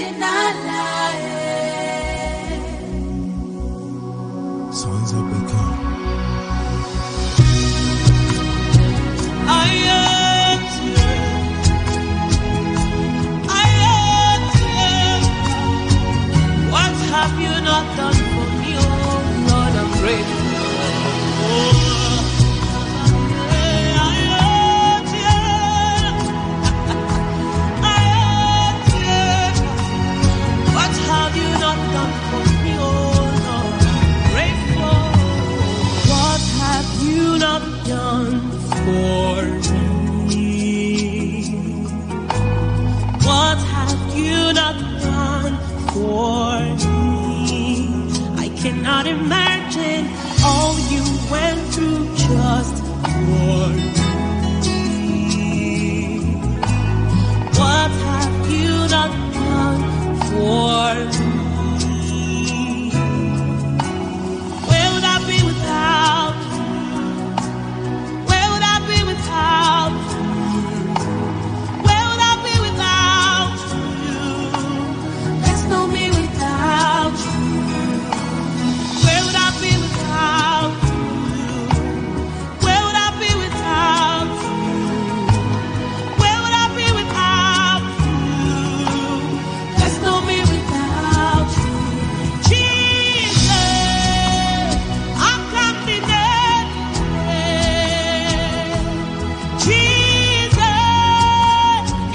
in our life. Sons of the King. What have you not done for me, oh Lord, I'm grateful. What have you not done for me, oh Lord, I'm grateful. What have you not done for me? What have you not done for me? I cannot imagine all you went through just for me. What have you not done for me? Where would I be without you? Where would I be without you? Where would I be without you? There's no me without you. Where would I be without you? Where would I be without you? Where would I be without you? There's no me without you. Jesus, I'm coming in. Jesus,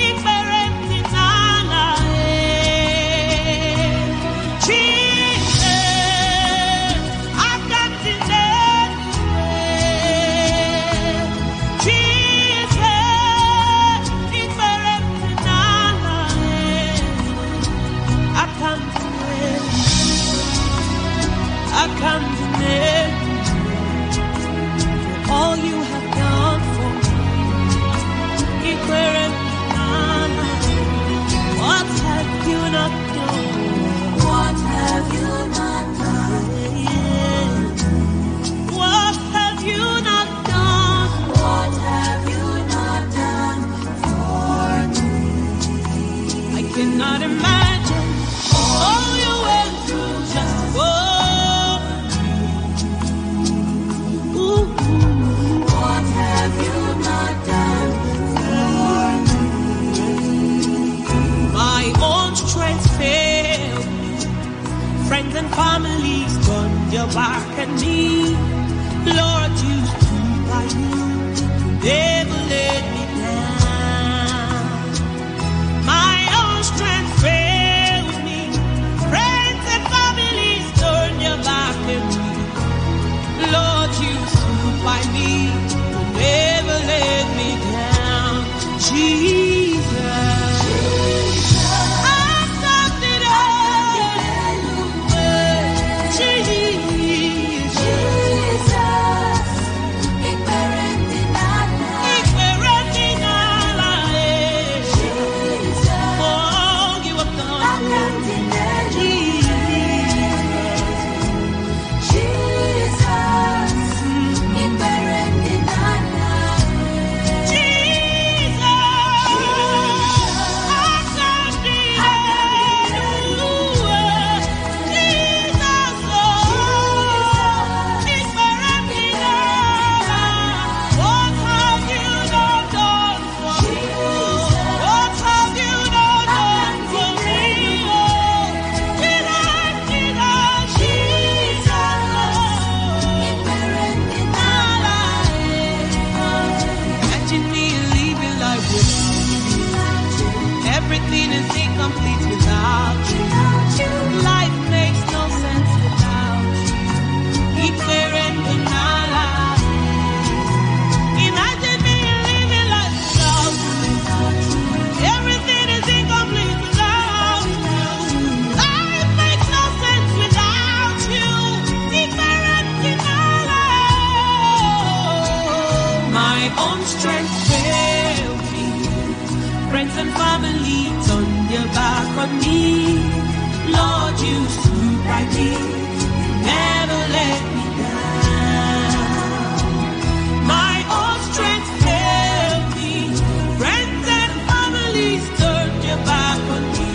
imperenti nana. Jesus, I'm coming in. Jesus, imperenti nana. I come to it. I come to it. For all you have done for me. What have you not done? What have you not done? What have you not done? What have you not done for me? I cannot imagine all you went through just for me. Ooh. What have you not done for me? My own strength failed me. Friends and families turned your back at me. Lord, you stood by me. You never let me down. My own strength failed me. Friends and families turned your back at me. Lord, you stood by me. You never let me down. Jesus. I'm something else. Jesus. Ignorant in our life. Oh, you have done for me. Everything is incomplete without you. Life makes no sense without you. Imagine me living life without you. Everything is incomplete without you. Life makes no sense without you. My own strength failed me. Friends and family turned your back on me. Lord, you stood by me. You never let me down. My own strength failed me. Friends and families turned your back on me.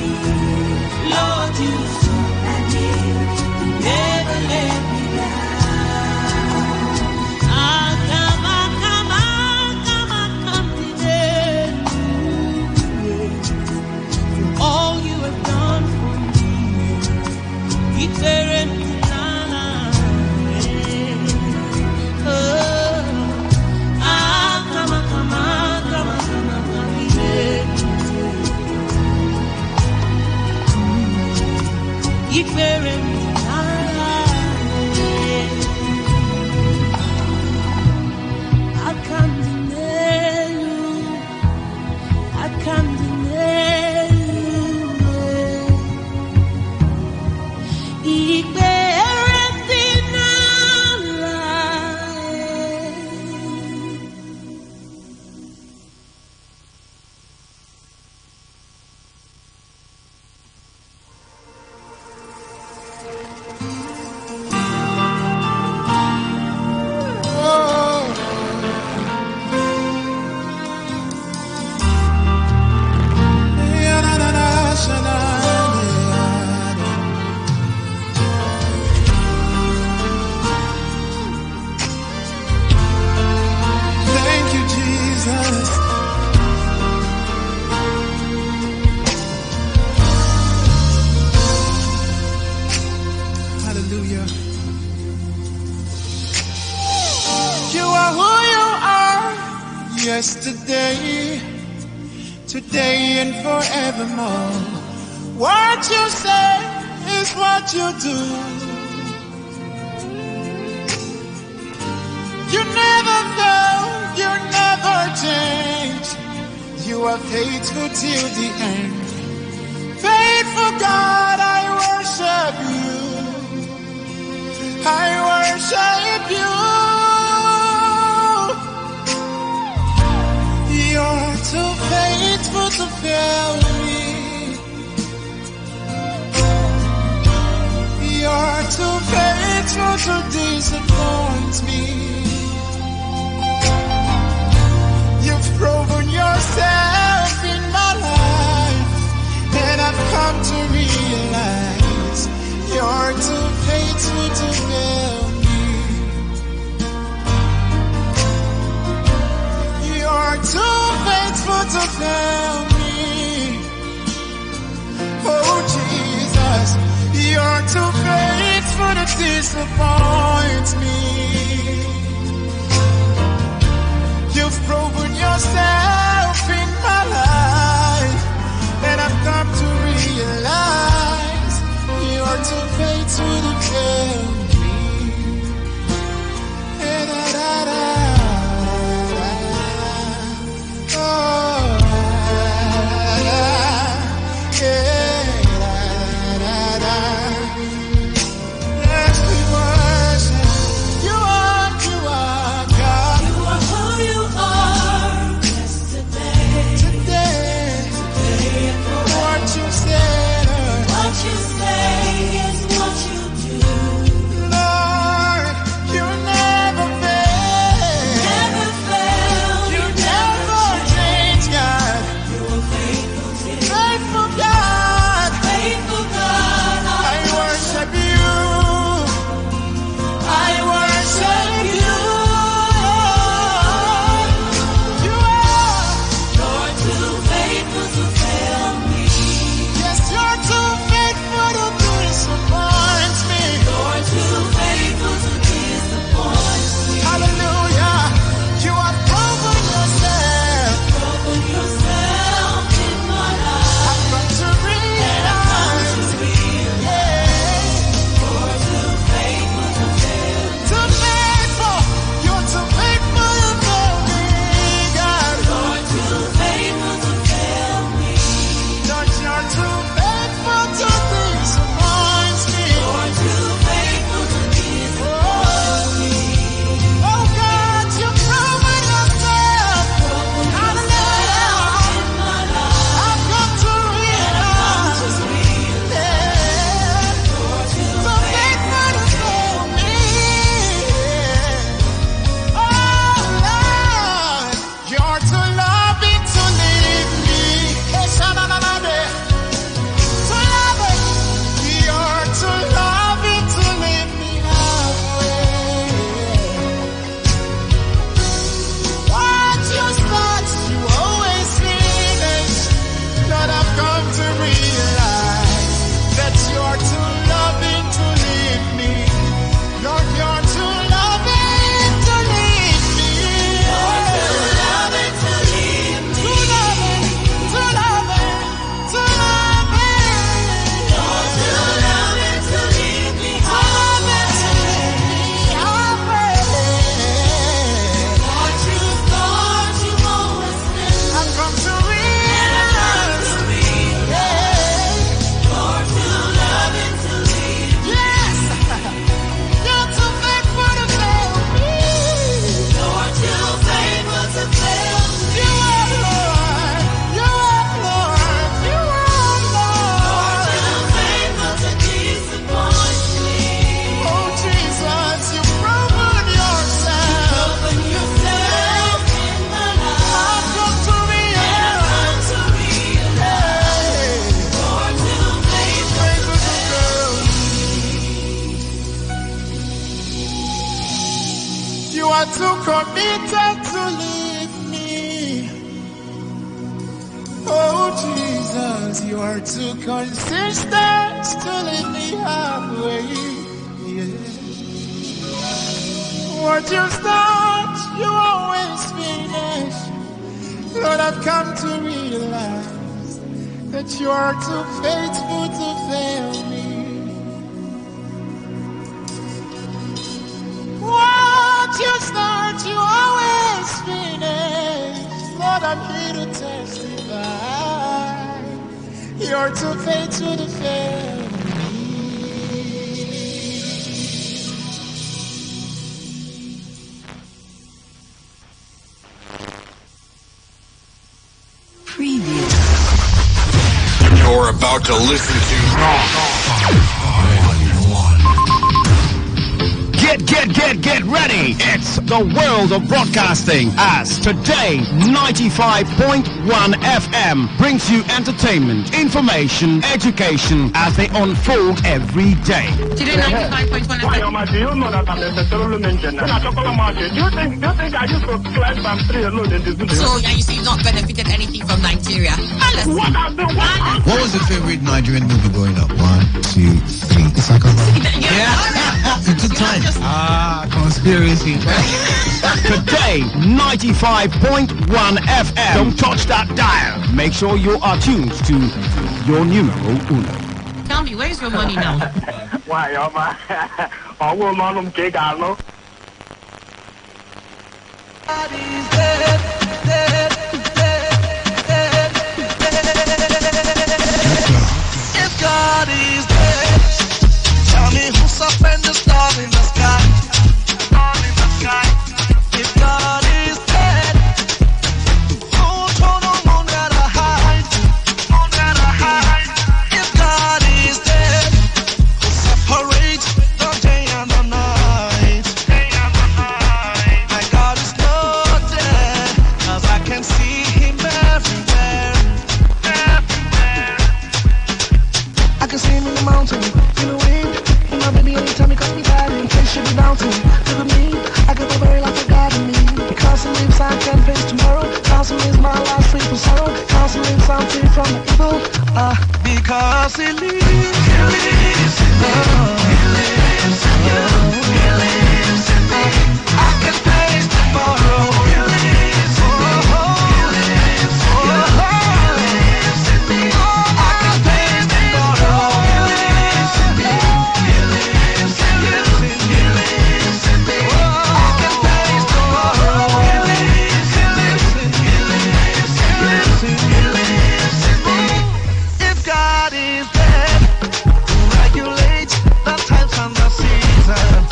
Yesterday, today and forevermore. What you say is what you do. You never fail, you never change. You are faithful till the end. Faithful God, I worship you. I worship you. You're too faithful to fail me. You're too faithful to disappoint me. You've proven yourself in my life, and I've come to realize you're too faithful to fail me. You're too faithful to fail me. Oh Jesus, you're too faithful to disappoint me. You've proven yourself in my life, and I've come to realize you're too faithful to fail me. Yes, we worship. You are God. You are who you are. are too committed to leave me. Oh Jesus, you are too consistent to leave me halfway. Yeah. What you start, you always finish. Lord, I've come to realize that you are too faithful to fail me. What you start, you always finish. Lord, I'm here to testify. You're too faithful to fail me. Preview. You're about to listen to Get ready! It's the world of broadcasting as Today95.1 FM brings you entertainment, information, education as they unfold every day. Today95.1 FM. Do you know that I'm a petrol mention? Do you think I used to climb from 3 alone in this video? So, yeah, you see, you've not benefited anything from Nigeria. What was your favorite Nigerian movie growing up? 1, 2, 3. It's like a... Yeah. It took time. Conspiracy. Today, 95.1 FM. Don't touch that dial. Make sure you are tuned to your numero uno. Tell me, where's your money now? Why, man? I will not get out. If God is dead, tell me who's up in the stars in the sky. If God is dead, who told no moon where to hide? If God is dead, who separates the day and the night? My God is not dead, 'cause I can see him everywhere. I can see him in the mountain, in the wind, in my baby anytime he calls me daddy. In case you be doubting, look at me, I got the very life of God in me. Because he lives, I can face tomorrow. Because he lives, my life free from sorrow. Because he lives, I'm free from the evil. Because he lives, he lives in me. He lives in you, he lives in me. I can face tomorrow. He lives in me, he lives in you, he lives in me. I can face tomorrow. He lives in me, he lives in you, he lives in me. I can face tomorrow. He lives in me, he lives in you, he lives in me. If God is dead, who regulates the times and the seasons?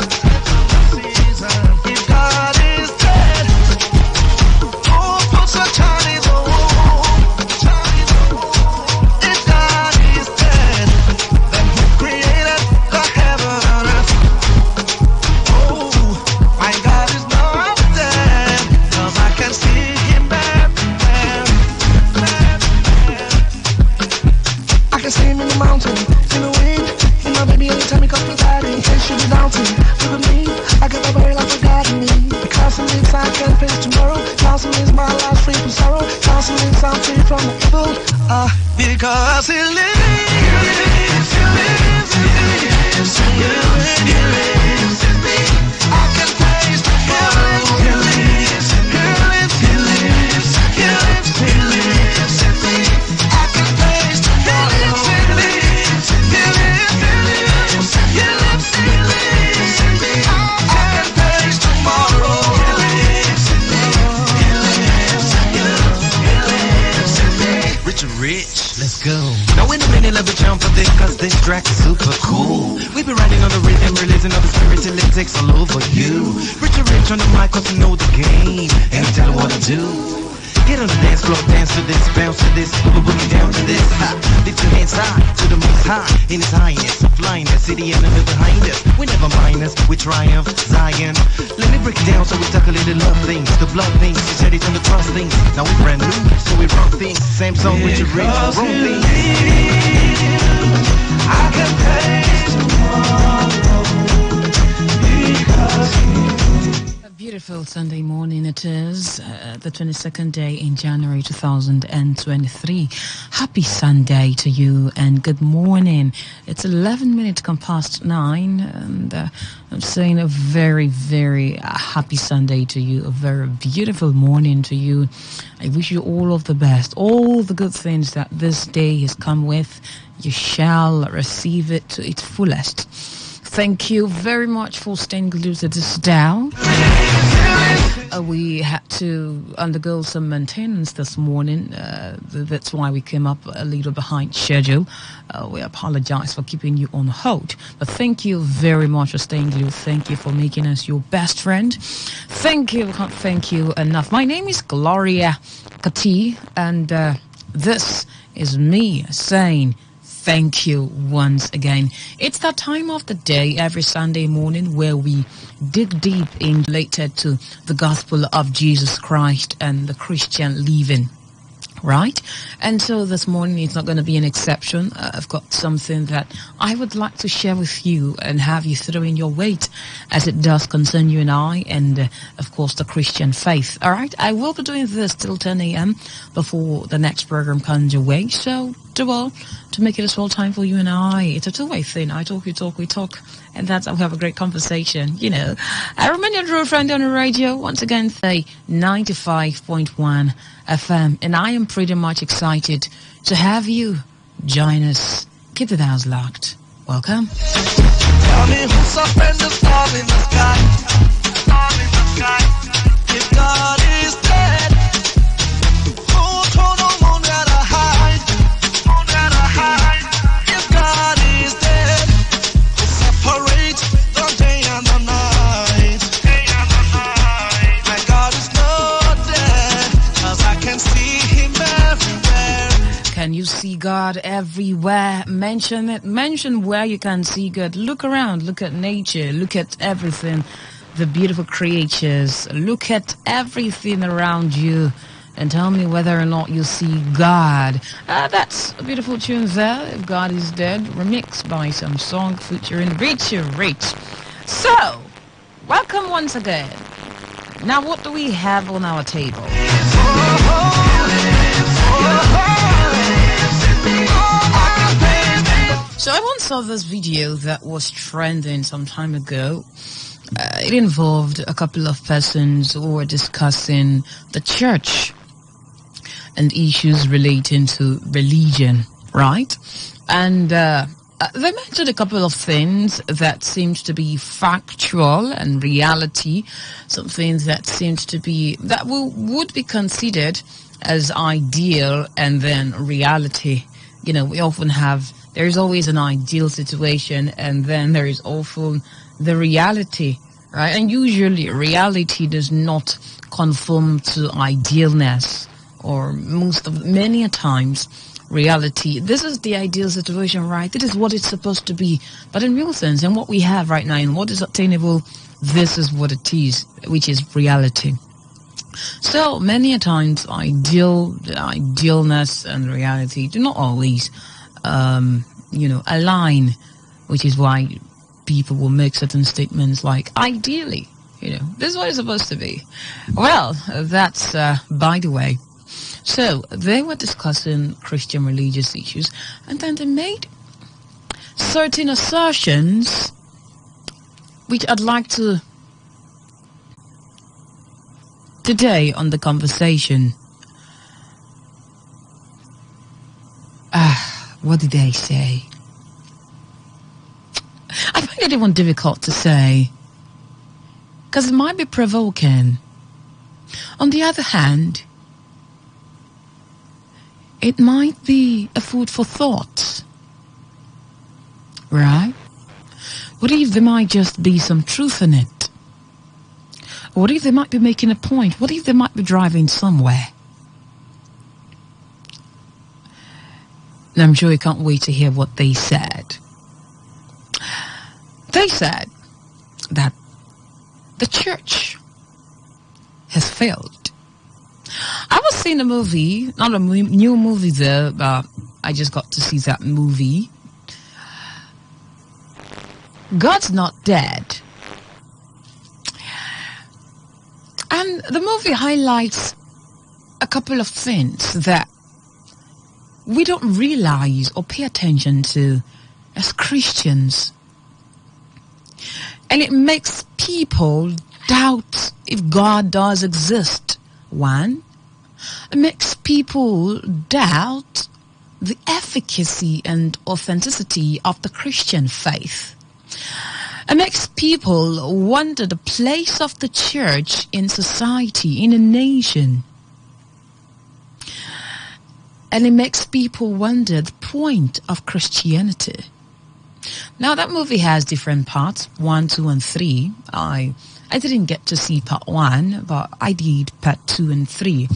If God is dead, who puts a Chinese If God is dead, then who created the heaven and earth? Oh, my God is not dead, 'cause I can see him everywhere. I can see him in the mountain, in the wind, in my baby anytime he calls me daddy. In case you be doubting, look at me, I got the very life of God in me. Because he lives, I can face tomorrow. Because he lives, my life free from sorrow. Because he lives, I'm free from the evil. Because he lives, he lives, he lives in me. He lives in me. I can face tomorrow. He lives, he lives, he lives, he lives, he lives in me. I can face tomorrow. He lives, he lives, he lives, he lives, he lives in me. I can face tomorrow. He lives in me. He lives in you. He lives in me. Rich, let's go. Now in a minute, let me jump for this, 'cause this track is super cool. We be riding on the rhythm, releasing all the spirit till it takes all over you. Rich on the mic, 'cause you know the game, and you tell them what to do. Get on the dance floor, dance to this, bounce to this, boogie down to this. Ha. Lift your hands high to the most high in His highness, flying the city and the hill behind us. We never mind us, we triumph, Zion. Let me break it down so we tackle it, the love things, the blood things, we said it on the trust things. Now we brand new, so we run things. Same song with your rich, wrong things. I can face tomorrow. Because Beautiful Sunday morning it is, the 22nd day in January 2023. Happy Sunday to you and good morning. It's 11 minutes past 9 and I'm saying a very, very happy Sunday to you, a very beautiful morning to you. I wish you all of the best, all the good things that this day has come with. You shall receive it to its fullest. Thank you very much for staying glued to this dial. We had to undergo some maintenance this morning. That's why we came up a little behind schedule. We apologize for keeping you on hold. But thank you very much for staying glued. Thank you for making us your best friend. Thank you. Can't thank you enough. My name is Gloria Kati, and this is me saying thank you once again. It's that time of the day every Sunday morning where we dig deep in related to the gospel of Jesus Christ and the Christian living, right? And so this morning it's not going to be an exception. I've got something that I would like to share with you and have you throw in your weight as it does concern you and I and, of course, the Christian faith. All right? I will be doing this till 10 a.m. before the next program comes your way. So, to make it a small time for you and I. It's a two-way thing. I talk, you talk, we talk. And that's how we have a great conversation, you know. I remain your true friend on the radio. Once again, say 95.1 FM. And I am pretty much excited to have you join us. Keep the dials locked. Welcome. Tell me who's up in the star in the sky. Star in the sky. If God is dead, who told the moon that I hide? Moon that I hide. If God is dead, who separates the day and the night? Day and the night. My God is not dead, 'cause I can see him everywhere. Can you see God everywhere? Mention it. Mention where you can see God. Look around. Look at nature. Look at everything. The beautiful creatures. Look at everything around you. And tell me whether or not you see God. That's a beautiful tune there. If God is Dead. Remixed by some song featuring Richie Rich. So, welcome once again. Now, what do we have on our table? So I once saw this video that was trending some time ago. It involved a couple of persons who were discussing the church and issues relating to religion, right? And they mentioned a couple of things that seemed to be factual and reality, some things that seemed to be, that would be considered as ideal and then reality. You know, we often have, there's always an ideal situation and then there is often the reality, right? And usually reality does not conform to idealness, or many a times reality, this is the ideal situation, right? This is what it's supposed to be. But in real sense, and what we have right now and what is attainable, this is what it is, which is reality. So many a times idealness and reality do not always align, which is why people will make certain statements like ideally, this is what it's supposed to be. Well, that's by the way. So they were discussing Christian religious issues, and then they made certain assertions which I'd like to today on the conversation. What did they say? I find it even difficult to say because it might be provoking. On the other hand, it might be a food for thought, right? What if there might just be some truth in it? What if they might be making a point? What if they might be driving somewhere? And I'm sure you can't wait to hear what they said. They said that the church has failed. I was seeing a movie, not a new movie though, but I just got to see that movie. God's Not Dead. And the movie highlights a couple of things that we don't realize or pay attention to as Christians. And it makes people doubt if God does exist. One, it makes people doubt the efficacy and authenticity of the Christian faith. It makes people wonder the place of the church in society, in a nation. And it makes people wonder the point of Christianity. Now, that movie has different parts, 1, 2, and 3. I didn't get to see part 1, but I did part 2 and 3.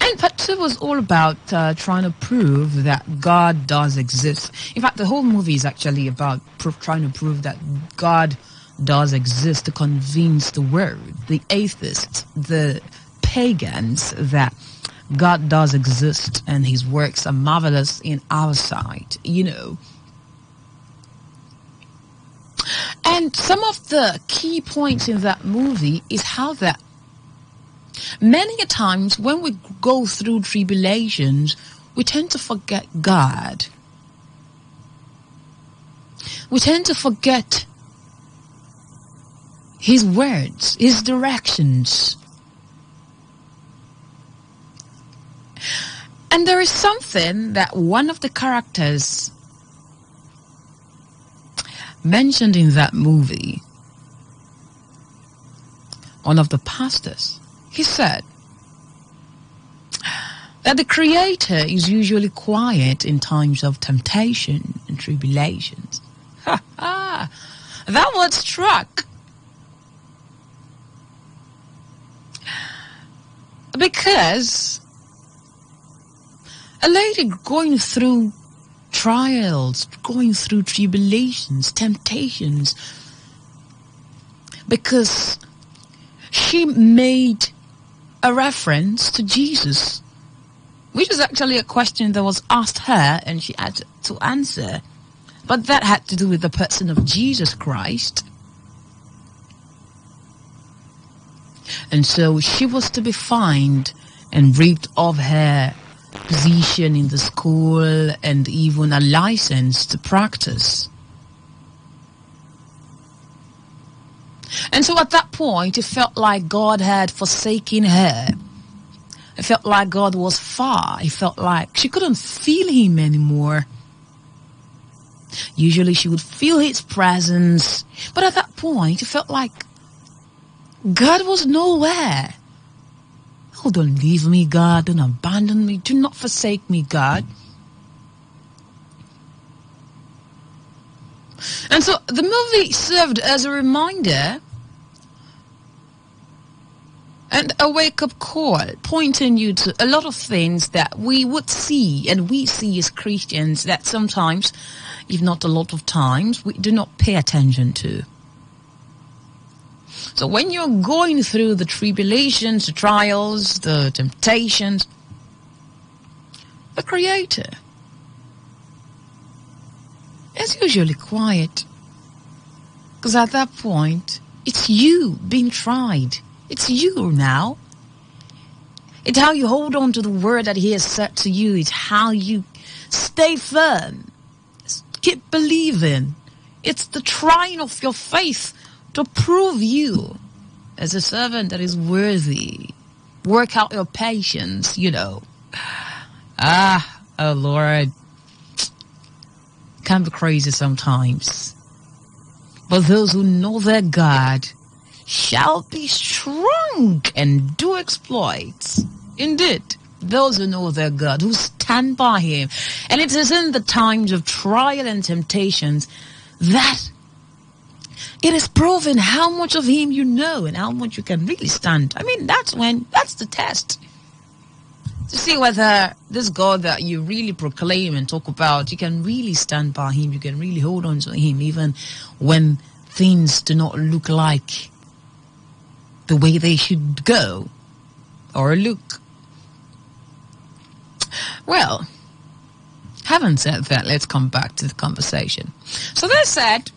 And part 2 was all about trying to prove that God does exist. In fact, the whole movie is actually about trying to prove that God does exist, to convince the world, the atheists, the pagans, that God does exist and his works are marvelous in our sight, you know. And some of the key points in that movie is how that many a times when we go through tribulations, we tend to forget God. We tend to forget his words, his directions. And there is something that one of the characters mentioned in that movie, one of the pastors, he said that the Creator is usually quiet in times of temptation and tribulations. That word struck. Because a lady going through trials, going through tribulations, temptations, because she made a reference to Jesus, which is actually a question that was asked her and she had to answer. But that had to do with the person of Jesus Christ. And so she was to be fined and ripped of her position in the school and even a license to practice. And so at that point, it felt like God had forsaken her. It felt like God was far. It felt like she couldn't feel him anymore. Usually she would feel his presence. But at that point, it felt like God was nowhere. Oh, don't leave me, God. Don't abandon me. Do not forsake me, God. And so the movie served as a reminder and a wake-up call, pointing you to a lot of things that we would see and we see as Christians that sometimes, if not a lot of times, we do not pay attention to. So when you're going through the tribulations, the trials, the temptations, the Creator is usually quiet. Because at that point, it's you being tried. It's you now. It's how you hold on to the word that he has said to you. It's how you stay firm. Keep believing. It's the trying of your faith to prove you as a servant that is worthy. Work out your patience, you know. Oh Lord. Can be crazy sometimes. But those who know their God shall be strong and do exploits. Indeed, those who know their God, who stand by him. And it is in the times of trial and temptations that it is proven how much of him you know and how much you can really stand. I mean, that's the test. To see whether this God that you really proclaim and talk about, you can really stand by him, you can really hold on to him, even when things do not look like the way they should go or look. Well, having said that, let's come back to the conversation. So they said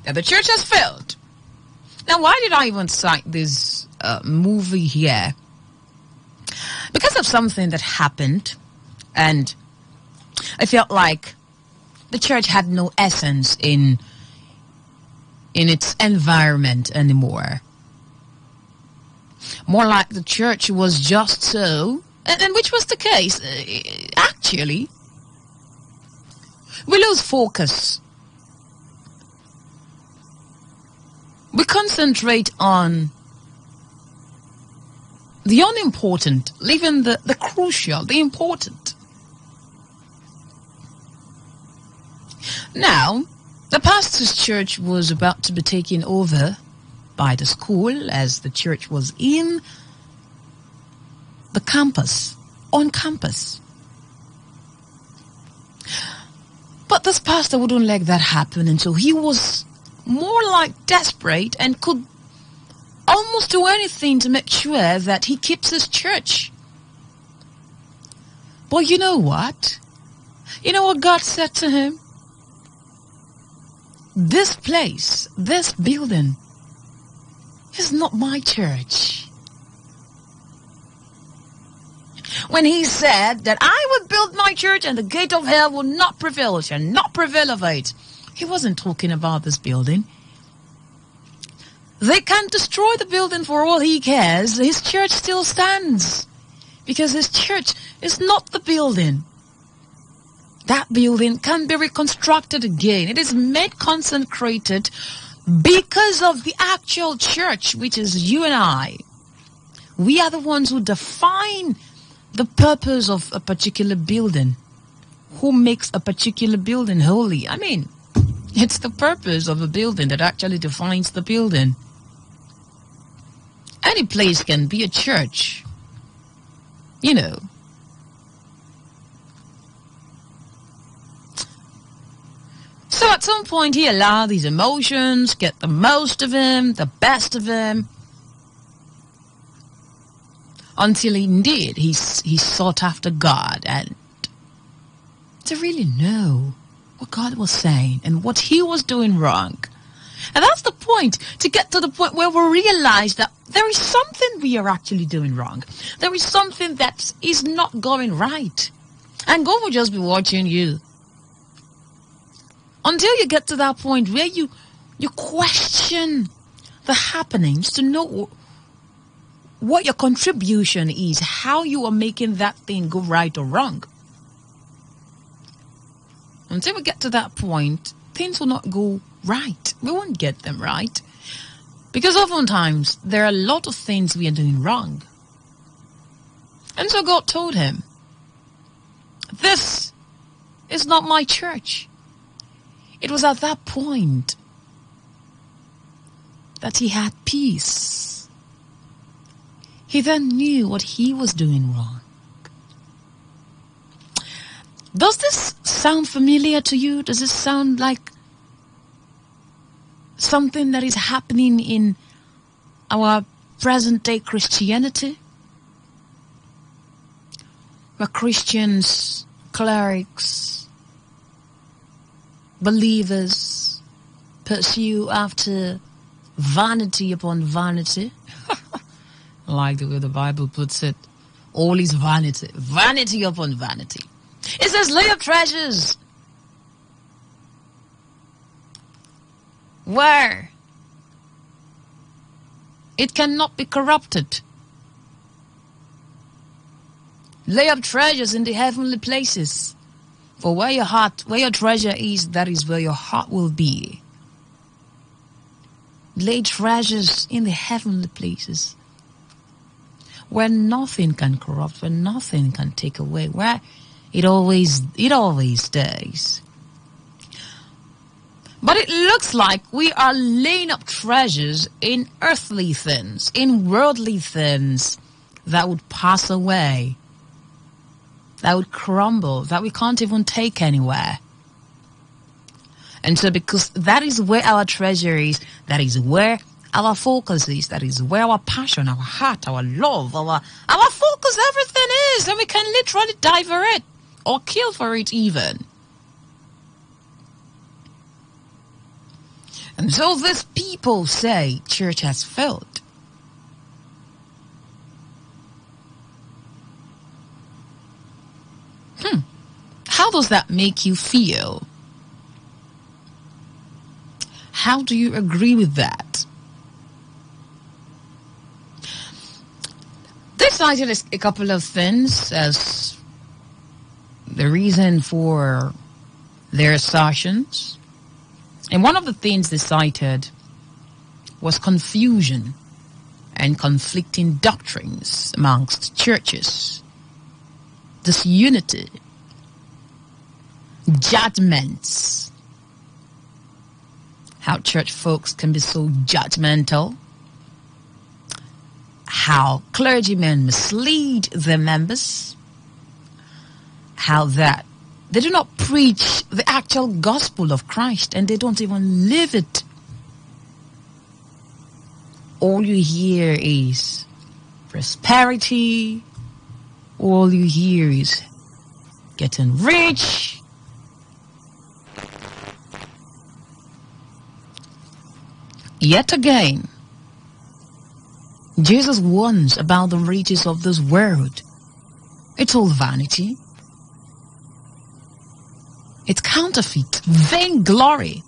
that the church has failed. Now, why did I even cite this movie here because of something that happened, and I felt like the church had no essence in its environment anymore. More like the church was just so, and which was the case, actually. We lose focus. We concentrate on the unimportant, leaving the crucial, the important. Now, the pastor's church was about to be taken over by the school, as the church was in the campus, on campus. But this pastor wouldn't let that happen, and so he was more like desperate and could almost do anything to make sure that he keeps his church. But you know what? You know what God said to him? This place, this building, is not my church. When he said that I would build my church and the gate of hell will not prevail, shall not prevail of it, he wasn't talking about this building. They can destroy the building for all he cares. His church still stands because his church is not the building. That building can be reconstructed again. It is made consecrated because of the actual church, which is you and I. We are the ones who define the purpose of a particular building. Who makes a particular building holy? I mean, it's the purpose of a building that actually defines the building. Any place can be a church, you know. So at some point he allowed these emotions get the most of him, the best of him, until indeed he sought after God and to really know what God was saying and what he was doing wrong. And that's the point, to get to the point where we realize that there is something we are actually doing wrong. There is something that is not going right. And God will just be watching you. Until you get to that point where you question the happenings to know what your contribution is, how you are making that thing go right or wrong. Until we get to that point, things will not go right. We won't get them right. Because oftentimes, there are a lot of things we are doing wrong. And so God told him, this is not my church. It was at that point that he had peace. He then knew what he was doing wrong. Does this sound familiar to you? Does it sound like something that is happening in our present-day Christianity? Where Christians, clerics, believers pursue after vanity upon vanity. I like the way the Bible puts it. All is vanity. Vanity upon vanity. It says, lay up treasures where it cannot be corrupted. Lay up treasures in the heavenly places. For where your treasure is, that is where your heart will be. Lay treasures in the heavenly places, where nothing can corrupt, where nothing can take away, where it always stays. But it looks like we are laying up treasures in earthly things, in worldly things that would pass away, that would crumble, that we can't even take anywhere. And so because that is where our treasure is, that is where our focus is, that is where our passion, our heart, our love, our focus, everything is, and we can literally die for it or kill for it even. And so these people say church has failed. How does that make you feel? How do you agree with that? They cited a couple of things as the reason for their assertions. And one of the things they cited was confusion and conflicting doctrines amongst churches, disunity, judgments, how church folks can be so judgmental, how clergymen mislead their members, how that they do not preach the actual gospel of Christ and they don't even live it. All you hear is prosperity. All you hear is getting rich. Yet again, Jesus warns about the riches of this world. It's all vanity. It's counterfeit, vainglory.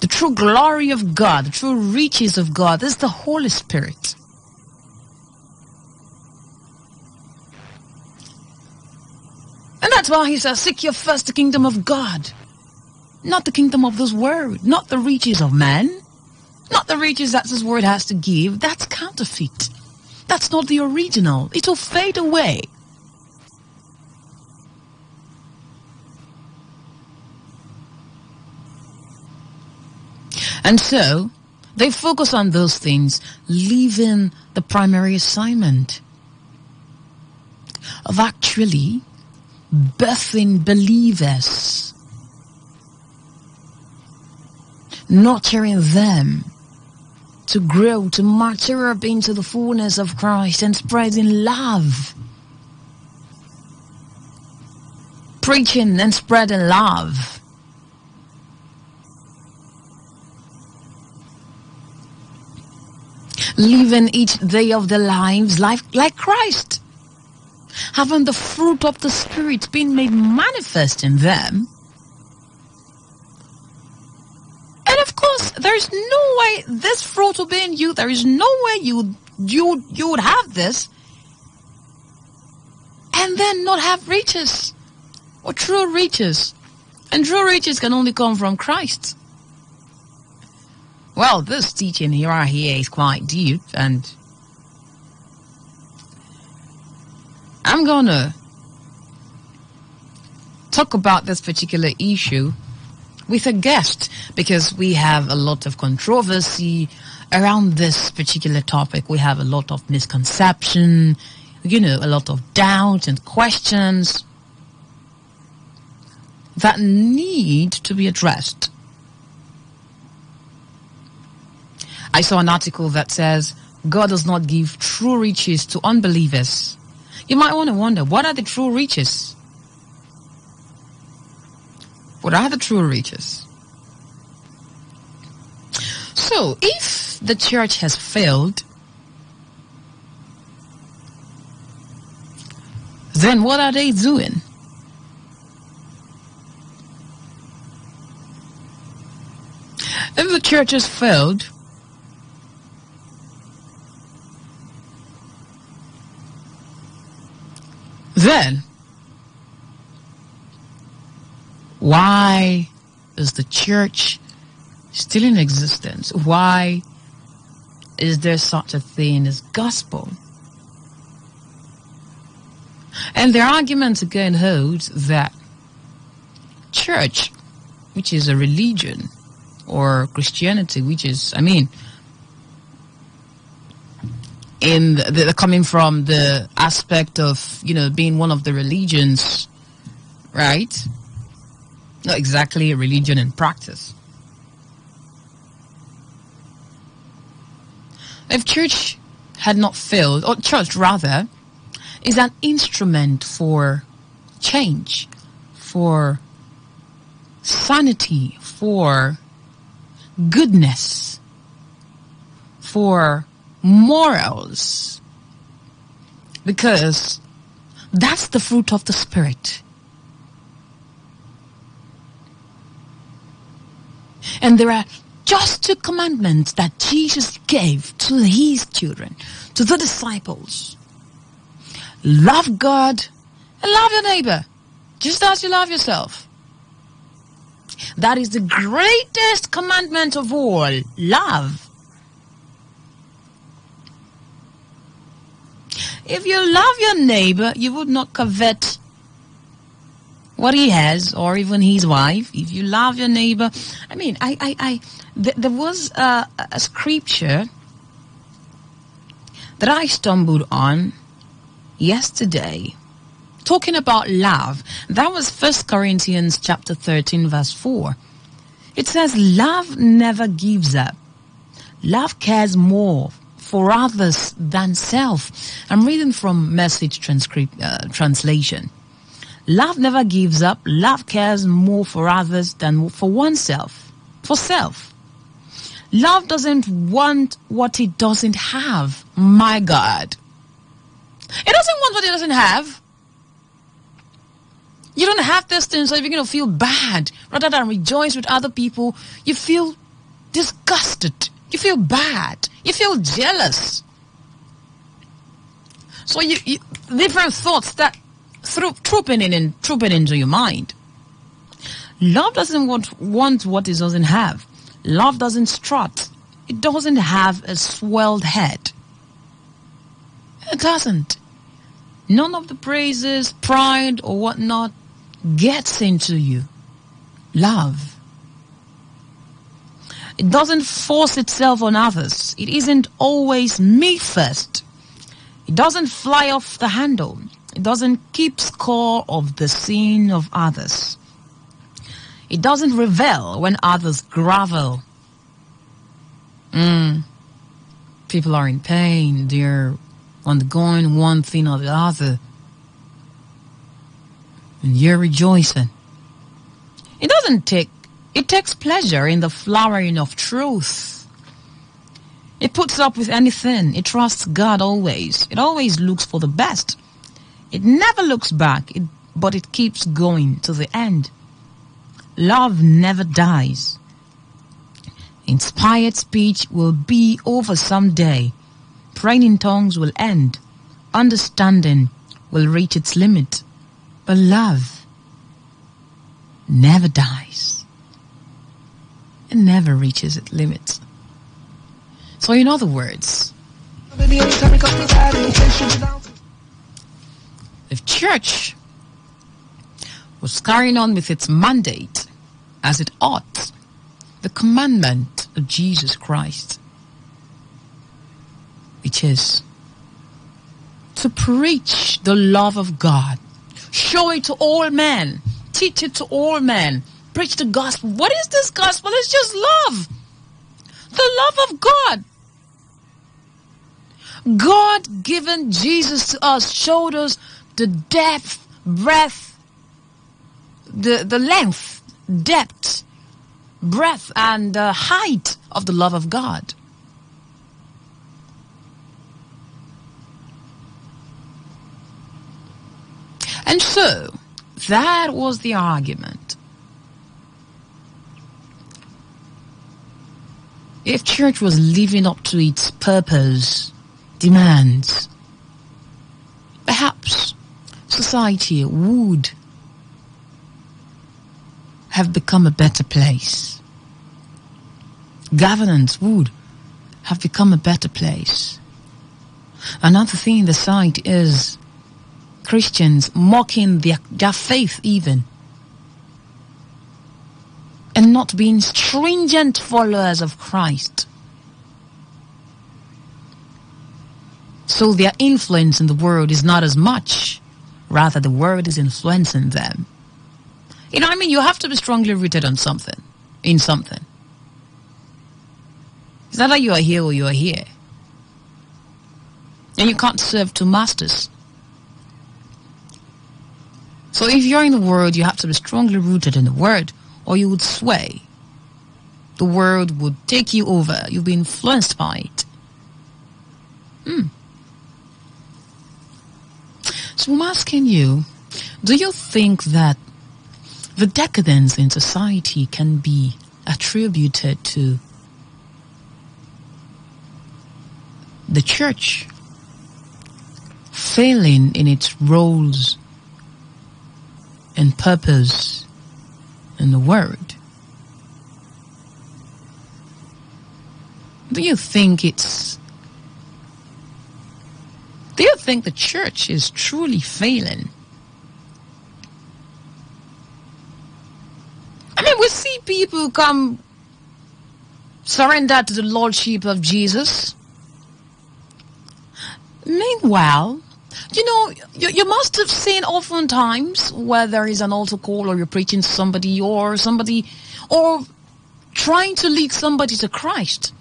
The true glory of God, the true riches of God is the Holy Spirit. And that's why he says, seek ye first the kingdom of God. Not the kingdom of this world, not the riches of man, not the riches that this world has to give. That's counterfeit. That's not the original. It will fade away. And so, they focus on those things, leaving the primary assignment of actually birthing believers, nurturing them to grow, to mature up into the fullness of Christ and spreading love. Preaching and spreading love. Living each day of their lives like Christ. Having the fruit of the Spirit being made manifest in them. And of course, there's no way this fruit will be in you. There is no way you would have this and then not have riches or true riches. And true riches can only come from Christ. Well, this teaching here is quite deep, and I'm going to talk about this particular issue with a guest because we have a lot of controversy around this particular topic. We have a lot of misconception, a lot of doubt and questions that need to be addressed. I saw an article that says God does not give true riches to unbelievers. You might want to wonder, what are the true riches? What are the true riches? So, if the church has failed, then what are they doing? If the church has failed, then why is the church still in existence? Why is there such a thing as gospel? And their argument again holds that church, which is a religion, or Christianity, which is, in the coming from the aspect of, being one of the religions, right? Not exactly a religion in practice. If church had not failed, or church rather, is an instrument for change, for sanity, for goodness, for morals, because That's the fruit of the Spirit. And there are just 2 commandments that Jesus gave to his children, to the disciples. Love God and love your neighbor, just as you love yourself. That is the greatest commandment of all, love. If you love your neighbor, you would not covet what he has, or even his wife. If you love your neighbor, I mean, there was a scripture that I stumbled on yesterday, talking about love. That was 1 Corinthians chapter 13, verse 4. It says, love never gives up. Love cares more for others than self. I'm reading from Message translation. Love never gives up. Love cares more for others than for oneself, for self. Love doesn't want what it doesn't have. My God. It doesn't want what it doesn't have. You don't have this thing, so you're going to feel bad. Rather than rejoice with other people, you feel disgusted. You feel bad. You feel jealous. So you different thoughts that trooping into your mind. Love doesn't want what it doesn't have. Love doesn't strut. It doesn't have a swelled head. It doesn't. None of the praises, pride, or whatnot gets into you. Love. It doesn't force itself on others. It isn't always me first. It doesn't fly off the handle. It doesn't keep score of the sin of others. It doesn't revel when others grovel. People are in pain. They're undergoing one thing or the other. And you're rejoicing. It takes pleasure in the flowering of truth. It puts up with anything. It trusts God always. It always looks for the best. It never looks back, but it keeps going to the end. Love never dies. Inspired speech will be over someday. Praying in tongues will end. Understanding will reach its limit. But love never dies. It never reaches its limit. So in other words, if church was carrying on with its mandate as it ought, the commandment of Jesus Christ, which is to preach the love of God, show it to all men, teach it to all men, preach the gospel. What is this gospel? It's just love. The love of God. God given Jesus to us, showed us the depth, breadth, the length, depth, breadth, and height of the love of God. And so, that was the argument. If church was living up to its purpose, demands, perhaps society would have become a better place. Governance would have become a better place. Another thing in the sight is Christians mocking their faith even, and not being stringent followers of Christ. So their influence in the world is not as much. Rather, the world is influencing them. You know what I mean? You have to be strongly rooted on something, in something. It's not like you are here or you are here. And you can't serve two masters. So if you're in the world, you have to be strongly rooted in the word, or you would sway. The world would take you over. You'll be influenced by it. So I'm asking you, do you think that the decadence in society can be attributed to the church failing in its roles and purpose in the world? Do you think the church is truly failing? I mean, we see people come surrender to the Lordship of Jesus. Meanwhile, you must have seen oftentimes where there is an altar call, or you're preaching to somebody, or trying to lead somebody to Christ.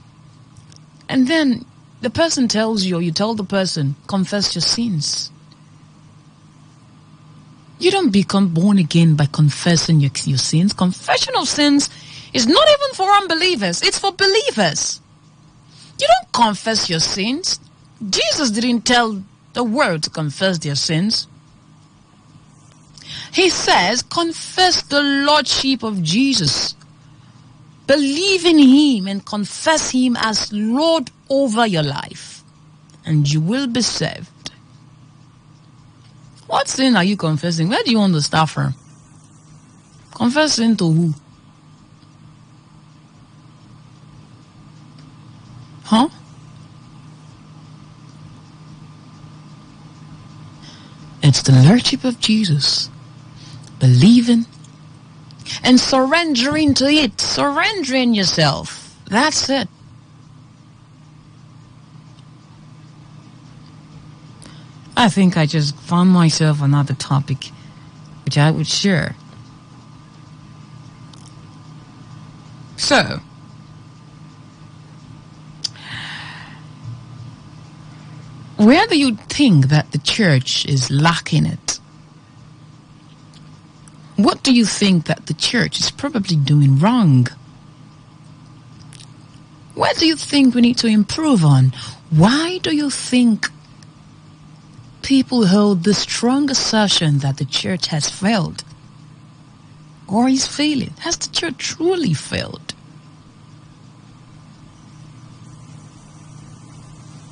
And then the person tells you, or you tell the person, confess your sins. You don't become born again by confessing your sins. Confession of sins is not even for unbelievers. It's for believers. You don't confess your sins. Jesus didn't tell the world to confess their sins. He says, confess the Lordship of Jesus. Believe in Him and confess Him as Lord over your life, and you will be saved. What sin are you confessing? Where do you want to start from? Confessing to who? Huh? It's the Lordship of Jesus. Believing and surrendering to it. Surrendering yourself. That's it. I think I just found myself another topic which I would share. So, where do you think that the church is lacking it? What do you think that the church is probably doing wrong? What do you think we need to improve on? Why do you think people hold the strong assertion that the church has failed or is failing? Has the church truly failed?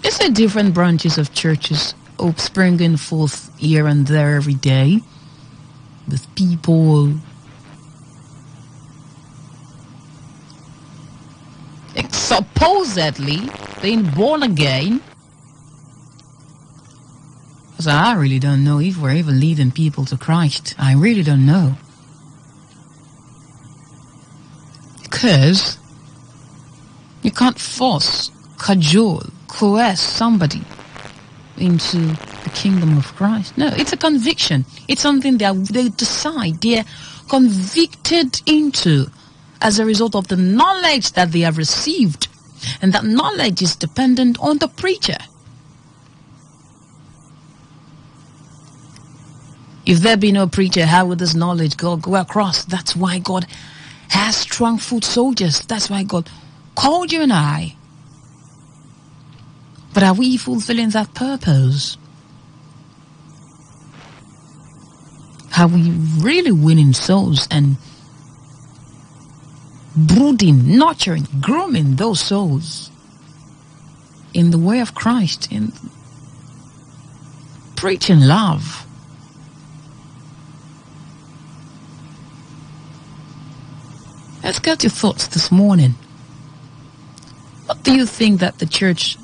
Is there different branches of churches springing forth here and there every day with people supposedly being born again? Because I really don't know if we're even leading people to Christ. I really don't know. Because you can't force, cajole, coerce somebody into the kingdom of Christ. No, it's a conviction. It's something that they decide. They're convicted into as a result of the knowledge that they have received. And that knowledge is dependent on the preacher. If there be no preacher, how would this knowledge go across? That's why God has strong foot soldiers. That's why God called you and I. But are we fulfilling that purpose? Are we really winning souls and brooding, nurturing, grooming those souls in the way of Christ, in preaching love? Let's get your thoughts this morning. What do you think that the church,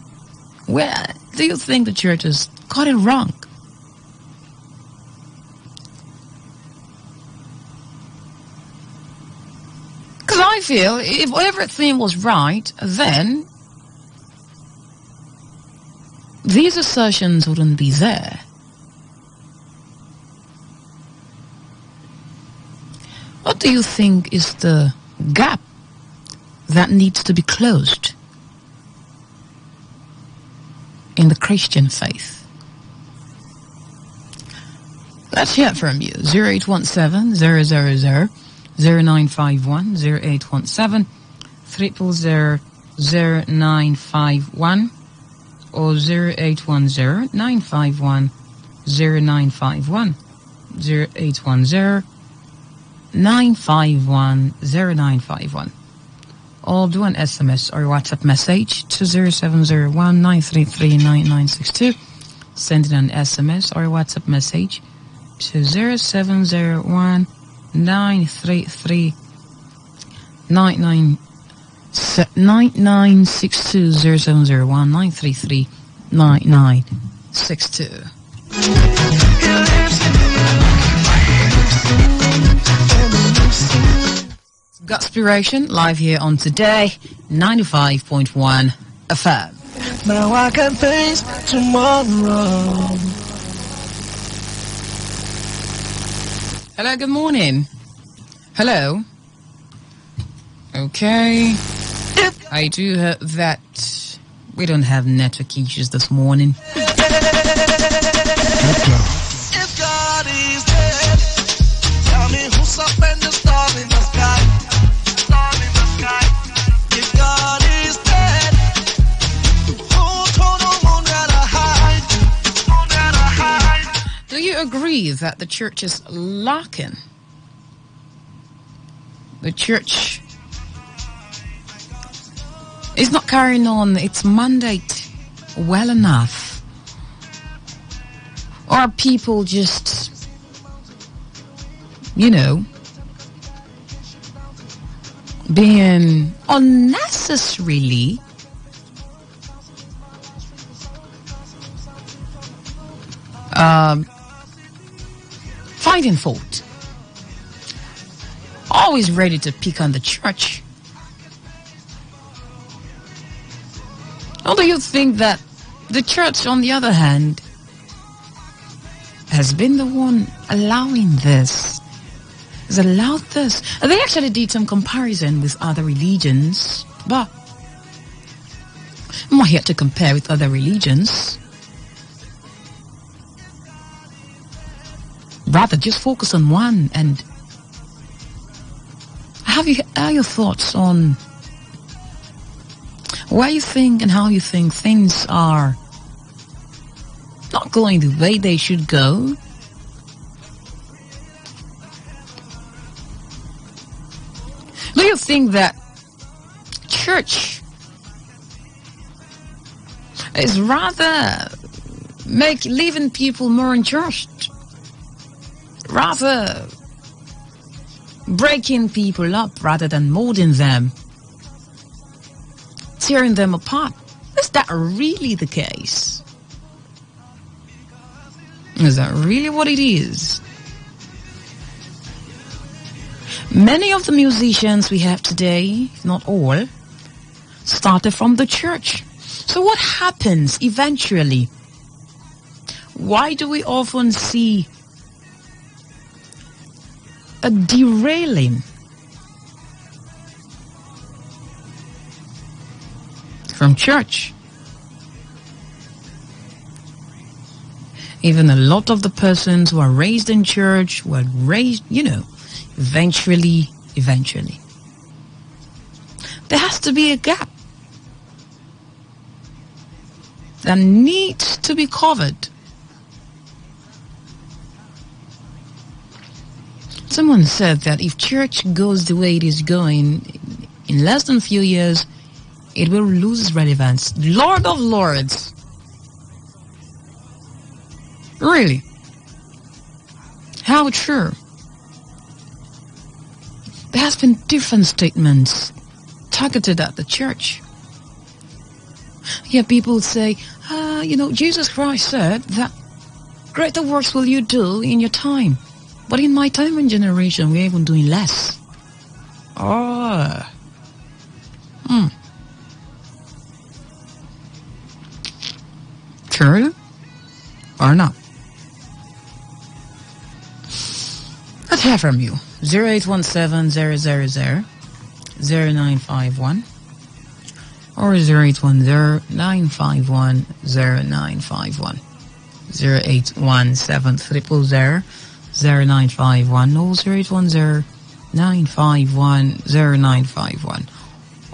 where do you think the church has got it wrong? Because I feel if everything was right, then these assertions wouldn't be there. What do you think is the gap that needs to be closed in the Christian faith? Let's hear from you. 0817-000-0951, 0817-300-0951, or 0810-951-3 0951 0810 951 0951. Or do an SMS or WhatsApp message to 0701 933 9962. Send in an SMS or WhatsApp message to 0701 933 9962. 0701 933 9962. Gutspiration live here on Today 95.1 FM. Now I can face tomorrow. Hello, good morning. Hello. Okay. I do hear that we don't have network issues this morning. If God is dead, tell me who's up in the storm in the sky. Storm in the sky. If God is dead, who told the moon where to hide? Moon where to hide? Do you agree that the church is lacking? The church is not carrying on its mandate well enough? Or are people just, being unnecessarily finding fault? Always ready to pick on the church. Or do you think that the church, on the other hand, has been the one allowing this? Has allowed this? They actually did some comparison with other religions, but I'm not here to compare with other religions. Rather, just focus on one. And are your thoughts on why you think and how you think things are not going the way they should go? Do you think that church is rather leaving people more unjust, rather breaking people up rather than molding them, tearing them apart? Is that really the case? Is that really what it is? Many of the musicians we have today, not all, started from the church. So what happens eventually? Why do we often see a derailing from church? Even a lot of the persons who are raised in church, were raised, eventually, there has to be a gap that needs to be covered. Someone said that if church goes the way it is going, in less than a few years, it will lose relevance. Lord of Lords. Really? How true? There has been different statements targeted at the church. Yeah, people say, Jesus Christ said that greater works will you do in your time. But in my time and generation, we're even doing less. True or not? Let's hear from you. 0817-000-0951 or 0810-951-0951. 0817-000-0951 or 0810-951-0951.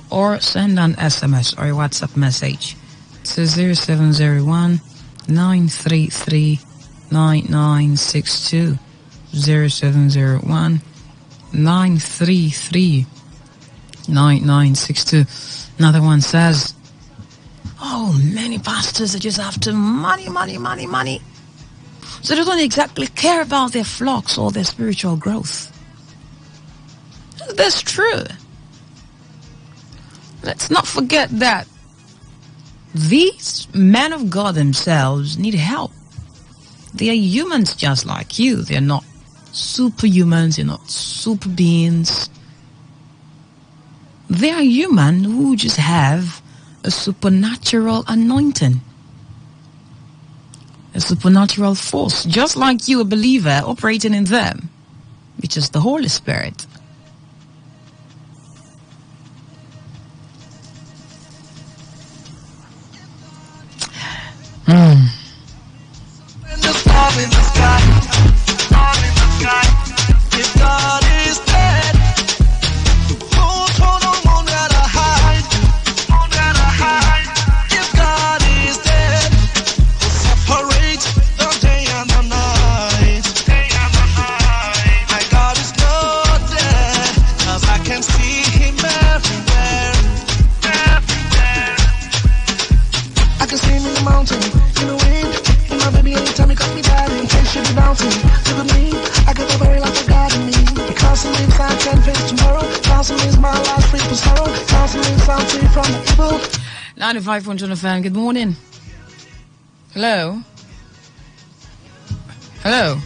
Or send an SMS or a WhatsApp message to 0701 933 9962 0701 933 9962. Another one says, oh, many pastors are just after money. So they don't exactly care about their flocks or their spiritual growth. That's true. Let's not forget that these men of God themselves need help. They are humans just like you. They're not superhumans. They're not super beings. They are human who just have a supernatural anointing, a supernatural force, just like you, a believer, operating in them, which is the Holy Spirit. If God is dead, who told no one where to hide? If God is dead, who separates the day and the night? My God is not dead, 'cause I can see Him everywhere. I can see Him in the mountain, in the wind, in my baby anytime He got me down. In case you're bouncing, live with me. I got the very life of God in me. He constantly lives, I can face tomorrow. Constantly is my life free from sorrow. Constantly lives, I'm free from the evil. 95.1fm, good morning. Hello? Hello?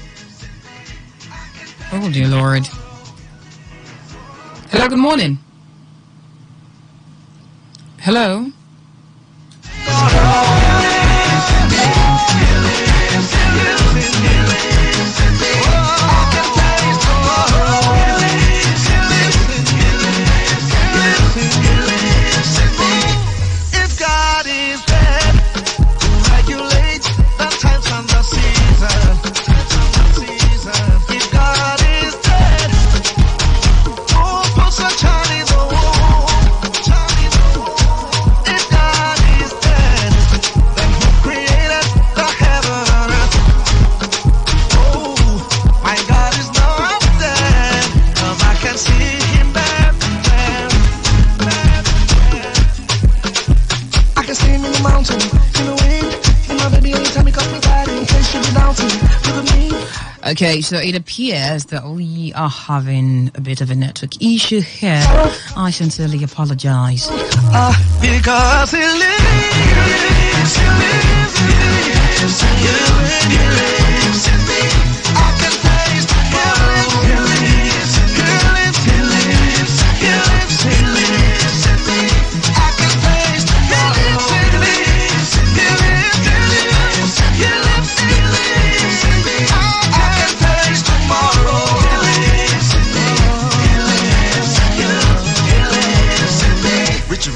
Oh, dear Lord. Hello, good morning. Hello? If God is dead, who regulates the times and the season? If God is dead, who puts a child in the womb? If God is dead, then who created the heaven and earth? Oh, my God is not dead, 'cause I can see Him everywhere. I can see Him in the mountain, in the wind, in my baby anytime He got me bad. In case you're doubting, look at me. Okay, so it appears that we are having a bit of a network issue here. I sincerely apologize. Because He lives, He lives, He lives, He lives, He lives in me. I can taste healing, He lives, He lives, He lives, He lives, He lives in me. I can taste He lives, He lives, He lives, He lives, He lives, He lives in me. I can taste tomorrow. He lives, He lives, He lives in me.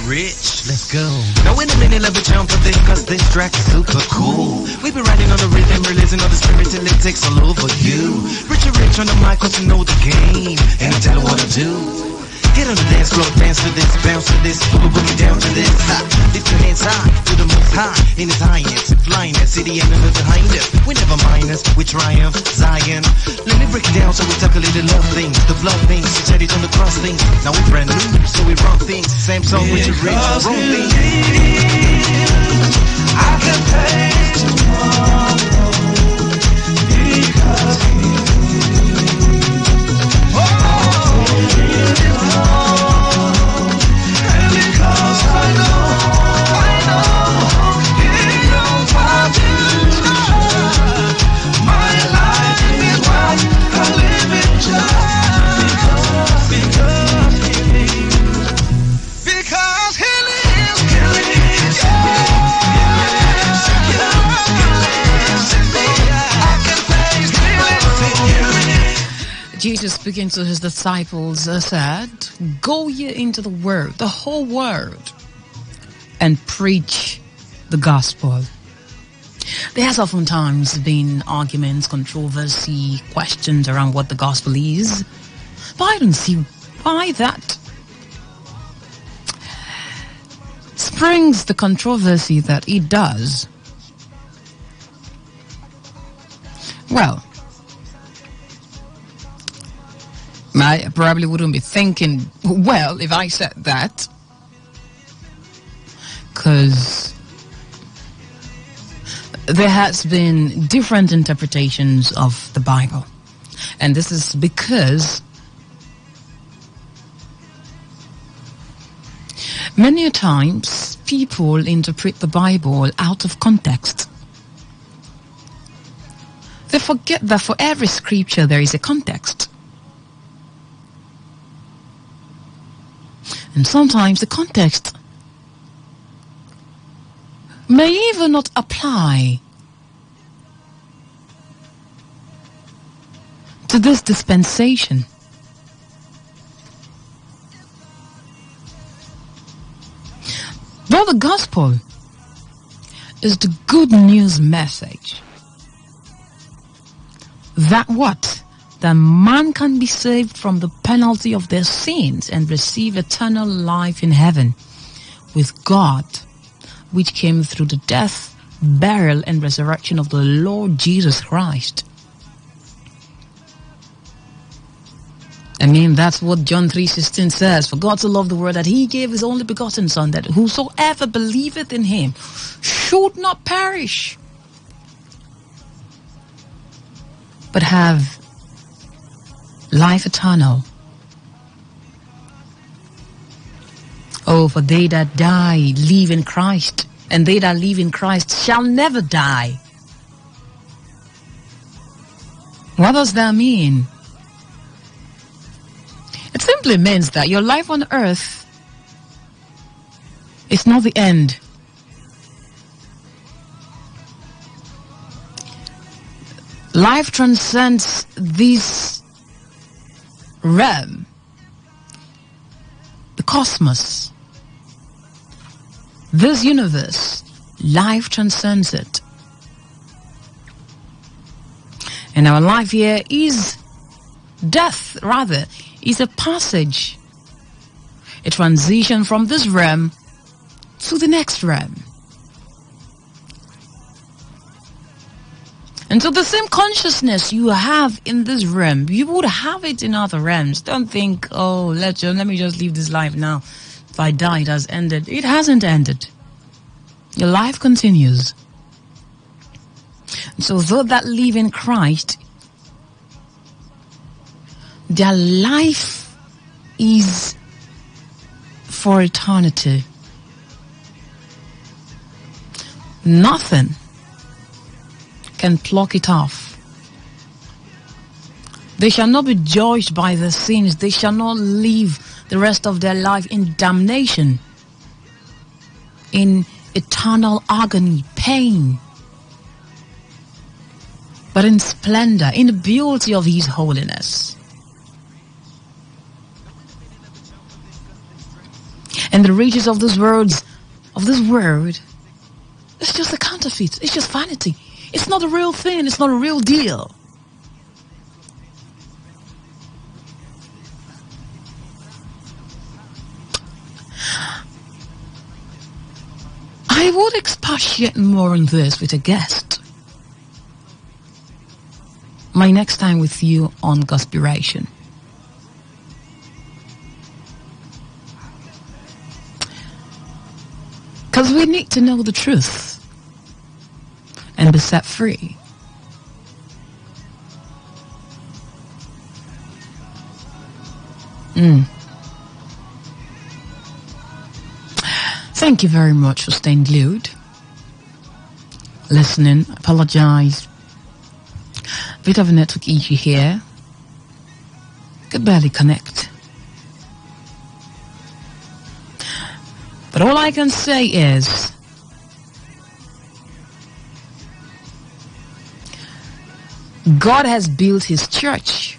Rich, let's go. Now in a minute, let me jump a bit, 'cause this track is super cool. We be riding on the rhythm, releasing all the spirit till it takes all over you. Rich on the mic, 'cause you know the game, and I tell her what to do. Get on the dance floor, dance to this, bounce to this, boogie down to this. Lift your hands high to the most high in His highness, flying that city and the behind us. We never mind us, we triumph, Zion. Let me break it down so we tackle the love things, the blood things, the charity on the cross things. Now we brand new, so we run things. Same song with your rich, wrong things. I can taste tomorrow because He and because I know He knows my future. My life is what I live in just because He lives. Because He lives, He lives, He lives, He lives in me. I can taste He lives. Jesus speaking to His disciples said, go ye into the world, the whole world, and preach the gospel. There has oftentimes been arguments, controversy, questions around what the gospel is, but I don't see why that springs the controversy that it does. Well, I probably wouldn't be thinking well if I said that, because there has been different interpretations of the Bible, and this is because many a times people interpret the Bible out of context. They forget that for every scripture there is a context. And sometimes the context may even not apply to this dispensation. Well, the gospel is the good news message that what? That man can be saved from the penalty of their sins and receive eternal life in heaven with God, which came through the death, burial, and resurrection of the Lord Jesus Christ. I mean, that's what John 3:16 says. For God so loved the world that he gave his only begotten Son, that whosoever believeth in him should not perish, but have life eternal. Oh, for they that die live in Christ, and they that live in Christ shall never die. What does that mean? It simply means that your life on earth is not the end. Life transcends this realm, the cosmos, this universe. Life transcends it. And our life here is death, rather, is a passage, a transition from this realm to the next realm. And so the same consciousness you have in this realm, you would have it in other realms. Don't think, oh, let me just live this life now. If I die, it has ended. It hasn't ended. Your life continues. And so those that live in Christ, their life is for eternity. Nothing can pluck it off. They shall not be judged by their sins. They shall not live the rest of their life in damnation, in eternal agony, pain, but in splendor, in the beauty of his holiness. And the riches of this world, it's just a counterfeit. It's just vanity. It's not a real thing. It's not a real deal. I would expatiate more on this with a guest. My next time with you on Gospiration. Because we need to know the truth and be set free. Thank you very much for staying glued, listening. I apologize. Bit of a network issue here. Could barely connect. But all I can say is, God has built his church,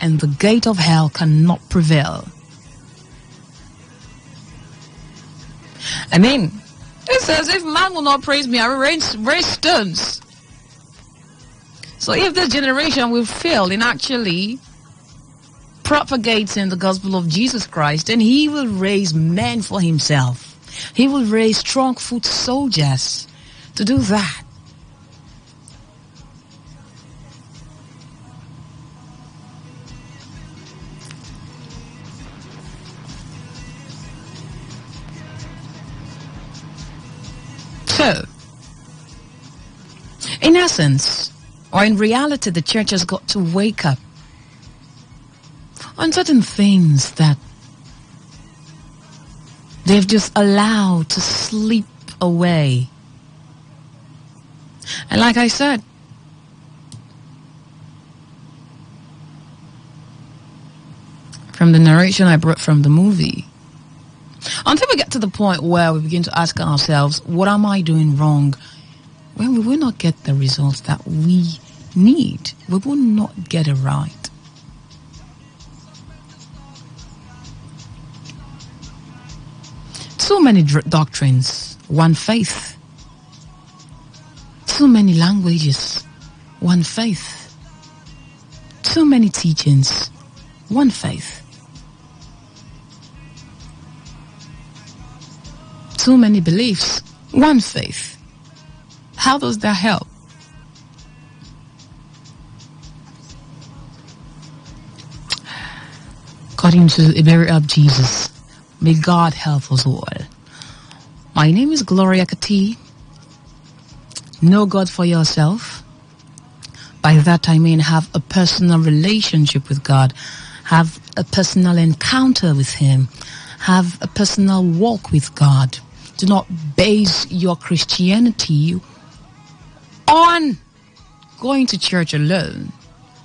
and the gate of hell cannot prevail. I mean, it says, if man will not praise me, I will raise stones. So if this generation will fail in actually propagating the gospel of Jesus Christ, then he will raise men for himself. He will raise strong foot soldiers to do that. In essence, or in reality, the church has got to wake up on certain things that they've just allowed to slip away. And like I said, from the narration I brought from the movie, until we get to the point where we begin to ask ourselves, what am I doing wrong? When we will not get the results that we need. We will not get it right. So many doctrines, one faith. So many languages, one faith. So many teachings, one faith. So many beliefs, one faith. How does that help? According to the Iberia of Jesus, may God help us all. My name is Gloria Kati. Know God for yourself. By that I mean have a personal relationship with God. Have a personal encounter with Him. Have a personal walk with God. Do not base your Christianity on going to church alone.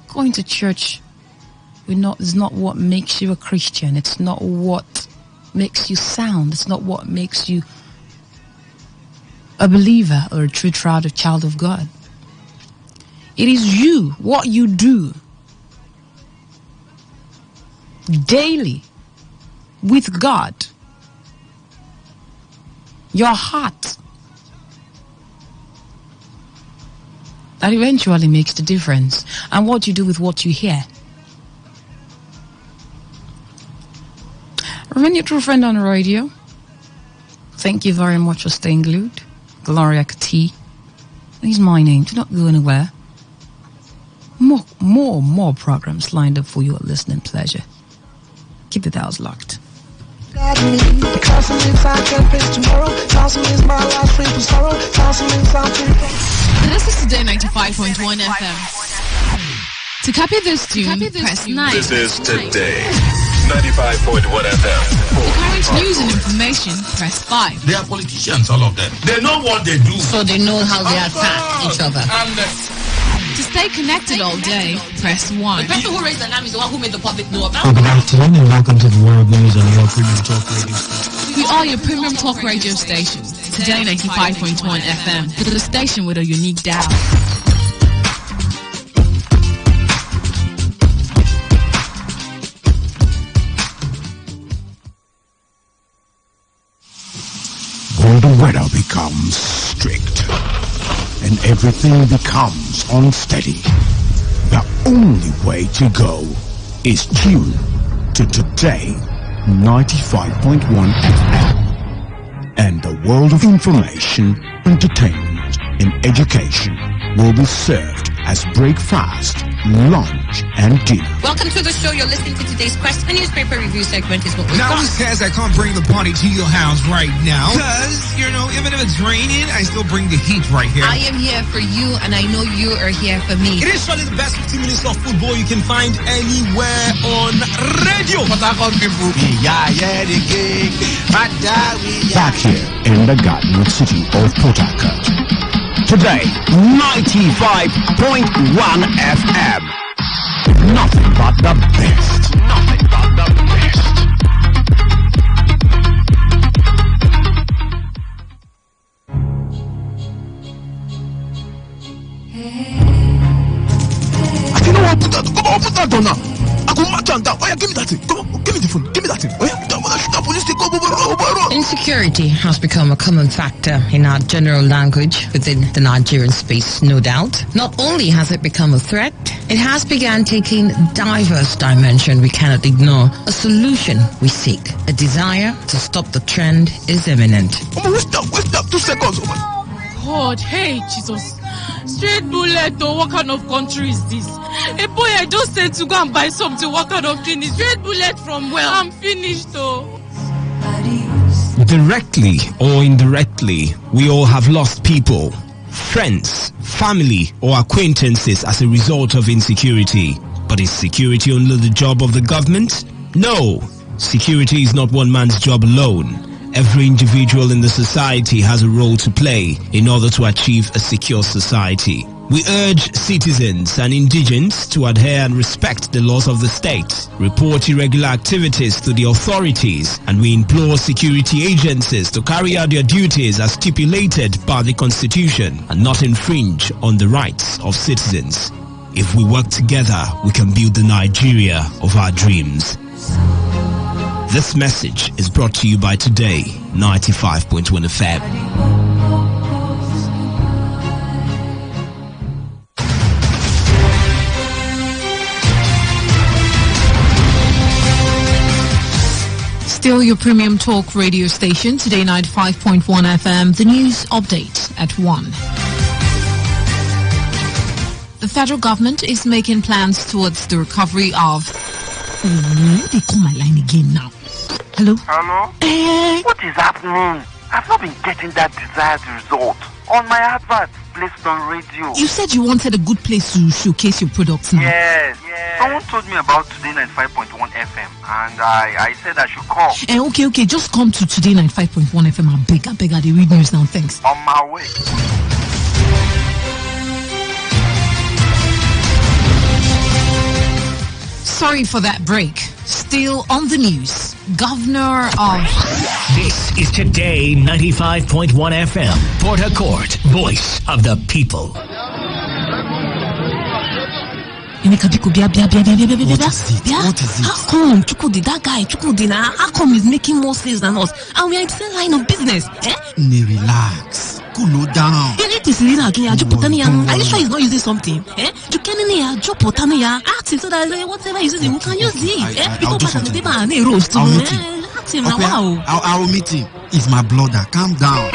Going to church is not what makes you a Christian. It's not what makes you sound. It's not what makes you a believer or a true child of God. It is you, what you do daily with God, your heart, that eventually makes the difference, and what you do with what you hear. Remain your true friend on the radio. Thank you very much for staying glued. Gloria Kati is my name. Do not go anywhere. More programs lined up for your listening pleasure. Keep the dials locked. This is Today 95.1 FM. To copy this tune, press 9. This is Today 95.1 FM. For current news and information, press 5. They are politicians, all of them. They know what they do. So they know how they attack each other. To stay connected all day, press 1. The person who raised the alarm is the one who made the public know about it. Good afternoon and welcome to the World News on your premium talk radio. We are your premium talk radio station. Today 95.1 FM. The station with a unique dial. When the weather becomes strict and everything becomes unsteady, the only way to go is tune to Today 95.1 FM. And the world of information, entertainment, and education will be served as breakfast, lunch, and dinner. Welcome to the show. You're listening to today's Quest. A newspaper review segment is what we've now got. Now he says I can't bring the party to your house right now. Because, even if it's raining, I still bring the heat right here. I am here for you, and I know you are here for me. It is surely the best 15 minutes of football you can find anywhere on radio. Back here in the Garden City of Port Harcourt. Today, 95.1 FM. Nothing but the best. Nothing but the best. I don't know what put that on now. I go match on that. Oh yeah, give me that thing. Come on, give me the phone. Give me that thing. Oh yeah, insecurity has become a common factor in our general language within the Nigerian space, no doubt. Not only has it become a threat, it has begun taking diverse dimension we cannot ignore. A solution we seek. A desire to stop the trend is imminent. What's that? 2 seconds. God, hey, Jesus. Straight bullet, though. What kind of country is this? Hey, boy, I just said to go and buy something. What kind of thing is straight bullet from where? I'm finished, though. Directly or indirectly, we all have lost people friends, family, or acquaintances as a result of insecurity. But is security only the job of the government? No. Security is not one man's job alone. Every individual in the society has a role to play in order to achieve a secure society. We urge citizens and indigents to adhere and respect the laws of the state, report irregular activities to the authorities, and we implore security agencies to carry out their duties as stipulated by the Constitution and not infringe on the rights of citizens. If we work together, we can build the Nigeria of our dreams. This message is brought to you by Today95.1 FM. Still your premium talk radio station, Today95.1 FM. The news update at 1. The federal government is making plans towards the recovery of... they call my line again now. Hello? Hello? What is happening? I've not been getting that desired result on my advert placed on radio. You said you wanted a good place to showcase your products now. Yes. Someone told me about Today95.1 FM and I said I should call. Okay. Just come to Today95.1 FM. I beg, I read news now. Thanks. On my way. Sorry for that break. Still on the news. Governor of... This is Today 95.1 FM, Port Harcourt, voice of the people. What is it? How come Chukudi, that guy, how come he's making more sales than us? And we are in the same line of business. Relax. Cool down. Are you sure he's not using something? Ask him so that whatever he's using, we can use it. I will meet him. He's my brother. Calm down.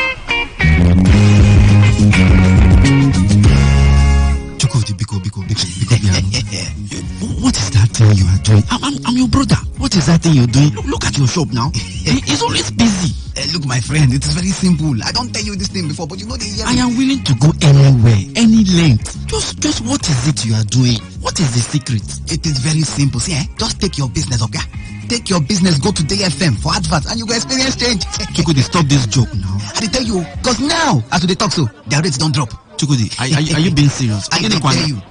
What is that thing you are doing? I'm your brother. What is that thing you're doing? Look at your shop now. It's always busy. Look, my friend, it is very simple. I don't tell you this thing before, but you know the I am willing to go anywhere, any length. Just what is it you are doing? What is the secret? It is very simple. See, just take your business, okay? Take your business, go to DFM for adverts, and you go experience change. Chukudi, stop this joke now. I tell you, because now, as they talk so, their rates don't drop. Chukudi, are you being serious? I dare you.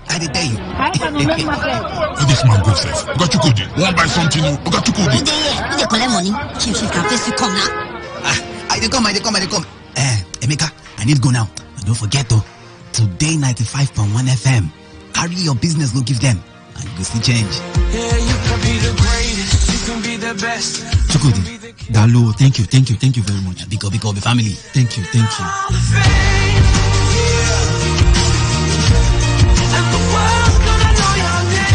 This man goes safe. Got Chukudi. Want buy something new? Got Chukudi. You collect money. Chief can face you come now. I come. Emeka, I need to go now. But don't forget though, Today 95.1 FM. Carry your business, go give them, and you go see change. Yeah, you can be the greatest, you can be the best. Chukudi, Dalo, thank you very much. Big up, family. Thank you. And the world's gonna know your name.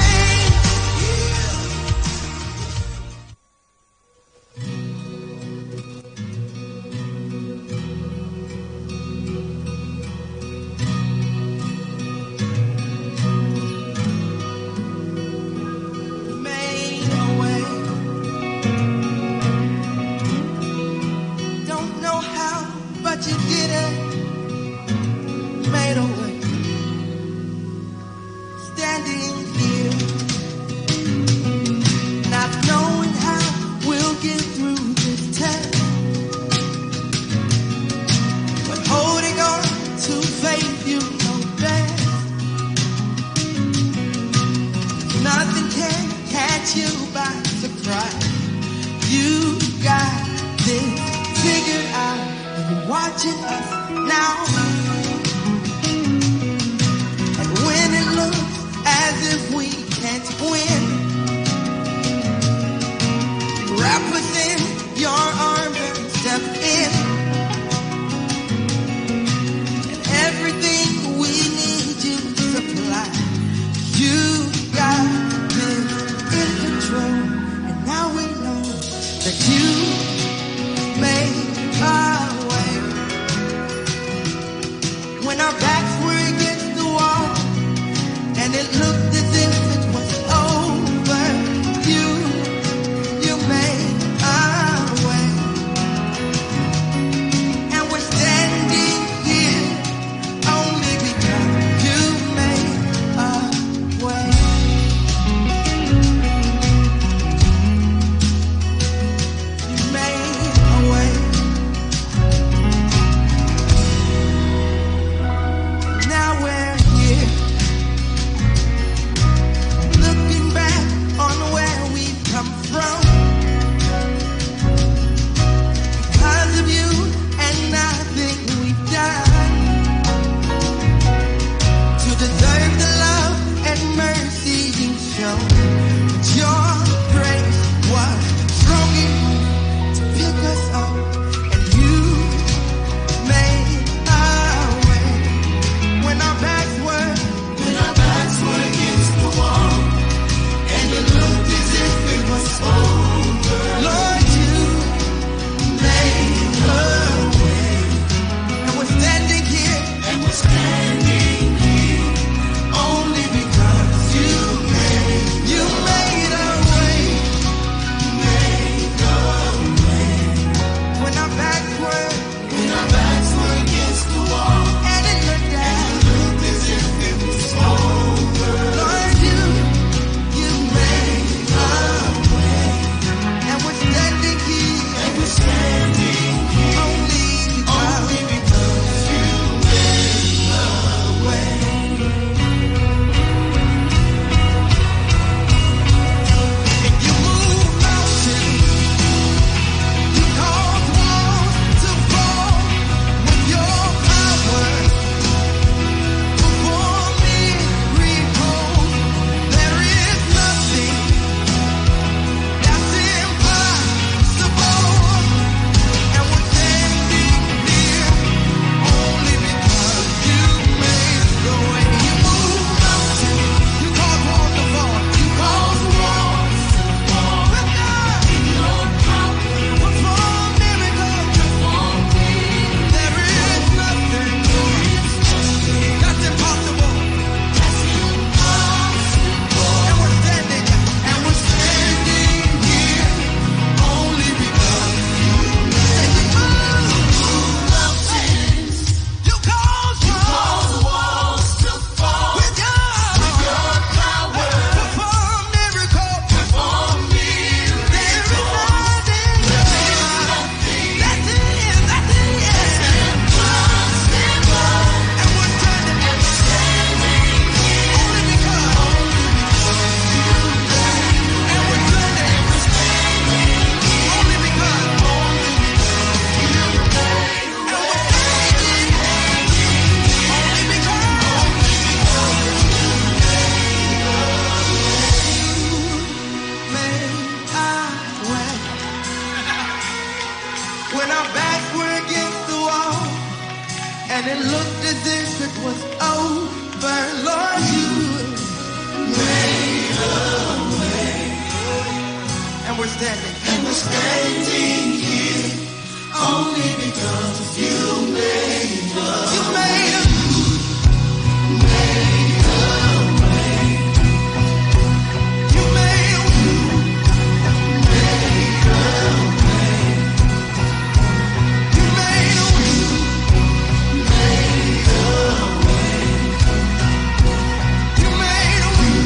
Made a way. Don't know how, but you did it. Made a way. Standing here, not knowing how we'll get through this test, but holding on to faith, you know best. Nothing can catch you by surprise. You got this figured out, and you're watching us now. And when it looks as if we can't win, wrap within your arms and step in. And everything we need you to supply, you got this in control. And now we know that you made our way. standing. And we're standing here only because you made us. You made us. Made a way. You made a way. Made a way. You made a way. Made a way. You made a way.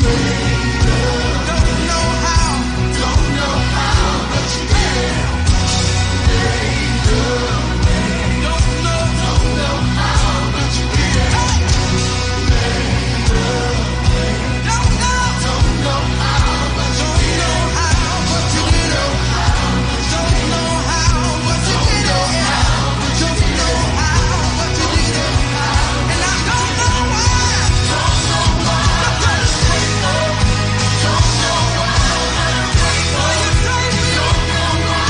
Made a way. Don't know how, but you did. Made a way. Don't know how, but you did. Made a way. Don't know how, but you did. Don't know how, but you did. Don't know how, but you did. Don't know how, but you did. And I don't know why. Don't know why. Don't know why. Why you saved me? Don't know why.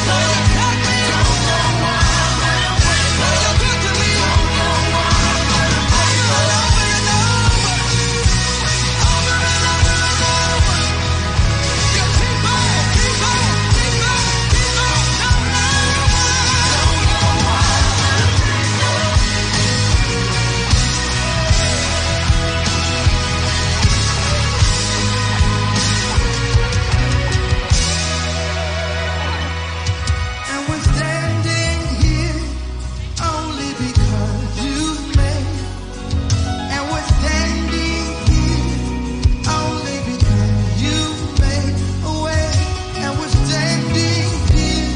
Why you kept me? Don't know why. Why you good to me? Don't know why. Over and over and over. Over and over and over. You keep on, keep on, keep on, keep on. Don't know why. Don't know why. And we're standing here only because you made. And we're standing here only because you made a way. And we're standing here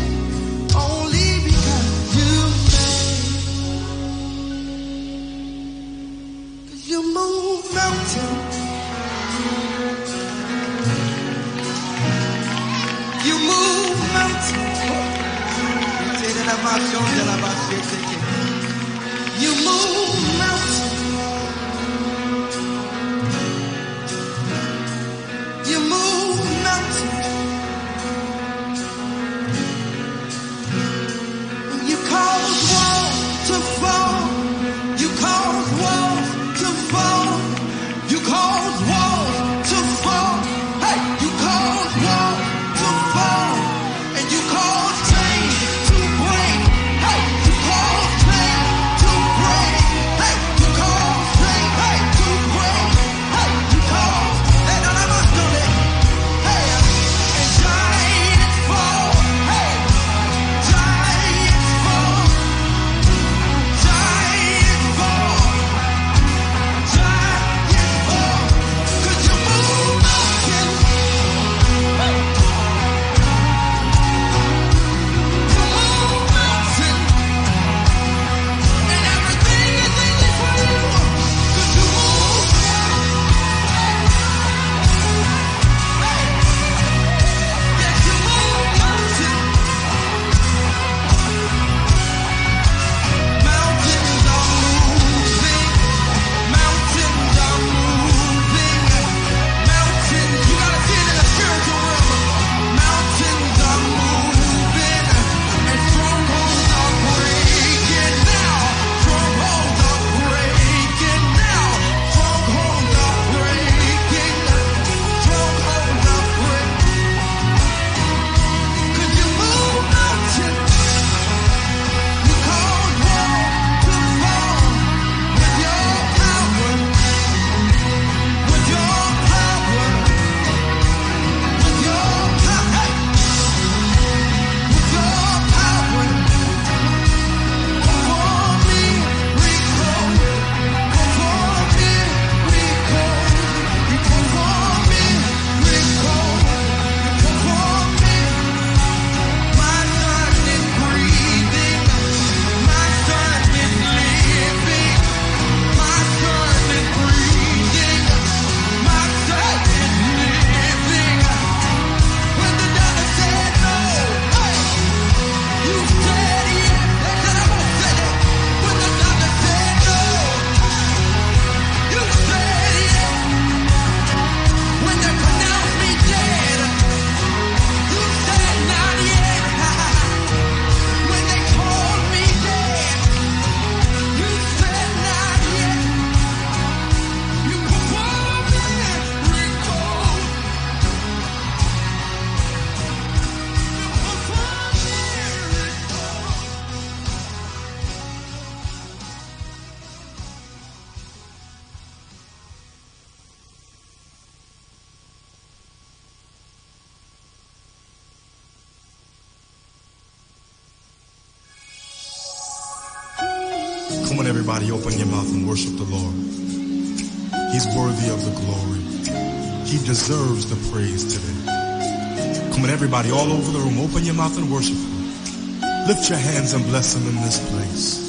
only because you made. 'Cause you move mountains. You move mountains. You move mountains. You move mountains. You cause walls to fall. You cause walls to fall. You cause walls to fall. Hey, you cause walls to fall. And you cause chains to break. Hey, you cause chains to break. Come on, everybody, open your mouth and worship the Lord. He's worthy of the glory. He deserves the praise today. Come on, everybody, all over the room, open your mouth and worship Him. Lift your hands and bless Him in this place.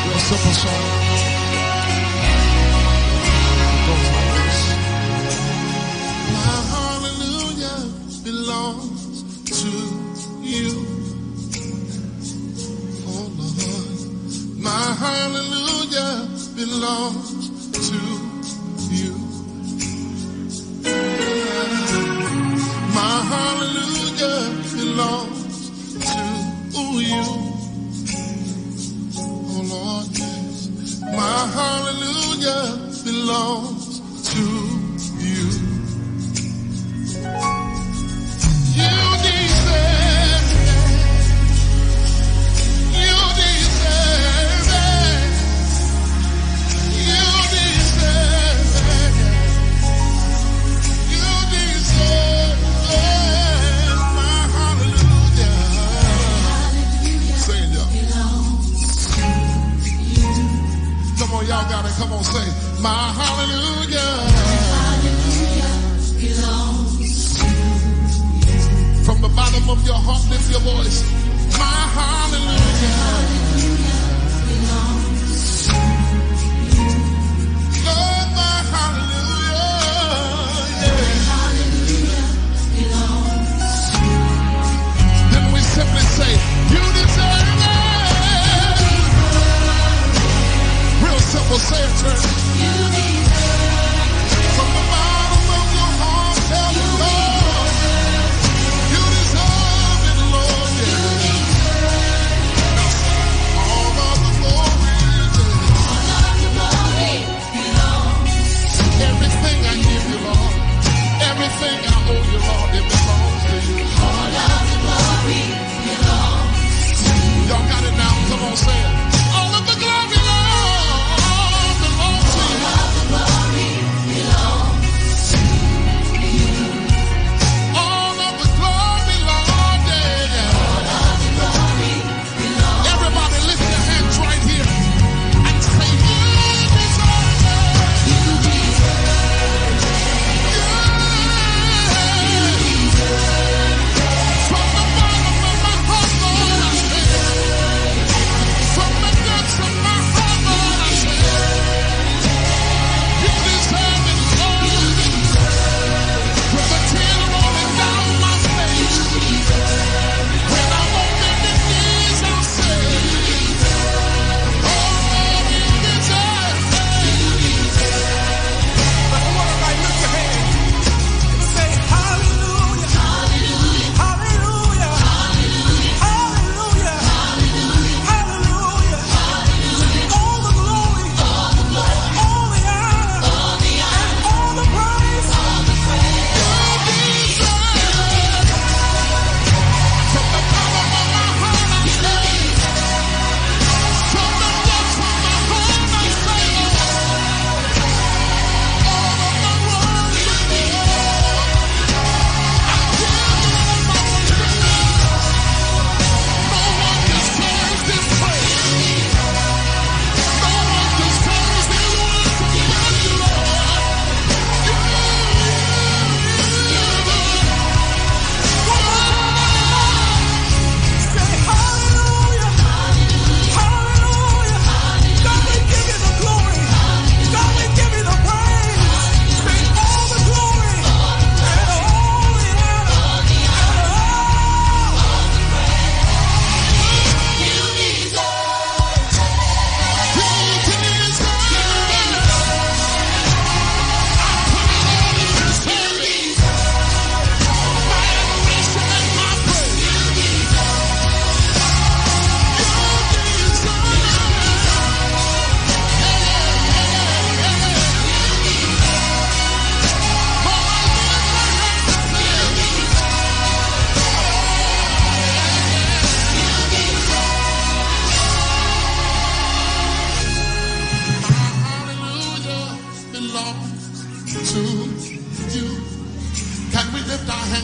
Real simple song. It goes like this. My hallelujah belongs to you. Oh Lord. My hallelujah belongs to you. My hallelujah belongs to you. Oh Lord, yes. My hallelujah belongs to you. You deserve it. You deserve it. You deserve it. You deserve it. My hallelujah. Sing it, y'all. Come on, y'all got it. Come on, say, my hallelujah. From the bottom of your heart, lift your voice. My hallelujah. Lord, my hallelujah. Yeah. Then we simply say, you deserve it. Real simple, say it, church. From the bottom of your heart, tell the Lord, you deserve it, Lord. Yeah.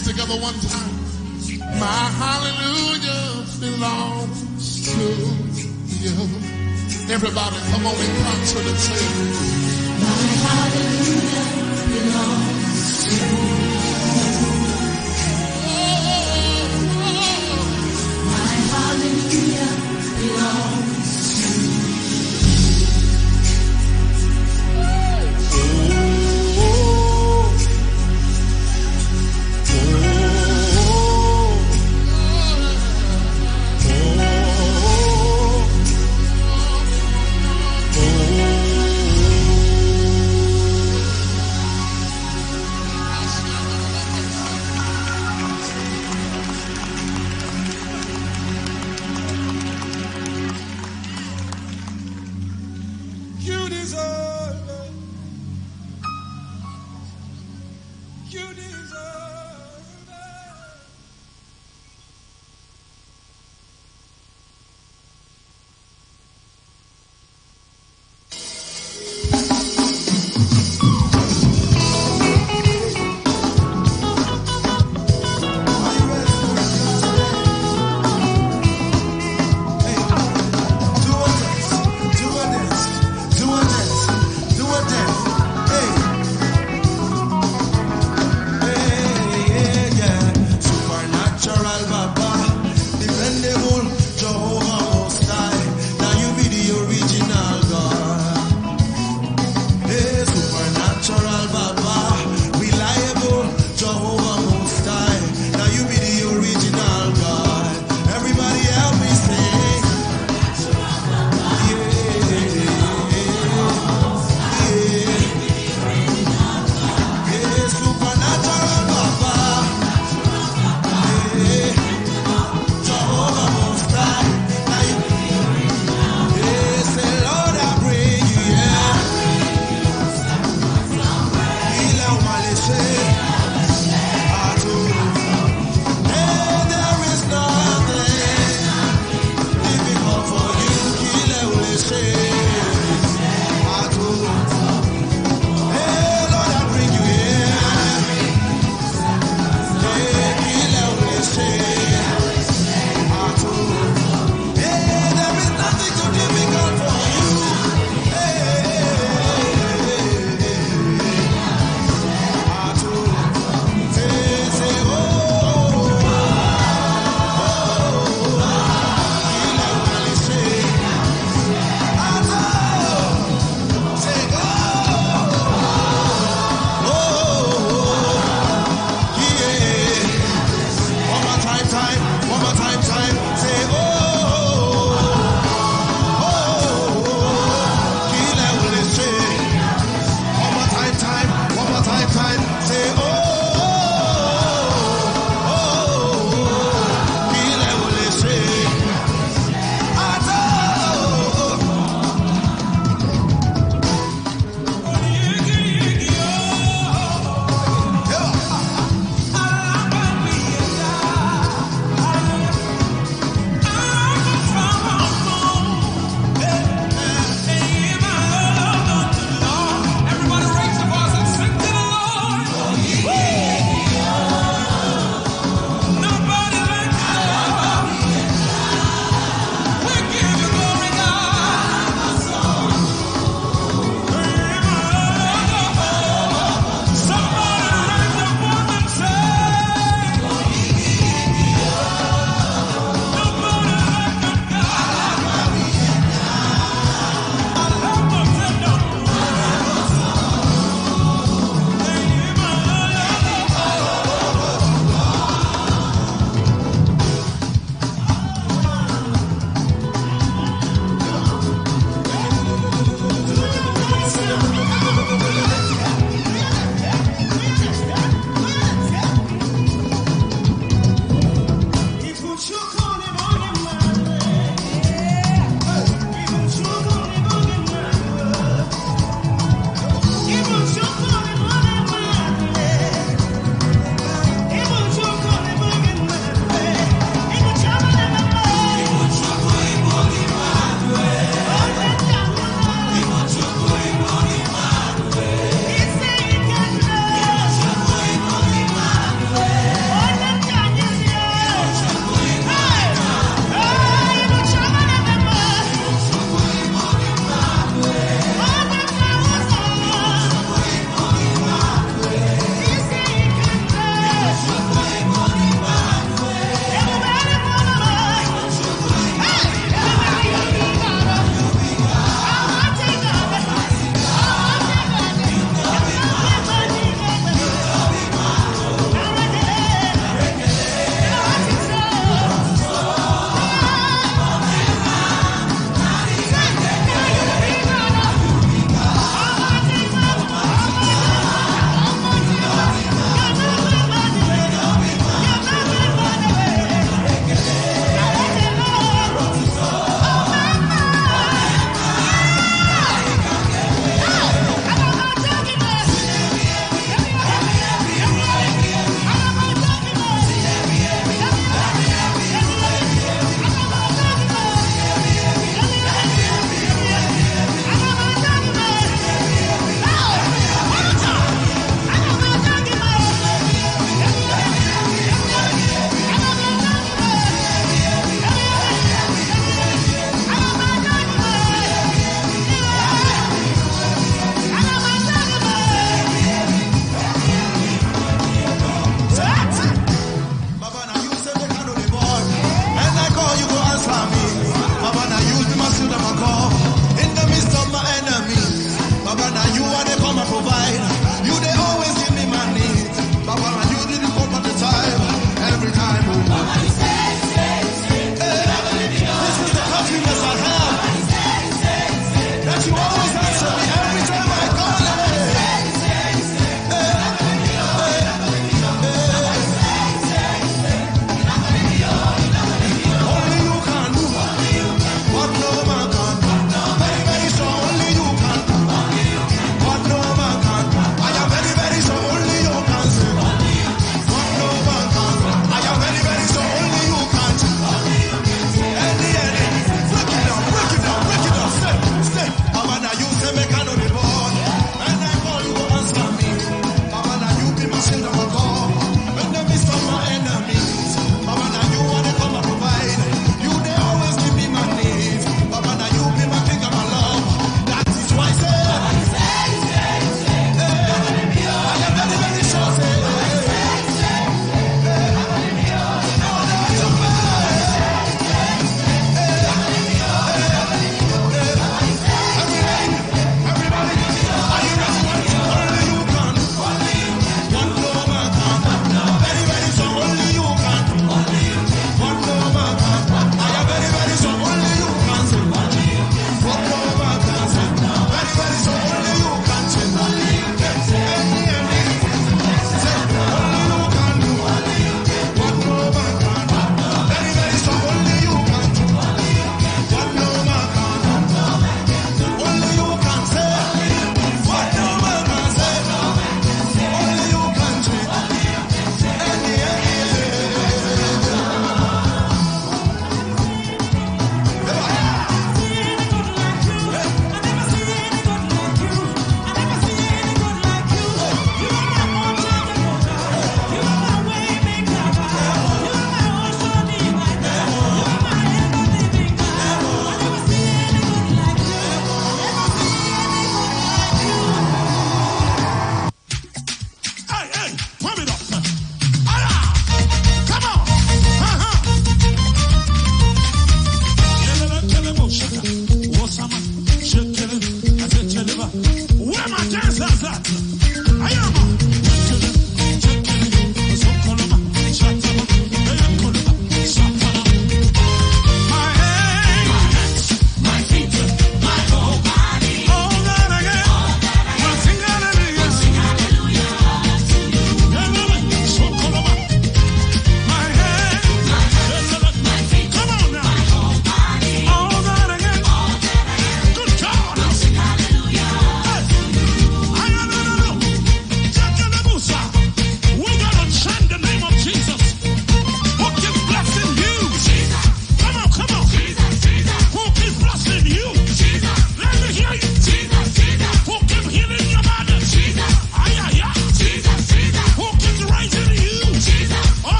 hands together one time. My hallelujah belongs to you. Everybody, come on in concert and say it. My hallelujah belongs to you. My hallelujah belongs to you.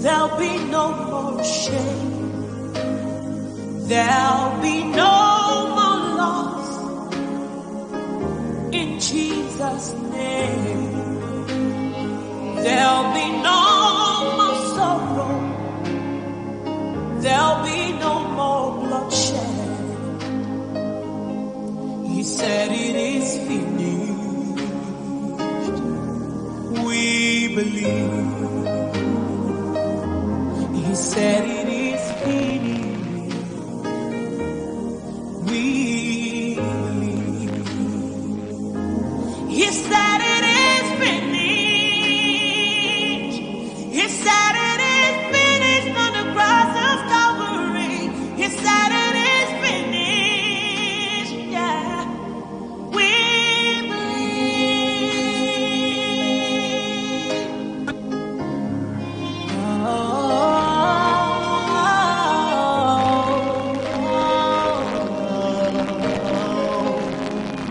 There'll be no more shame. There'll be no more loss in Jesus' name. There'll be no more sorrow. There'll be no more bloodshed. He said it is finished. We believe. He said it is finished. We believe. He said it is finished. He said it is finished on the cross of Calvary. He said it is finished. Yeah, we believe.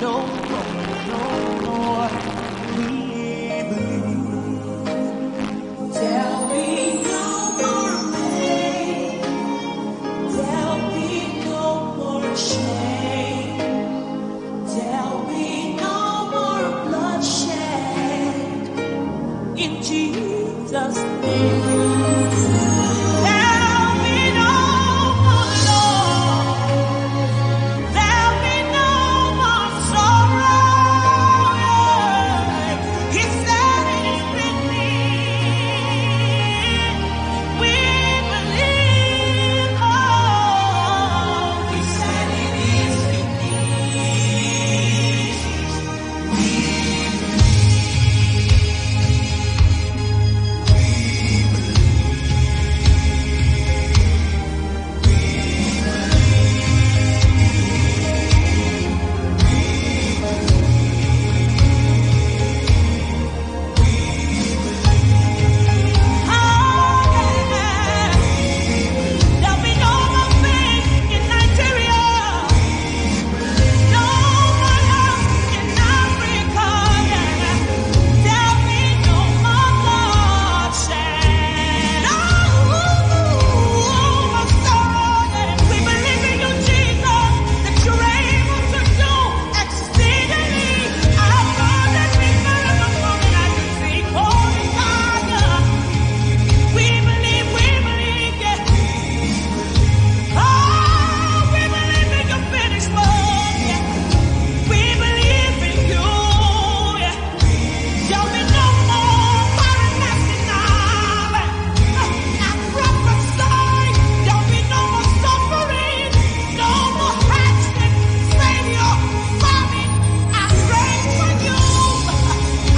No more, we believe. There'll be no more pain. There'll be no more shame. There'll be no more bloodshed in Jesus' name. There'll be no more loss. There'll be no more sorrow. He said it is finished. We believe. Oh, he said it is finished. We There'll be no more pain in Nigeria. No more loss in Africa. There'll be no more bloodshed. No more sorrow. We believe in you, Jesus, that you're able to do exceedingly abundantly better than what I can think. Holy Father, we believe, yeah. Oh, we believe in your finished work, yeah. We believe in you, yeah. There'll be no more barrenness in our life. I prophesy there'll be no more suffering, no more accident, failure, famine. I pray for you.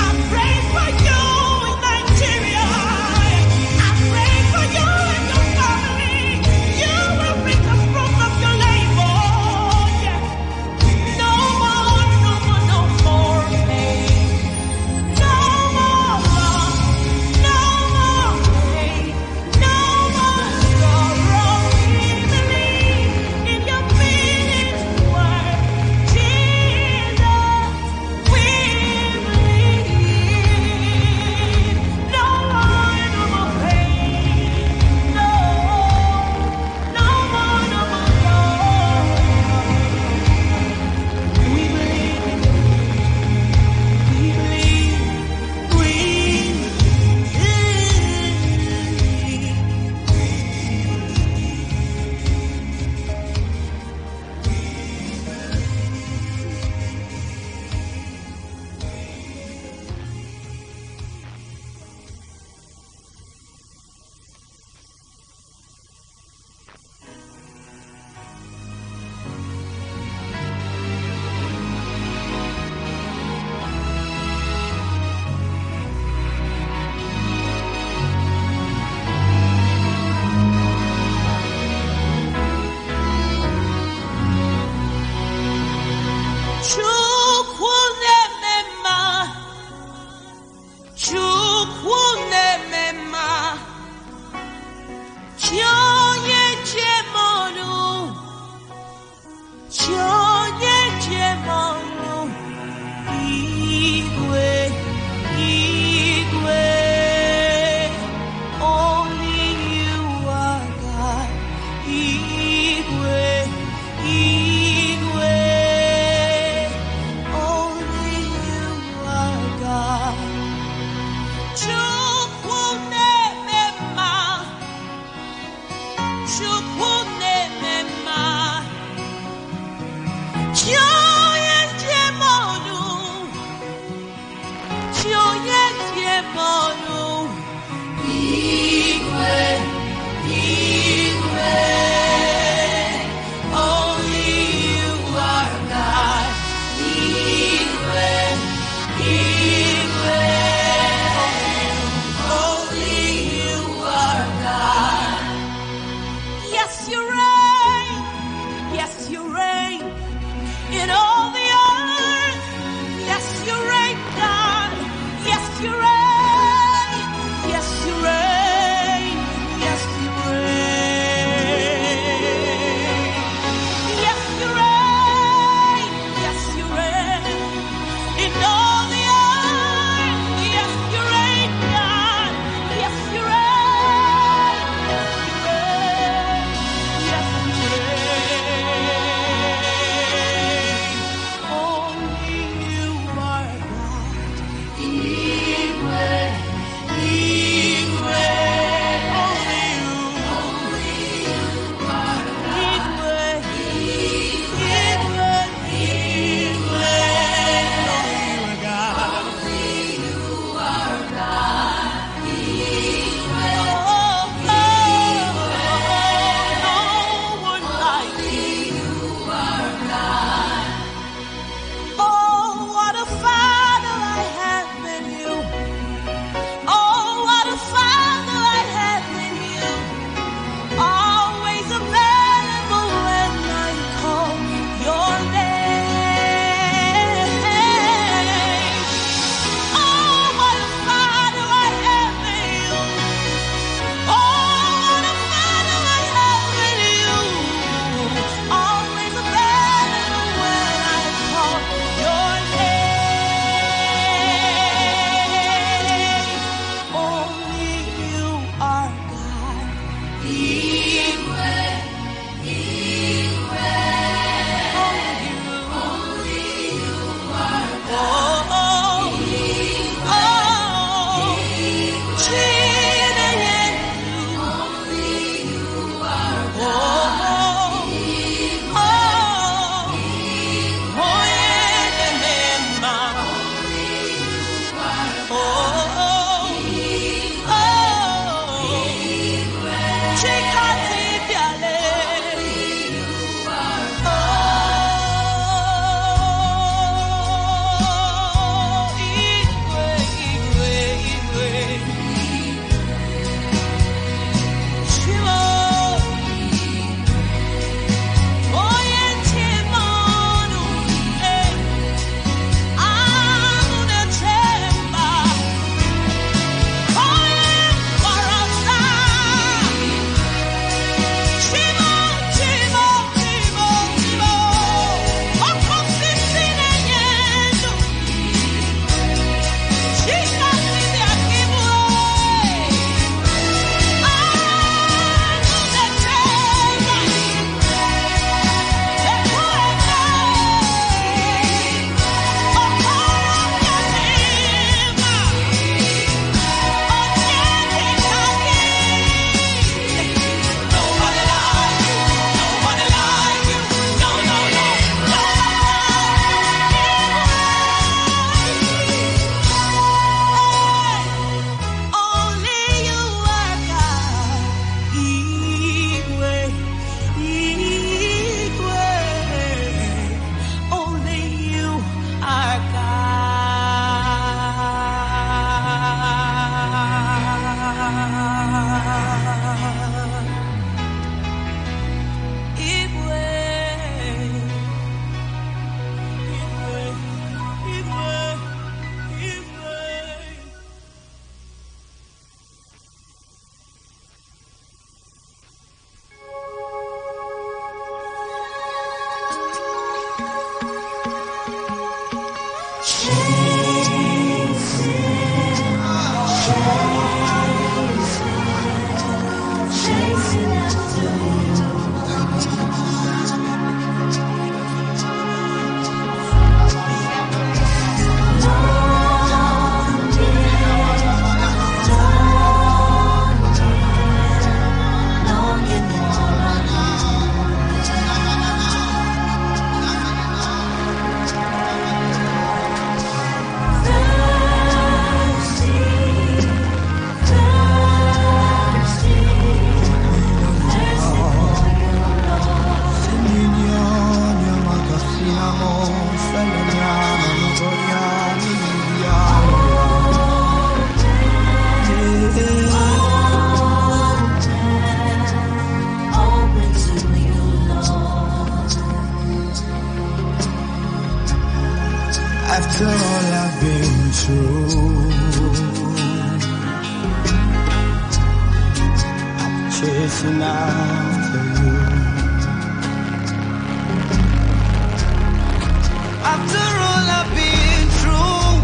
I pray for you in Nigeria. I pray for you and your family. You will reap the fruit of your labor. Yeah. No more pain. No more loss. No more pain. No more sorrow. We believe in your finished work, Jesus. We believe. No more pain. No more loss. We believe. We believe. We Chukwu nemema, chionye chemonu, chionye chemonu, igwe, igwe, only After all I've been through, I'm chasing after you. After all I've been through,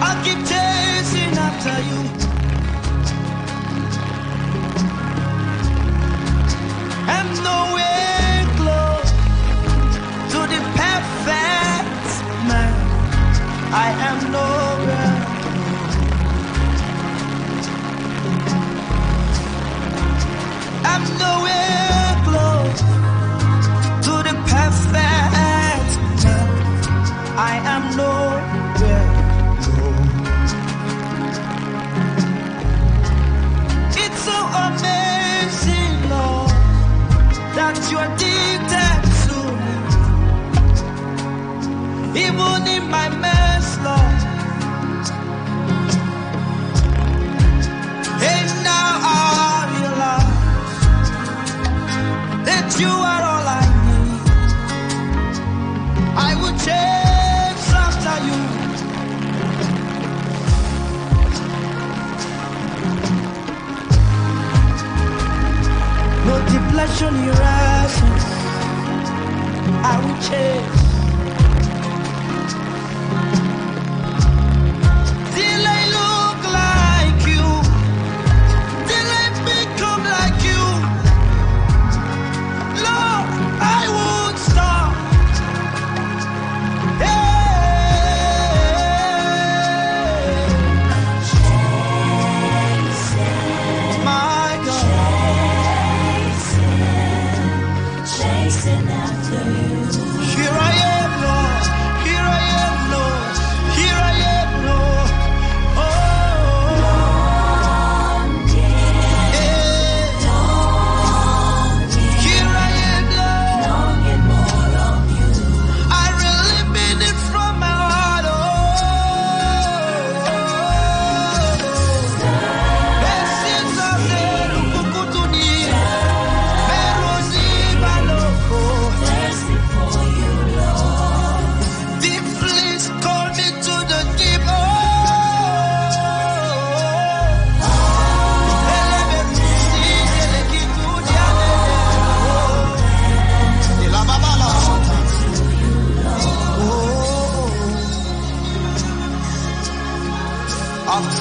I'll keep chasing after you. I'm nowhere close to the perfect man. I am nowhere. I'm nowhere close to the perfect man. I am nowhere. It's so amazing, Lord, that you're addicted to me, even in my mess, Lord. And now I realize that you are all I need. I will chase after you. No depletion in your essence, I will chase till I look like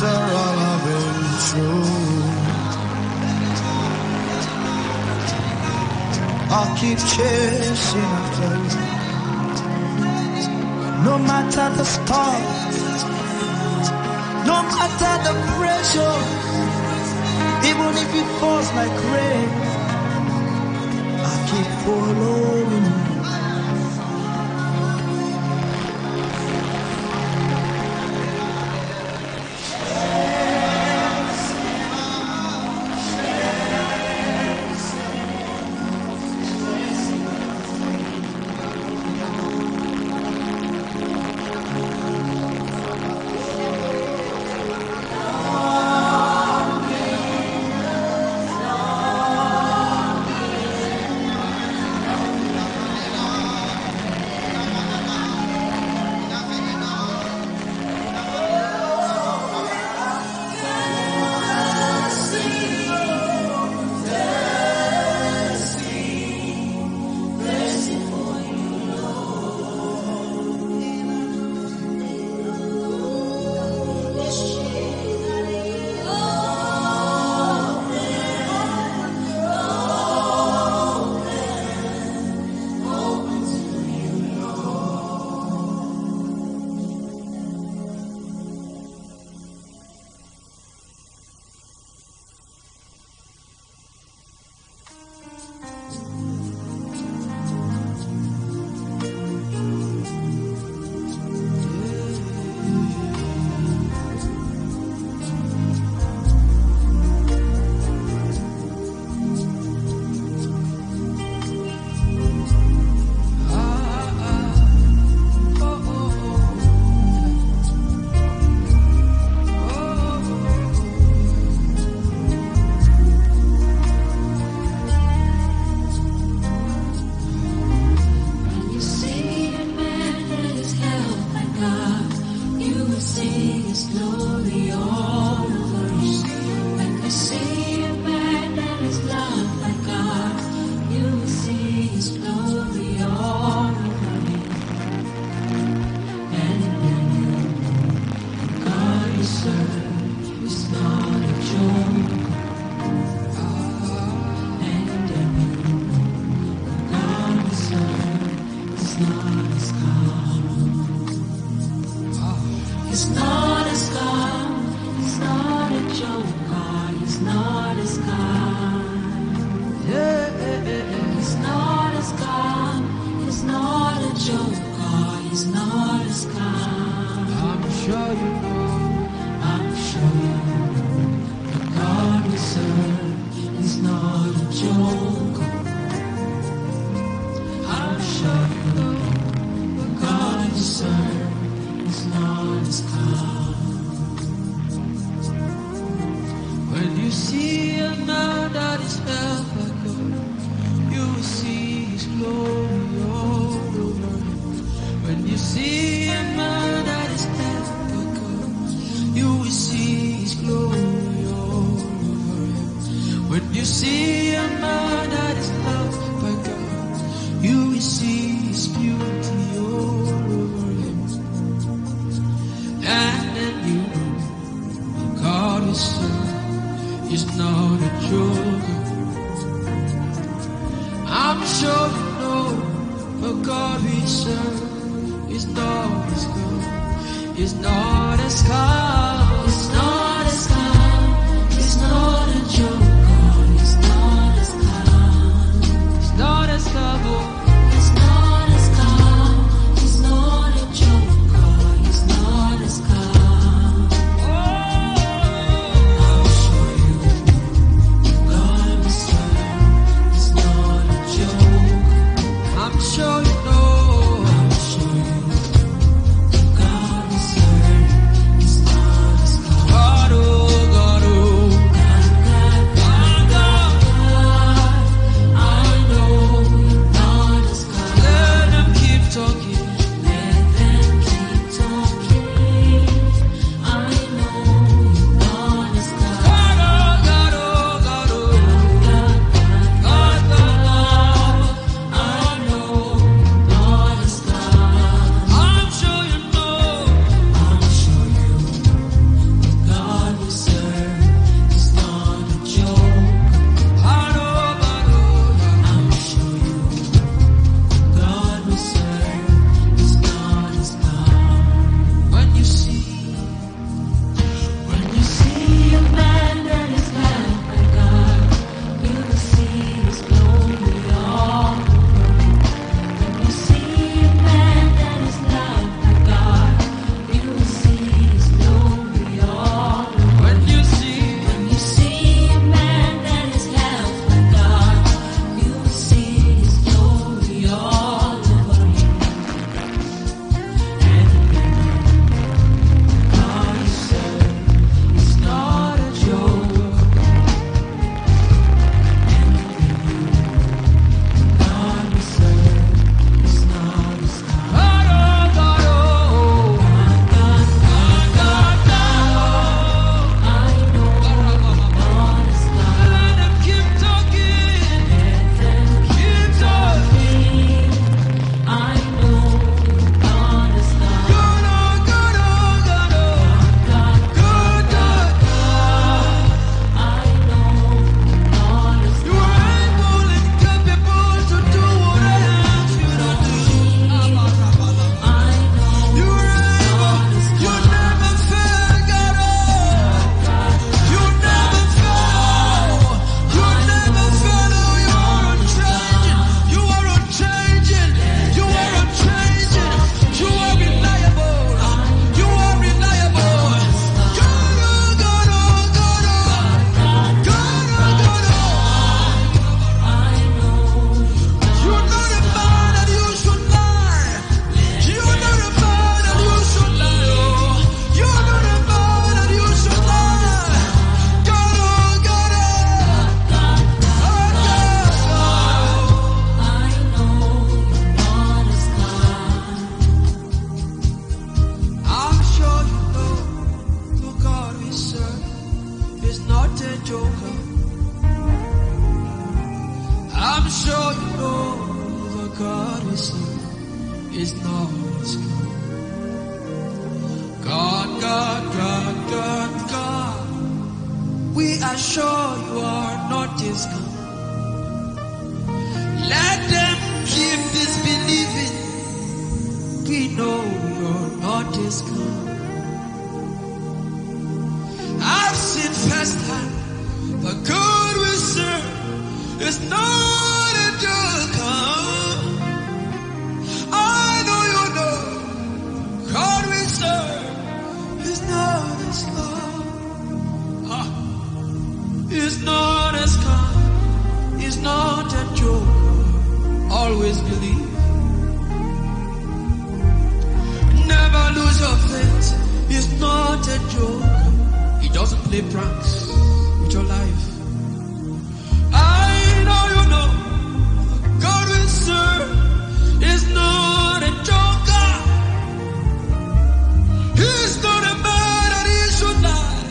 after all I've been through, I'll keep chasing after you. No matter the storm, no matter the pressure, even if it falls like rain, I'll keep following you. God is a joker. I'm sure you know the God we serve is not as good. God, God, God, God, God, we are sure you are not as good. Let them keep disbelieving. We know you're not as good. I've seen firsthand the God we serve is not a joker. I know you know God we serve is not as God. He's not as God. He's not a joker. Always believe. Never lose your faith. He's not a joker. He doesn't play pranks with your life. I know you know God we serve is not a joker. He's not a man that he should lie.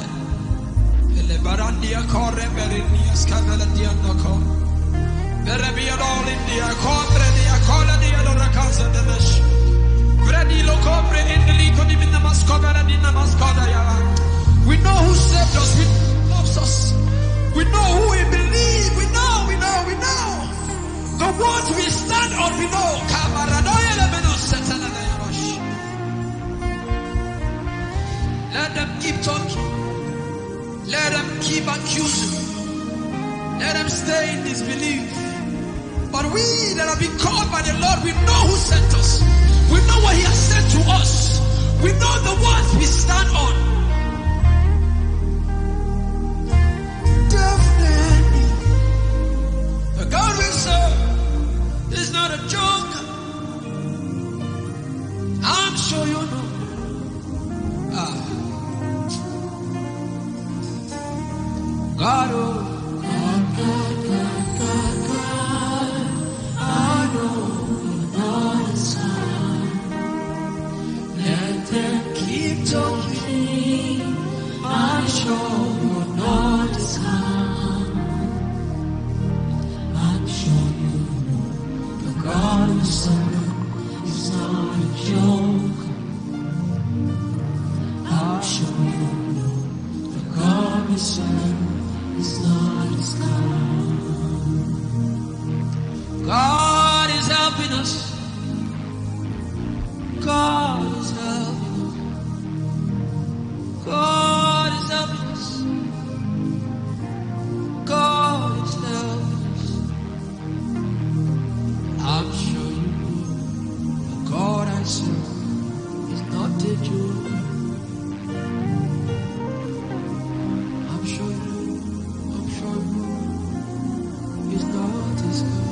We know who saved us, we loves us. We know who we believe, we know. The words we stand on, we know. Let them keep talking. Let them keep accusing. Let them stay in disbelief. But we that have been called by the Lord, we know who sent us. We know what he has said to us. We know the words we stand on. Definitely, the God we serve is not a joker. I'm sure you know. God, oh, God, I know you're not a son. Let them keep talking. I'm sure you're not a son. I'm sure you know the God who serve is not a joke. I'm sure you know the God who serve is not as God. God is helping us. God is helping us. God is helping us. God is helping us. I'm sure you know the God I serve is not a joke. I'm sure you know. I'm sure you know. He's not as good.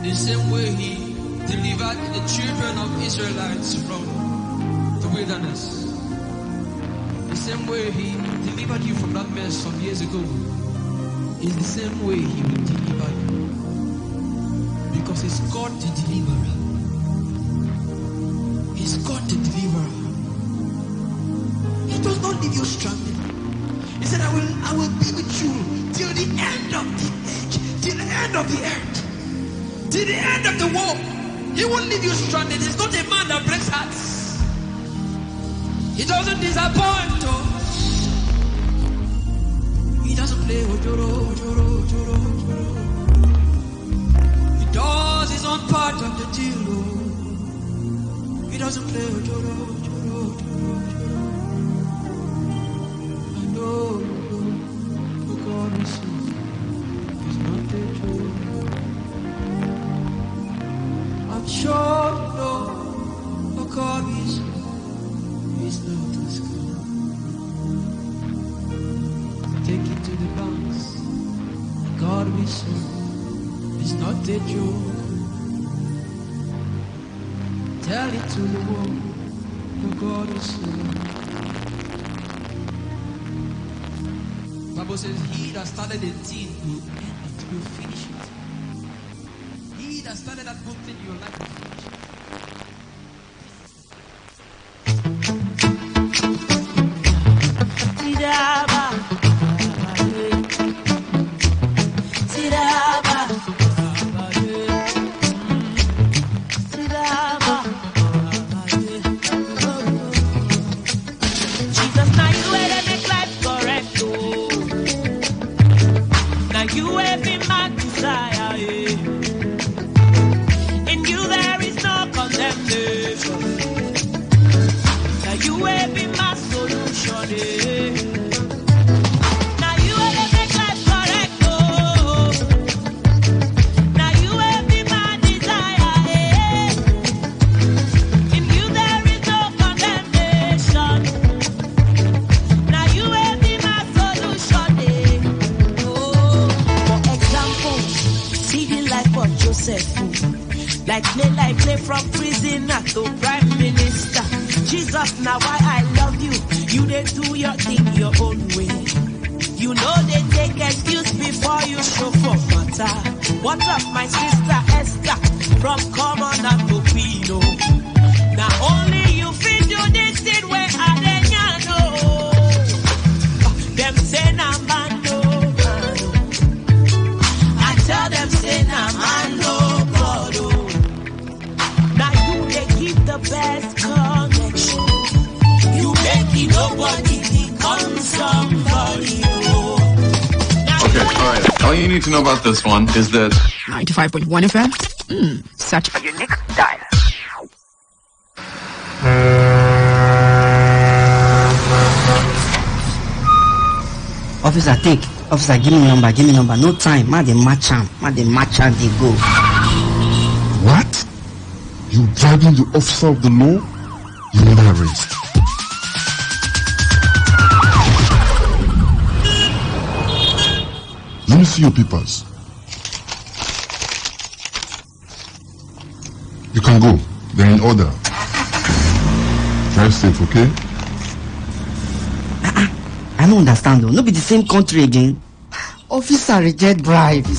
The same way he delivered the children of Israelites from the wilderness. The same way he delivered you from that mess some years ago is the same way he will deliver you. Because he's God the deliverer. He's God the deliverer. He does not leave you stranded. He said, I will be with you till the end of the age, till the end of the earth, till the end of the world. He won't leave you stranded. He's not a man that breaks hearts. He doesn't disappoint us. He doesn't play ojoro. He does his own part of the deal. He doesn't play ojoro. I know the God is not a joke. I'm sure you know the God is not as good. Take it to the banks. God we serve is not a joke. Tell it to the world. The God we serve Bible says, he that started a thing will end it, will finish it. He that started that good thing in your life will finish it. Like play from prisoner to prime minister. Jesus, now why I love you. You they do your thing your own way. You know they take excuse before you show for matter. What up, my sister Esther from Commoner to Pino? Now only you feel do this thing where I know. Them say na man no. I tell them say na man no. The best connection. You make it nobody become somebody. Okay, alright. All you need to know about this one is that 95.1 FM. Such a unique style. Officer, take. Officer, give me number. No time. Ma, they match am. They go. What? You driving the officer of the law? You need arrest. Let me see your papers. You can go. They're in order. Drive safe, okay? I don't understand though. No be the same country again. Officer reject bribe. They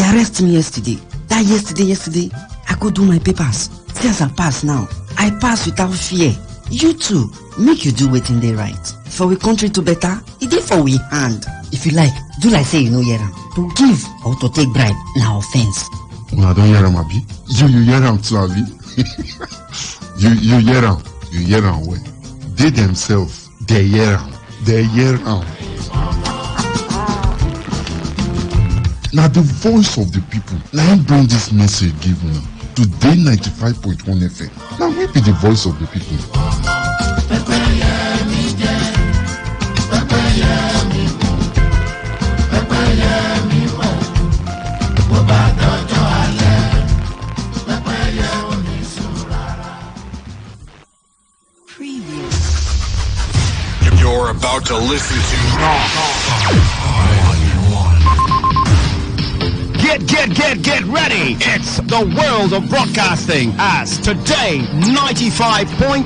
arrested me yesterday. That yesterday, I could do my papers. Since I pass now, I pass without fear. You too, make you do waiting they right. For we country to better, it is for we hand. If you like, do like say you know hear am. To give or to take bribe, now offense. No, I don't hear am, Abi. You hear am too, Abi. you hear am. You hear am well. They themselves, they hear am. Now the voice of the people. Let him bring this message give now. Today 95.1 FM. Now we be the voice of the people. You're about to listen to Get ready. It's the world of broadcasting as Today 95.1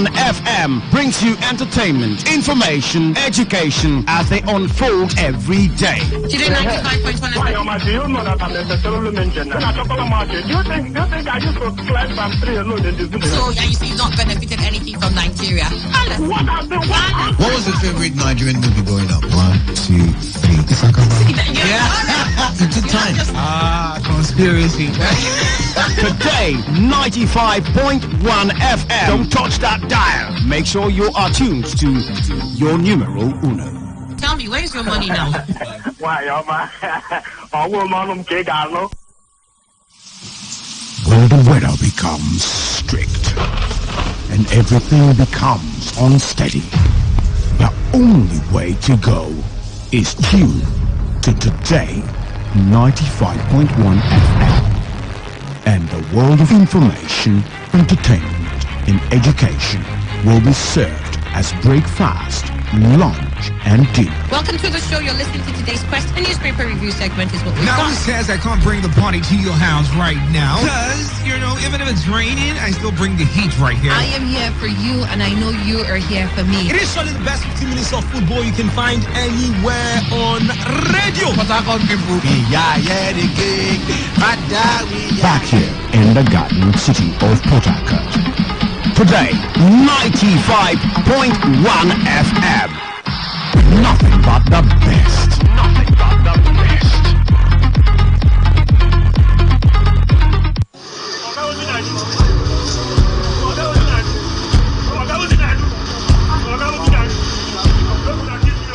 FM brings you entertainment, information, education as they unfold every day. Today 95.1 FM. Do you know that I'm necessarily mentioned? When I talk about market, do you think I used to climb from 3 alone in this video? So, yeah, you see, you've not benefited anything from Nigeria. What was the favorite Nigerian movie growing up? 1, 2, 3. Yeah. It's a good time. Conspiracy. Today 95.1 FM. Don't touch that dial. Make sure you are tuned to your numero uno. Tell me, where's your money now? Why, When the weather becomes strict and everything becomes unsteady, the only way to go is tune to Today 95.1 FM. And the world of information, entertainment, and education will be served as breakfast lunch, and dinner. Welcome to the show. You're listening to today's Quest. A newspaper review segment is what we've Now got. who says I can't bring the party to your house right now? Because, even if it's raining, I still bring the heat right here. I am here for you, and I know you are here for me. It is surely the best 15 minutes of football you can find anywhere on radio. Back here in the Garden City of Port Harcourt. Today, 95.1 FM. Nothing but the best. Nothing but the best.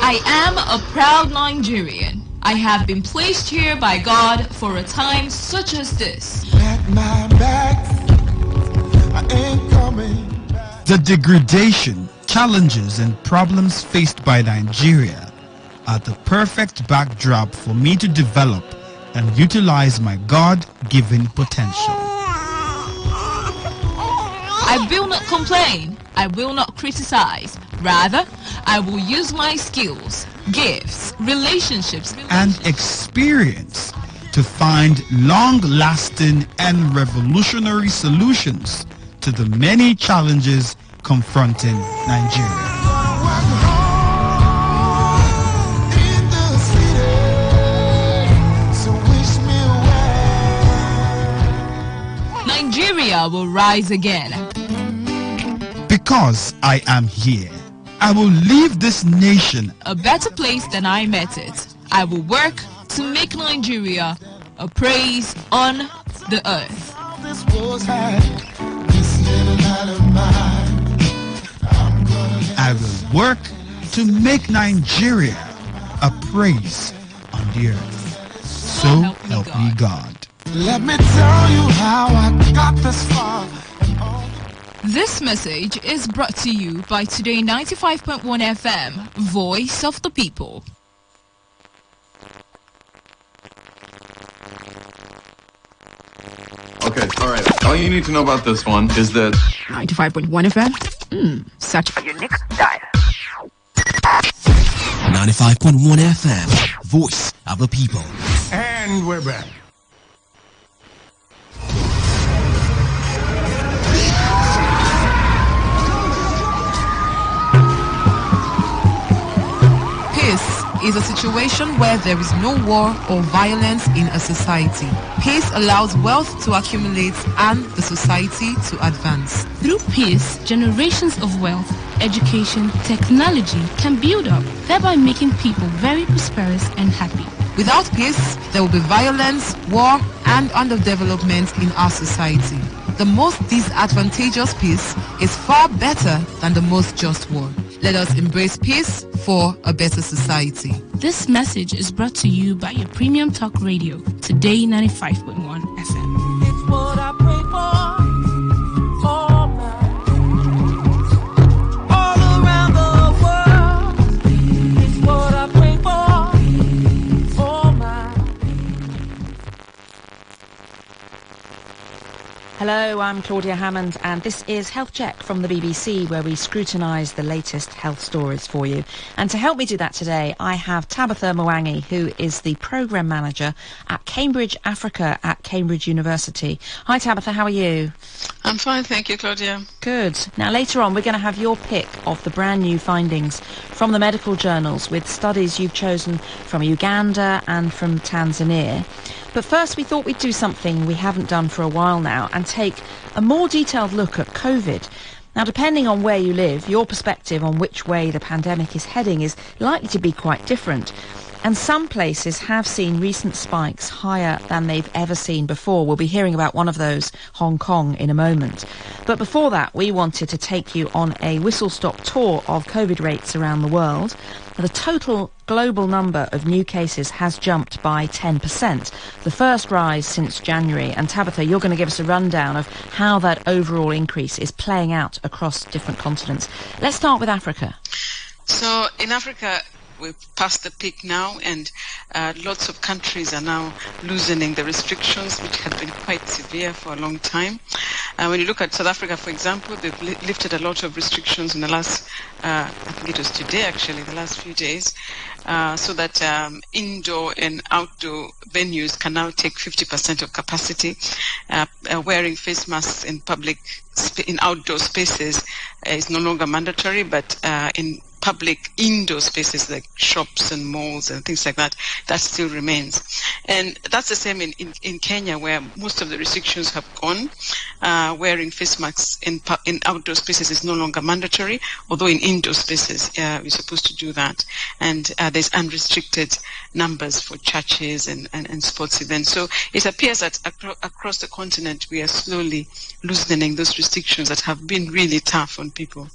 I am a proud Nigerian. I have been placed here by God for a time such as this. The degradation, challenges, and problems faced by Nigeria are the perfect backdrop for me to develop and utilize my God-given potential. I will not complain. I will not criticize. Rather, I will use my skills, gifts, relationships, and experience to find long-lasting and revolutionary solutions to the many challenges confronting Nigeria. Nigeria will rise again. Because I am here, I will leave this nation a better place than I met it. I will work to make Nigeria a praise on the earth. I will work to make Nigeria a praise on the earth. So help me God. Let me tell you how I got this far. This message is brought to you by Today 95.1 FM, Voice of the People. Okay, alright. All you need to know about this one is that 95.1 FM? Such a unique dial. 95.1 FM, Voice of the People. And we're back. Peace is a situation where there is no war or violence in a society. Peace allows wealth to accumulate and the society to advance. Through peace, generations of wealth, education, technology can build up, thereby making people very prosperous and happy. Without peace, there will be violence, war, and underdevelopment in our society. The most disadvantageous peace is far better than the most just war. Let us embrace peace for a better society. This message is brought to you by your premium talk radio, Today 95.1 FM. It's what I pray for. All around the world. It's what I pray for my. Hello, I'm Claudia Hammond, and this is Health Check from the BBC, where we scrutinise the latest health stories for you. And to help me do that today, I have Tabitha Mwangi, who is the Programme Manager at Cambridge Africa at Cambridge University. Hi Tabitha, how are you? I'm fine, thank you, Claudia. Good. Now later on, we're going to have your pick of the brand new findings from the medical journals with studies you've chosen from Uganda and from Tanzania. But first, we thought we'd do something we haven't done for a while now and take a more detailed look at COVID. Now, depending on where you live, your perspective on which way the pandemic is heading is likely to be quite different. And some places have seen recent spikes higher than they've ever seen before. We'll be hearing about one of those, Hong Kong, in a moment. But before that, we wanted to take you on a whistle-stop tour of COVID rates around the world. The total global number of new cases has jumped by 10%, the first rise since January. And Tabitha, you're going to give us a rundown of how that overall increase is playing out across different continents. Let's start with Africa. So in Africa, we've passed the peak now, and lots of countries are now loosening the restrictions, which had been quite severe for a long time. When you look at South Africa, for example, they've lifted a lot of restrictions in the last, I think it was today actually, the last few days, so that indoor and outdoor venues can now take 50% of capacity. Wearing face masks in in outdoor spaces is no longer mandatory, but in public indoor spaces like shops and malls and things like that, that still remains. And that's the same in Kenya, where most of the restrictions have gone. Wearing face masks in outdoor spaces is no longer mandatory, although in indoor spaces we're supposed to do that. And there's unrestricted numbers for churches and sports events. So it appears that across the continent we are slowly loosening those restrictions that have been really tough on people.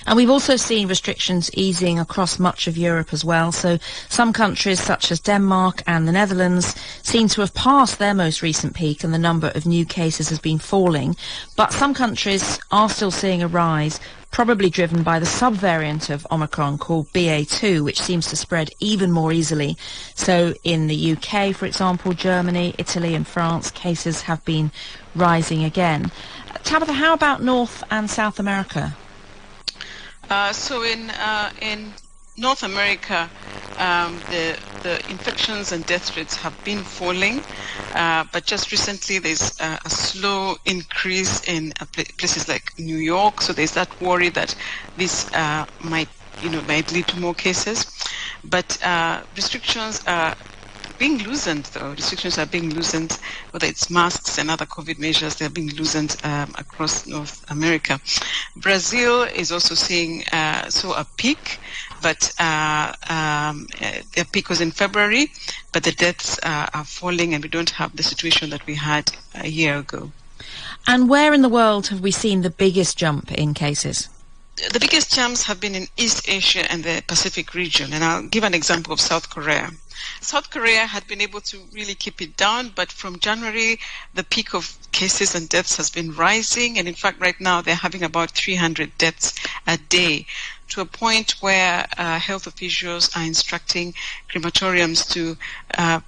And we've also seen restrictions easing across much of Europe as well. So some countries such as Denmark and the Netherlands seem to have passed their most recent peak and the number of new cases has been falling. But some countries are still seeing a rise, probably driven by the subvariant of Omicron called BA2, which seems to spread even more easily. So in the UK, for example, Germany, Italy and France, cases have been rising again. Tabitha, how about North and South America? So in North America, the infections and death rates have been falling, but just recently there's a slow increase in places like New York. So there's that worry that this might lead to more cases. But restrictions are being loosened, though. Restrictions are being loosened, whether it's masks and other COVID measures, they're being loosened across North America. Brazil is also seeing a peak, but their peak was in February, but the deaths are falling and we don't have the situation that we had a year ago. And where in the world have we seen the biggest jump in cases? The biggest jumps have been in East Asia and the Pacific region, and I'll give an example of South Korea. South Korea had been able to really keep it down, but from January, the peak of cases and deaths has been rising, and in fact, right now, they're having about 300 deaths a day, to a point where health officials are instructing crematoriums to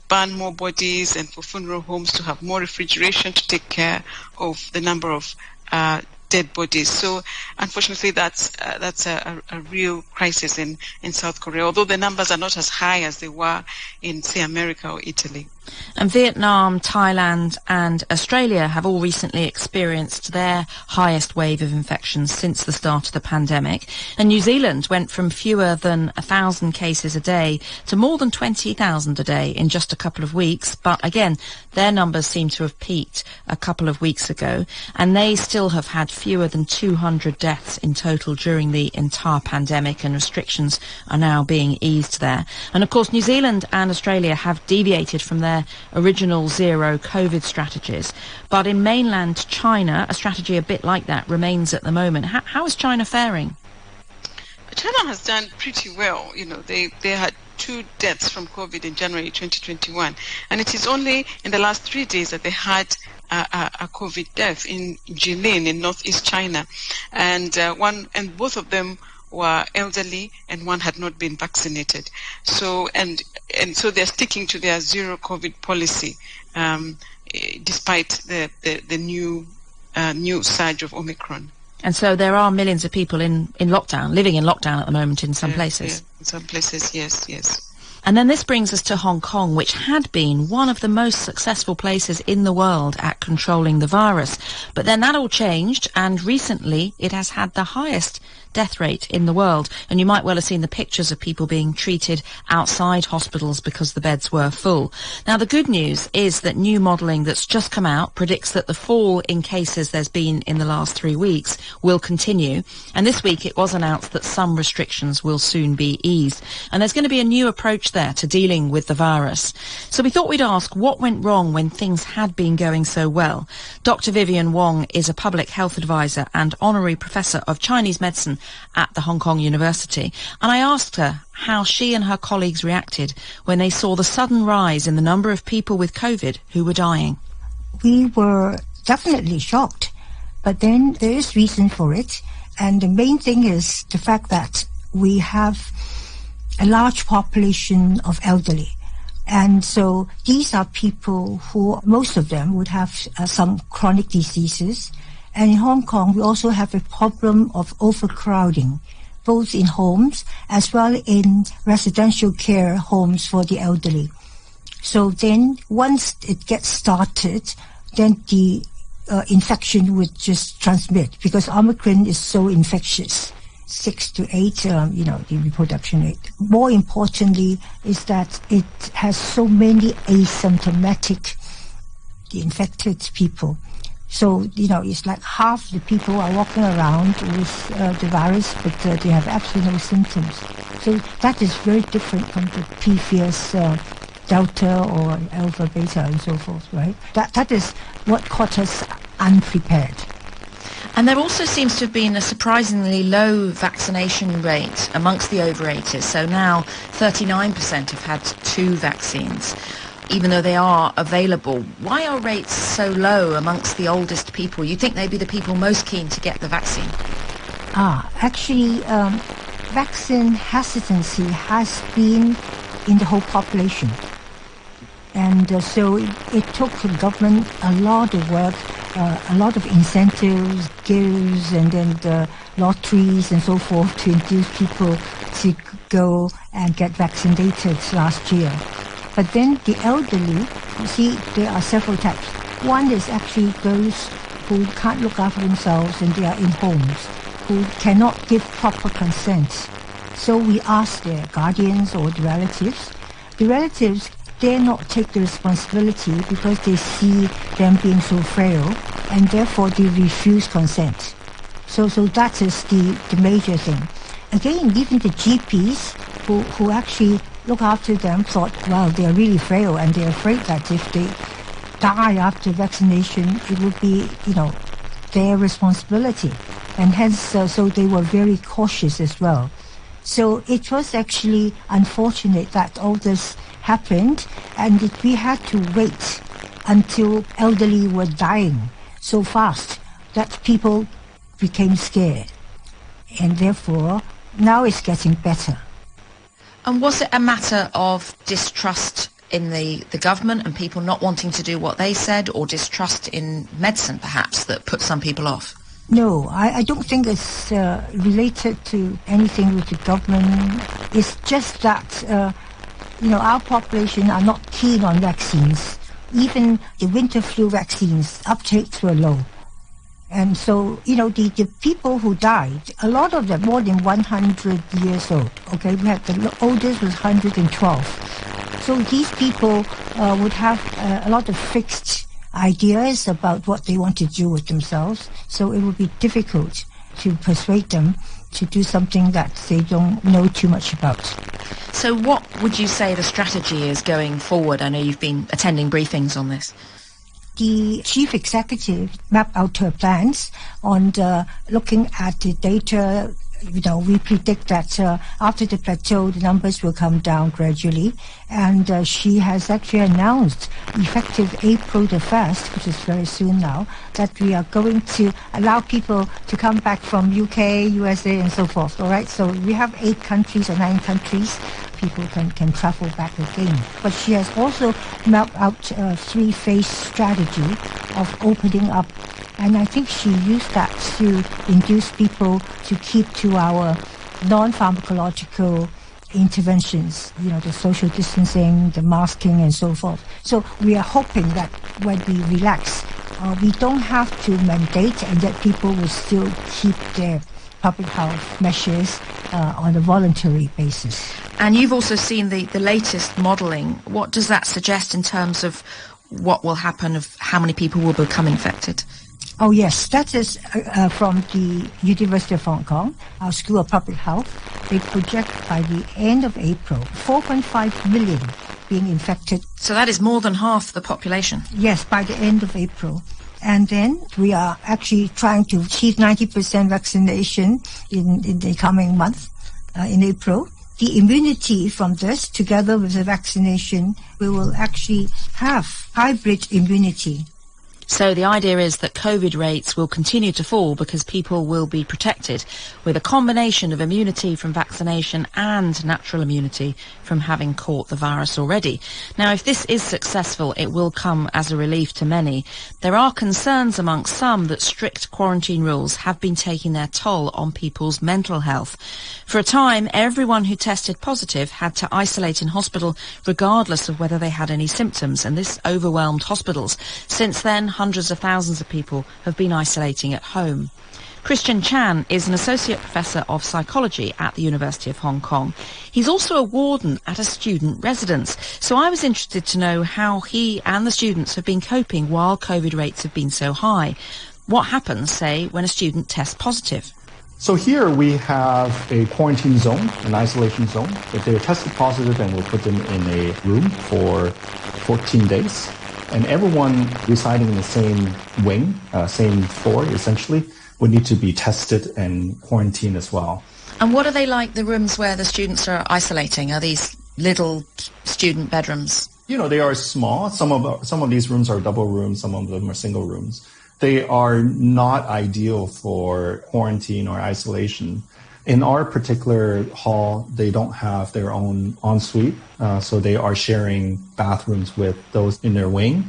burn more bodies and for funeral homes to have more refrigeration to take care of the number of dead bodies. So unfortunately that's a real crisis in South Korea, although the numbers are not as high as they were in, say, America or Italy. And Vietnam, Thailand and Australia have all recently experienced their highest wave of infections since the start of the pandemic. And New Zealand went from fewer than 1,000 cases a day to more than 20,000 a day in just a couple of weeks. But again, their numbers seem to have peaked a couple of weeks ago, and they still have had fewer than 200 deaths in total during the entire pandemic, and restrictions are now being eased there. And of course, New Zealand and Australia have deviated from their original zero COVID strategies. But in mainland China, a strategy a bit like that remains at the moment. How is China faring? China has done pretty well. They had 2 deaths from COVID in January 2021, and it is only in the last 3 days that they had a COVID death in Jilin in northeast China, and both of them were elderly and one had not been vaccinated. So so they're sticking to their zero COVID policy, despite the new surge of Omicron. And so there are millions of people in lockdown, living in lockdown at the moment in some places. Yeah, in some places, yes. And then this brings us to Hong Kong, which had been one of the most successful places in the world at controlling the virus. But then that all changed, and recently it has had the highest death rate in the world. And you might well have seen the pictures of people being treated outside hospitals because the beds were full. Now, the good news is that new modelling that's just come out predicts that the fall in cases there's been in the last 3 weeks will continue. And this week it was announced that some restrictions will soon be eased. And there's going to be a new approach there to dealing with the virus. So we thought we'd ask what went wrong when things had been going so well. Dr. Vivian Wong is a public health advisor and honorary professor of Chinese medicine at the Hong Kong University, and I asked her how she and her colleagues reacted when they saw the sudden rise in the number of people with COVID who were dying. We were definitely shocked, but then there is reason for it, and the main thing is the fact that we have a large population of elderly. And so these are people who, most of them, would have some chronic diseases, And in Hong Kong, we also have a problem of overcrowding, both in homes as well in residential care homes for the elderly. So then once it gets started, then the infection would just transmit, because Omicron is so infectious. 6 to 8, the reproduction rate. More importantly is that it has so many asymptomatic infected people. So, it's like half the people are walking around with the virus, but they have absolutely no symptoms. So that is very different from the previous Delta or Alpha, Beta, and so forth, right? That is what caught us unprepared. And there also seems to have been a surprisingly low vaccination rate amongst the over 80s. So now 39% have had 2 vaccines, even though they are available. Why are rates so low amongst the oldest people? You think they'd be the people most keen to get the vaccine? Actually, vaccine hesitancy has been in the whole population. And so it took the government a lot of work, a lot of incentives, gifts, and then lotteries and so forth to induce people to go and get vaccinated last year. But then the elderly, you see, there are several types. One is actually those who can't look after themselves and they are in homes, who cannot give proper consent. So we ask their guardians or the relatives. The relatives dare not take the responsibility because they see them being so frail, and therefore they refuse consent. So that is the major thing. Again, even the GPs who actually look after them thought, well, they're really frail, and they're afraid that if they die after vaccination, it would be, their responsibility. And hence, so they were very cautious as well. So it was actually unfortunate that all this happened, and we had to wait until elderly were dying so fast that people became scared. And therefore, now it's getting better. And was it a matter of distrust in the government and people not wanting to do what they said, or distrust in medicine, perhaps, that put some people off? No, I don't think it's related to anything with the government. It's just that, our population are not keen on vaccines. Even the winter flu vaccines, uptakes were low. And so, the people who died, a lot of them more than 100 years old. Okay, we had the oldest was 112. So these people would have a lot of fixed ideas about what they want to do with themselves. So it would be difficult to persuade them to do something that they don't know too much about. So what would you say the strategy is going forward? I know you've been attending briefings on this. The chief executive mapped out her plans on looking at the data. We predict that after the plateau, the numbers will come down gradually. And she has actually announced, effective April the 1st, which is very soon now, that we are going to allow people to come back from UK, USA, and so forth. All right, so we have 8 countries or 9 countries. People can travel back again. But she has also mapped out a 3-phase strategy of opening up. And I think she used that to induce people to keep to our non-pharmacological interventions, the social distancing, the masking, and so forth. So we are hoping that when we relax, we don't have to mandate, and that people will still keep their public health measures on a voluntary basis. And you've also seen the latest modelling. What does that suggest in terms of what will happen, of how many people will become infected? Oh, yes. That is from the University of Hong Kong, our School of Public Health. They project by the end of April, 4.5 million being infected. So that is more than half the population? Yes, by the end of April. And then we are actually trying to achieve 90% vaccination in the coming month, in April. The immunity from this, together with the vaccination, we will actually have hybrid immunity. So the idea is that COVID rates will continue to fall because people will be protected with a combination of immunity from vaccination and natural immunity from having caught the virus already. Now, if this is successful, it will come as a relief to many. There are concerns amongst some that strict quarantine rules have been taking their toll on people's mental health. For a time, everyone who tested positive had to isolate in hospital regardless of whether they had any symptoms, and this overwhelmed hospitals. Since then, hundreds of thousands of people have been isolating at home. Christian Chan is an associate professor of psychology at the University of Hong Kong. He's also a warden at a student residence. So I was interested to know how he and the students have been coping while COVID rates have been so high. What happens, say, when a student tests positive? So here we have a quarantine zone, an isolation zone. If they're tested positive, then we'll put them in a room for 14 days. And everyone residing in the same wing, same floor, essentially, would need to be tested and quarantined as well. And what are they like, the rooms where the students are isolating? Are these little student bedrooms? You know, they are small. Some of these rooms are double rooms. Some of them are single rooms. They are not ideal for quarantine or isolation. In our particular hall, they don't have their own ensuite, so they are sharing bathrooms with those in their wing.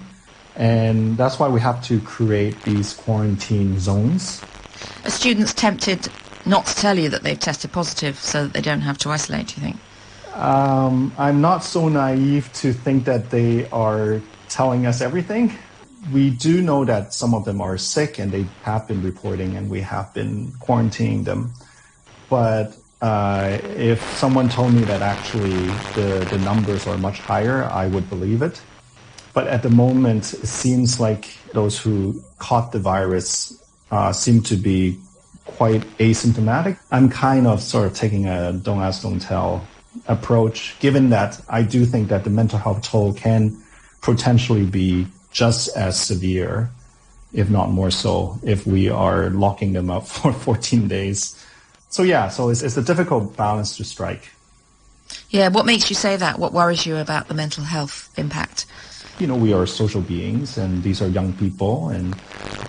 And that's why we have to create these quarantine zones. Are students tempted not to tell you that they've tested positive so that they don't have to isolate, do you think? I'm not so naive to think that they are telling us everything. We do know that some of them are sick and they have been reporting and we have been quarantining them. But if someone told me that actually the numbers are much higher, I would believe it. But at the moment, it seems like those who caught the virus seem to be quite asymptomatic. I'm kind of sort of taking a don't ask, don't tell approach, given that I do think that the mental health toll can potentially be just as severe, if not more so, if we are locking them up for 14 days. So yeah, so it's a difficult balance to strike. Yeah, what makes you say that? What worries you about the mental health impact? You know, we are social beings and these are young people, and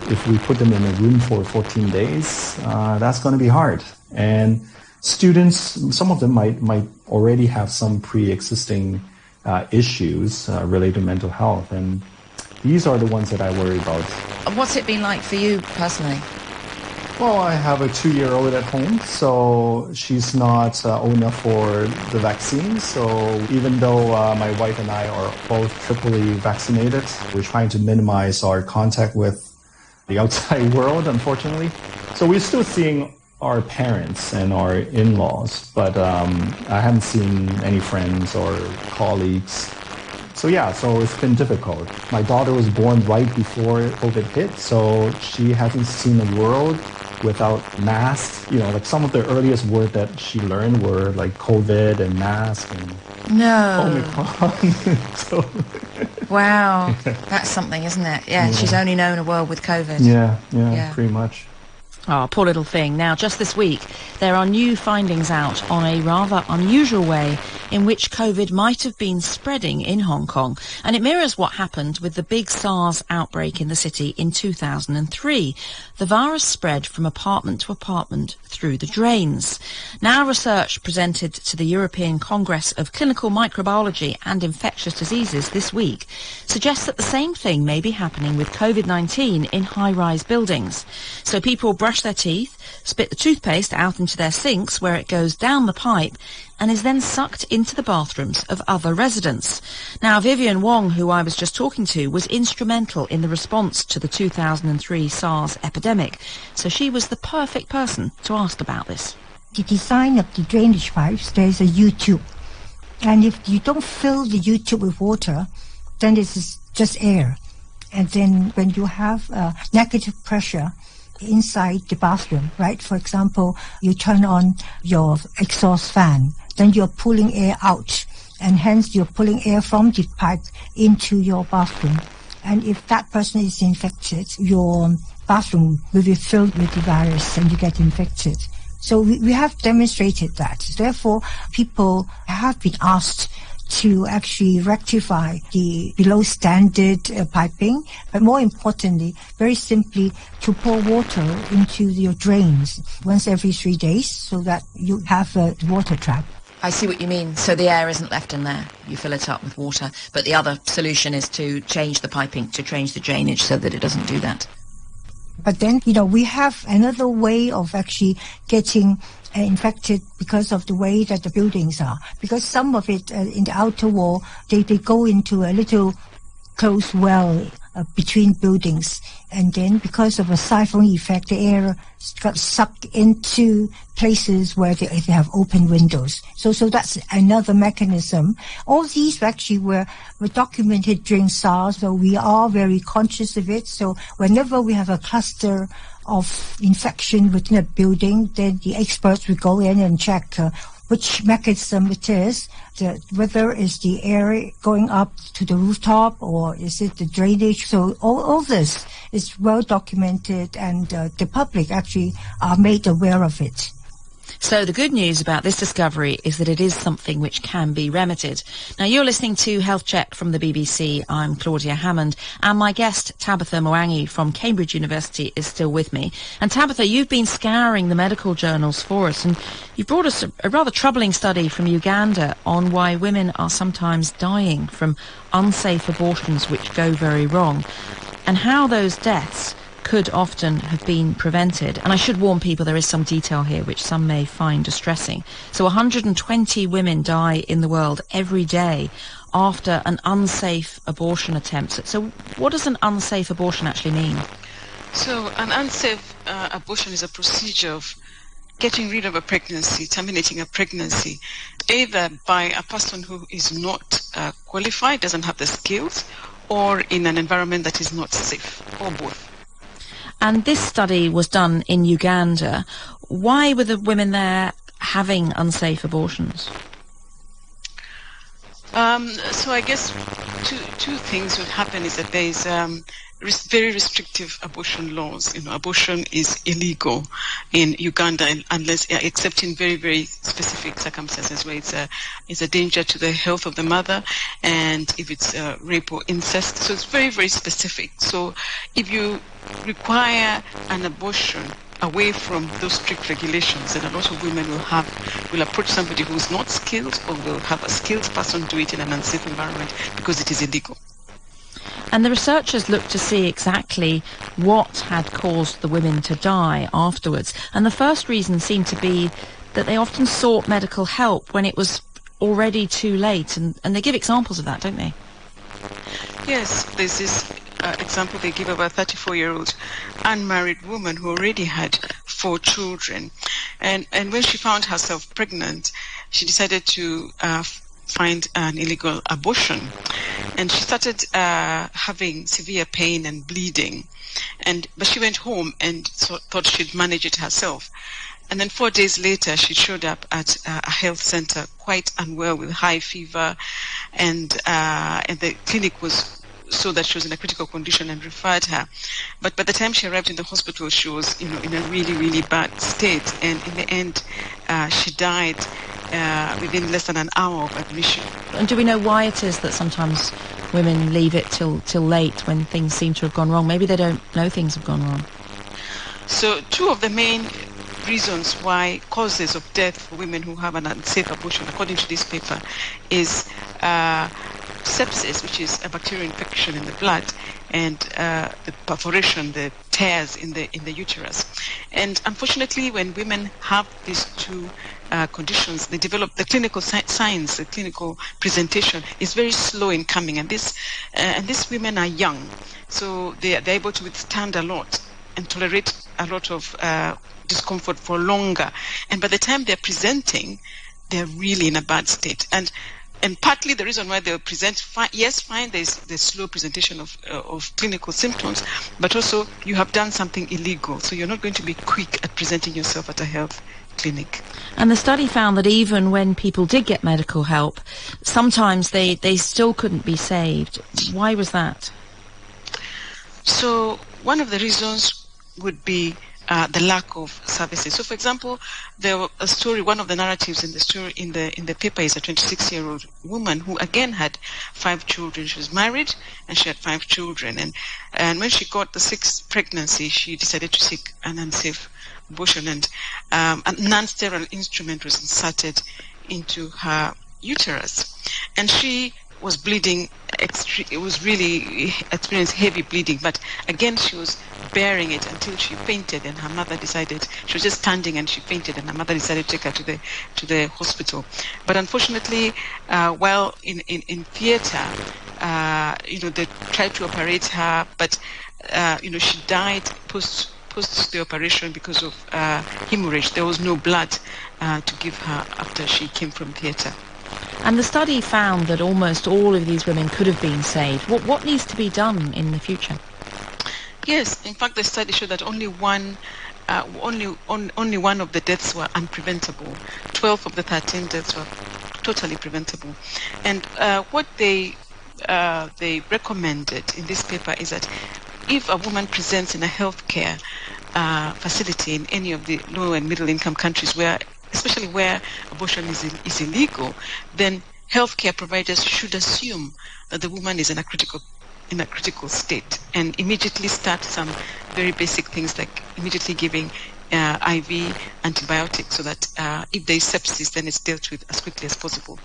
if we put them in a room for 14 days, that's going to be hard. And students, some of them might already have some pre-existing issues related to mental health, and these are the ones that I worry about. What's it been like for you personally? Well, I have a 2-year-old at home, so she's not old enough for the vaccine. So even though my wife and I are both triply vaccinated, we're trying to minimize our contact with the outside world, unfortunately. So we're still seeing our parents and our in-laws, but I haven't seen any friends or colleagues. So yeah, so it's been difficult. My daughter was born right before COVID hit, so she hasn't seen the world without masks. You know, like some of the earliest words that she learned were like COVID and mask and Omicron. So wow, that's something, isn't it? Yeah, she's only known a world with COVID. Yeah, pretty much. Oh, poor little thing. Now, just this week, there are new findings out on a rather unusual way in which COVID might have been spreading in Hong Kong. And it mirrors what happened with the big SARS outbreak in the city in 2003. The virus spread from apartment to apartment through the drains. Now, research presented to the European Congress of Clinical Microbiology and Infectious Diseases this week suggests that the same thing may be happening with COVID-19 in high-rise buildings. So people brush their teeth, spit the toothpaste out into their sinks where it goes down the pipe and is then sucked into the bathrooms of other residents. Now, Vivian Wong, who I was just talking to, was instrumental in the response to the 2003 SARS epidemic, so she was the perfect person to ask about this. The design of the drainage pipes, there's a U-tube. And if you don't fill the U-tube with water, then this is just air. And then when you have negative pressure inside the bathroom, right? For example, you turn on your exhaust fan, then you're pulling air out, and hence you're pulling air from the pipe into your bathroom. And if that person is infected, your bathroom will be filled with the virus and you get infected. So we have demonstrated that. Therefore, people have been asked to actually rectify the below standard piping, but more importantly, very simply, to pour water into your drains once every 3 days so that you have a water trap. I see what you mean. So the air isn't left in there. You fill it up with water. But the other solution is to change the piping, to change the drainage so that it doesn't do that. But then, we have another way of actually getting infected because of the way that the buildings are. Because some of it in the outer wall, they go into a little closed well between buildings. And then because of a siphon effect, the air got sucked into places where they have open windows. So that's another mechanism. All these actually were documented during SARS, so we are very conscious of it. So whenever we have a cluster of infection within a building, then the experts will go in and check which mechanism it is, whether it's the air going up to the rooftop or is it the drainage. So all this is well documented, and the public actually are made aware of it. So the good news about this discovery is that it is something which can be remedied. Now, you're listening to Health Check from the BBC. I'm Claudia Hammond, and my guest, Tabitha Mwangi from Cambridge University, is still with me. And Tabitha, you've been scouring the medical journals for us, and you've brought us a rather troubling study from Uganda on why women are sometimes dying from unsafe abortions which go very wrong, and how those deaths could often have been prevented. And I should warn people there is some detail here which some may find distressing. So 120 women die in the world every day after an unsafe abortion attempt. So what does an unsafe abortion actually mean? So an unsafe abortion is a procedure of getting rid of a pregnancy, terminating a pregnancy, either by a person who is not qualified, doesn't have the skills, or in an environment that is not safe, or both. And this study was done in Uganda. Why were the women there having unsafe abortions? So I guess two things would happen is that there is very restrictive abortion laws. Abortion is illegal in Uganda unless, except in very, very specific circumstances where it's a danger to the health of the mother, and if it's rape or incest. So it's very, very specific. So if you require an abortion away from those strict regulations, then a lot of women will approach somebody who's not skilled, or will have a skilled person do it in an unsafe environment because it is illegal. And the researchers looked to see exactly what had caused the women to die afterwards. And the first reason seemed to be that they often sought medical help when it was already too late. And they give examples of that, don't they? Yes, there's this example they give of a 34-year-old unmarried woman who already had 4 children. And when she found herself pregnant, she decided to find an illegal abortion. And she started having severe pain and bleeding. But she went home and thought she'd manage it herself. And then 4 days later, she showed up at a health center quite unwell with high fever. And the clinic was saw that she was in a critical condition and referred her. But by the time she arrived in the hospital, she was, in a really, really bad state. And in the end, she died within less than an hour of admission. And do we know why it is that sometimes women leave it till late when things seem to have gone wrong? Maybe they don't know things have gone wrong. So 2 of the main reasons why causes of death for women who have an unsafe abortion, according to this paper, is sepsis, which is a bacterial infection in the blood, and the perforation, the tears in the uterus. And unfortunately, when women have these 2 conditions, they develop the clinical signs, the clinical presentation is very slow in coming. And these women are young, so they're able to withstand a lot and tolerate a lot of discomfort for longer. And by the time they're presenting, they're really in a bad state. And partly the reason why they'll present fine, there's slow presentation of clinical symptoms, but also you have done something illegal, so you're not going to be quick at presenting yourself at a health clinic. And the study found that even when people did get medical help, sometimes they still couldn't be saved. Why was that? So one of the reasons would be the lack of services. So, for example, there was a story. One of the narratives in the story in the paper is a 26-year-old woman who again had 5 children. She was married and she had 5 children. And when she got the 6th pregnancy, she decided to seek an unsafe abortion, and a non-sterile instrument was inserted into her uterus, and she was bleeding. It was really experienced heavy bleeding, but again she was bearing it until she fainted, and her mother decided, she was just standing and she fainted, and her mother decided to take her to the hospital. But unfortunately, while in theater, they tried to operate her, but she died post the operation because of hemorrhage. There was no blood to give her after she came from theater. And the study found that almost all of these women could have been saved. What needs to be done in the future? Yes, in fact, the study showed that only one of the deaths were unpreventable. 12 of the 13 deaths were totally preventable. And what they recommended in this paper is that if a woman presents in a healthcare facility in any of the low and middle income countries, especially where abortion is illegal, then healthcare providers should assume that the woman is in a critical state and immediately start some very basic things like immediately giving IV antibiotics, so that if there is sepsis, then it's dealt with as quickly as possible.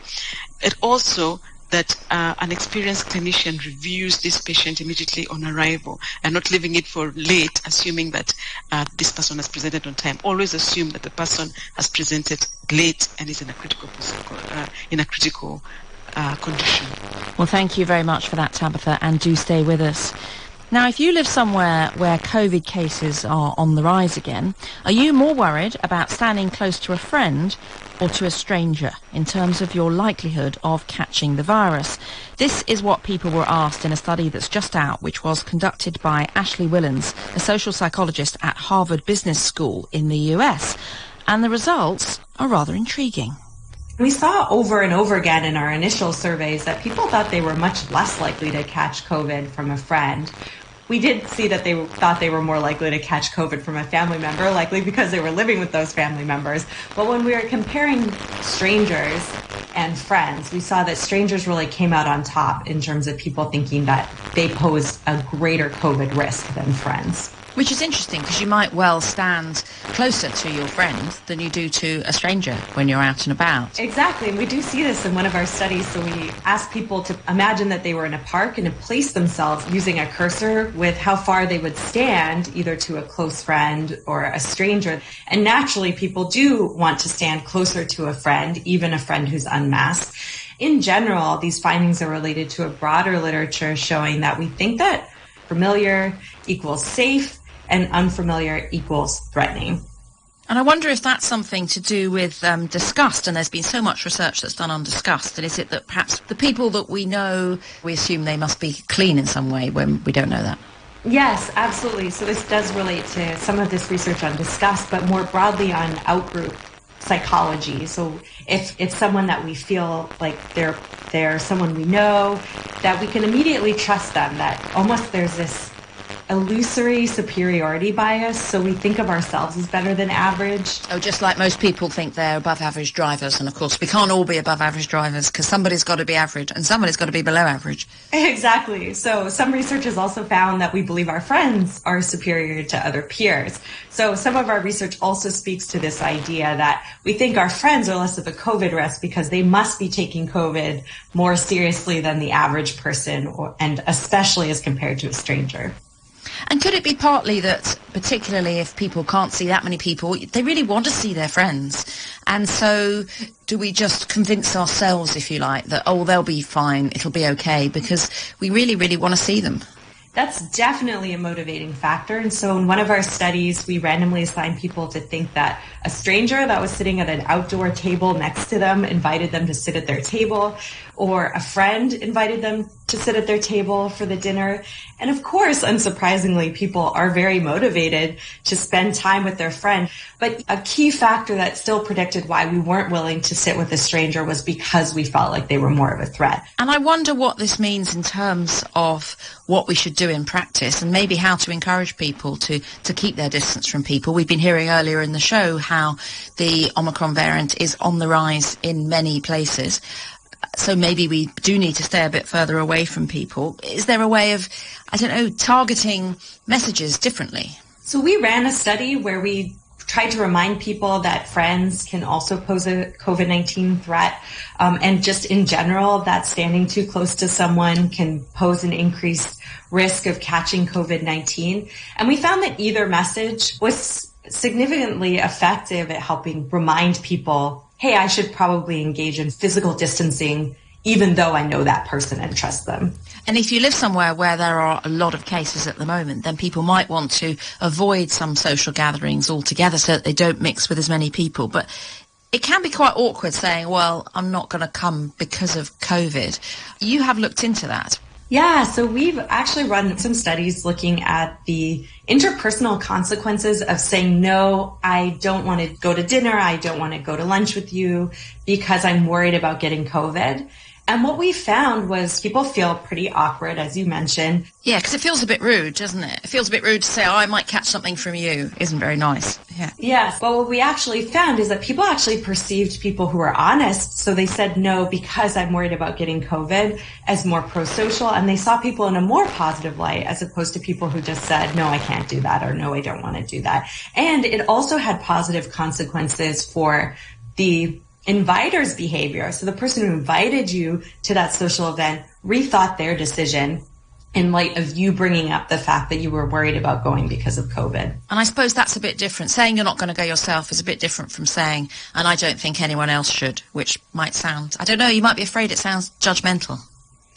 It also that an experienced clinician reviews this patient immediately on arrival and not leaving it for late, assuming that this person has presented on time. Always assume that the person has presented late and is in a critical condition. Well, thank you very much for that, Tabitha, and do stay with us. Now, if you live somewhere where COVID cases are on the rise again, are you more worried about standing close to a friend or to a stranger in terms of your likelihood of catching the virus? This is what people were asked in a study that's just out, which was conducted by Ashley Willens, a social psychologist at Harvard Business School in the US. And the results are rather intriguing. We saw over and over again in our initial surveys that people thought they were much less likely to catch COVID from a friend. We did see that they thought they were more likely to catch COVID from a family member, likely because they were living with those family members. But when we were comparing strangers and friends, we saw that strangers really came out on top in terms of people thinking that they posed a greater COVID risk than friends. Which is interesting, because you might well stand closer to your friend than you do to a stranger when you're out and about. Exactly, and we do see this in one of our studies. So we asked people to imagine that they were in a park and to place themselves using a cursor with how far they would stand, either to a close friend or a stranger. And naturally, people do want to stand closer to a friend, even a friend who's unmasked. In general, these findings are related to a broader literature showing that we think that familiar equals safe, and unfamiliar equals threatening. And I wonder if that's something to do with disgust, and there's been so much research that's done on disgust, and is it that perhaps the people that we know, we assume they must be clean in some way when we don't know that? Yes, absolutely. So this does relate to some of this research on disgust, but more broadly on outgroup psychology. So if it's someone that we feel like they're someone we know, that we can immediately trust them, that almost there's this illusory superiority bias, so we think of ourselves as better than average. Oh, just like most people think they're above average drivers, and of course we can't all be above average drivers because somebody's got to be average and somebody's got to be below average. Exactly. So some research has also found that we believe our friends are superior to other peers. So some of our research also speaks to this idea that we think our friends are less of a COVID risk because they must be taking COVID more seriously than the average person, and especially as compared to a stranger. And could it be partly that, particularly if people can't see that many people, they really want to see their friends? And so do we just convince ourselves, if you like, that, oh, they'll be fine, it'll be okay, because we really, really want to see them? That's definitely a motivating factor. And so in one of our studies, we randomly assigned people to think that a stranger that was sitting at an outdoor table next to them invited them to sit at their table, or a friend invited them to sit at their table for the dinner. And of course, unsurprisingly, people are very motivated to spend time with their friend. But a key factor that still predicted why we weren't willing to sit with a stranger was because we felt like they were more of a threat. And I wonder what this means in terms of what we should do in practice and maybe how to encourage people to keep their distance from people. We've been hearing earlier in the show how the Omicron variant is on the rise in many places. So maybe we do need to stay a bit further away from people. Is there a way of, targeting messages differently? So we ran a study where we tried to remind people that friends can also pose a COVID-19 threat. And just in general, that standing too close to someone can pose an increased risk of catching COVID-19. And we found that either message was significantly effective at helping remind people, hey, I should probably engage in physical distancing, even though I know that person and trust them. And if you live somewhere where there are a lot of cases at the moment, then people might want to avoid some social gatherings altogether so that they don't mix with as many people. But it can be quite awkward saying, well, I'm not going to come because of COVID. You have looked into that. Yeah, so we've actually run some studies looking at the interpersonal consequences of saying, no, I don't want to go to dinner, I don't want to go to lunch with you because I'm worried about getting COVID. And what we found was people feel pretty awkward, as you mentioned. Yeah, because it feels a bit rude, doesn't it? It feels a bit rude to say, oh, I might catch something from you. Isn't very nice. Yeah. Yes, but what we actually found is that people actually perceived people who were honest. So they said no because I'm worried about getting COVID as more pro-social. And they saw people in a more positive light as opposed to people who just said, no, I can't do that, or no, I don't want to do that. And it also had positive consequences for the inviter's behavior. So the person who invited you to that social event rethought their decision in light of you bringing up the fact that you were worried about going because of COVID. And I suppose that's a bit different. Saying you're not going to go yourself is a bit different from saying, and I don't think anyone else should, which might sound, I don't know, you might be afraid it sounds judgmental.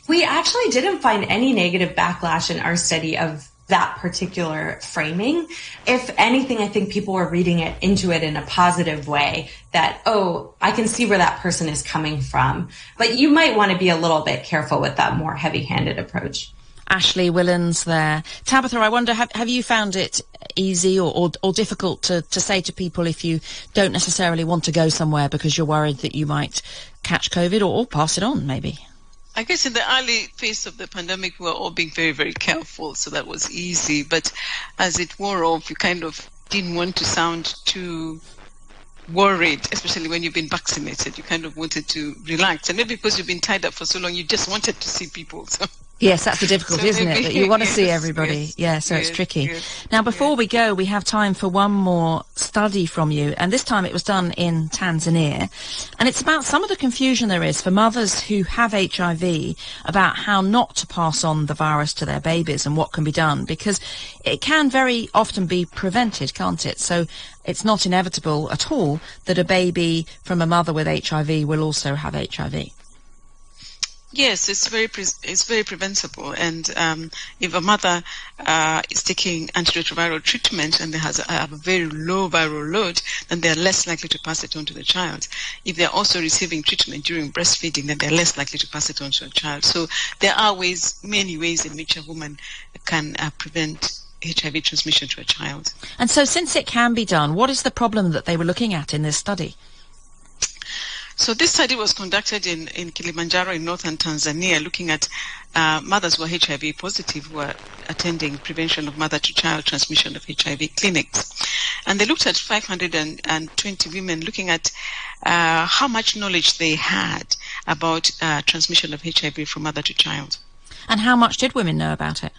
We actually didn't find any negative backlash in our study of that particular framing. If anything, I think people were reading it into it in a positive way that, oh, I can see where that person is coming from. But you might want to be a little bit careful with that more heavy-handed approach. Ashley Willans there. Tabitha, I wonder, have you found it easy or difficult to say to people if you don't necessarily want to go somewhere because you're worried that you might catch COVID or pass it on, maybe? I guess in the early phase of the pandemic, we were all being very, very careful, so that was easy. But as it wore off, you kind of didn't want to sound too worried, especially when you've been vaccinated. You kind of wanted to relax. And maybe because you've been tied up for so long, you just wanted to see people. So. Yes, that's the difficulty, isn't it? That you want to see everybody. Yes, yeah, so yes, it's tricky. Yes, now, before we go, we have time for one more study from you. And this time it was done in Tanzania. And it's about some of the confusion there is for mothers who have HIV about how not to pass on the virus to their babies and what can be done. Because it can very often be prevented, can't it? So it's not inevitable at all that a baby from a mother with HIV will also have HIV. Yes, it's very preventable, and if a mother is taking antiretroviral treatment and they have a very low viral load, then they're less likely to pass it on to the child. If they're also receiving treatment during breastfeeding, then they're less likely to pass it on to a child. So there are many ways in which a woman can prevent HIV transmission to a child. And so since it can be done, what is the problem that they were looking at in this study? So this study was conducted in Kilimanjaro in northern Tanzania, looking at mothers who are HIV positive who are attending prevention of mother-to-child transmission of HIV clinics. And they looked at 520 women, looking at how much knowledge they had about transmission of HIV from mother to child. And how much did women know about it?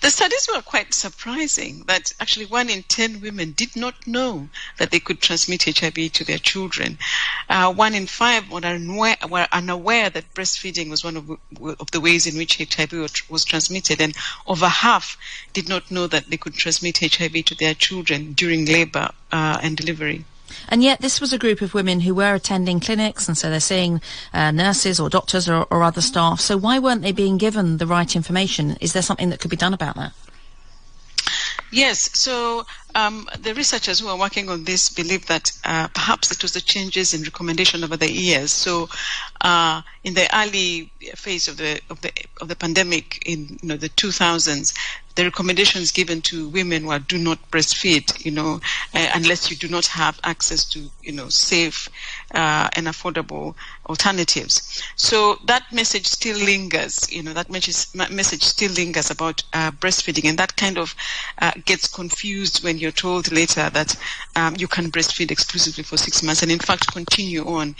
The studies were quite surprising, that actually 1 in 10 women did not know that they could transmit HIV to their children. 1 in 5 were unaware that breastfeeding was one of the ways in which HIV was transmitted, and over half did not know that they could transmit HIV to their children during labor and delivery. And yet this was a group of women who were attending clinics, and so they're seeing nurses or doctors or other staff. So why weren't they being given the right information? Is there something that could be done about that? Yes, so the researchers who are working on this believe that perhaps it was the changes in recommendation over the years. So in the early phase of the pandemic in the 2000s, the recommendations given to women were do not breastfeed, unless you do not have access to, safe and affordable alternatives. So that message still lingers, that message still lingers about breastfeeding, and that kind of gets confused when you're told later that you can breastfeed exclusively for 6 months, and in fact continue on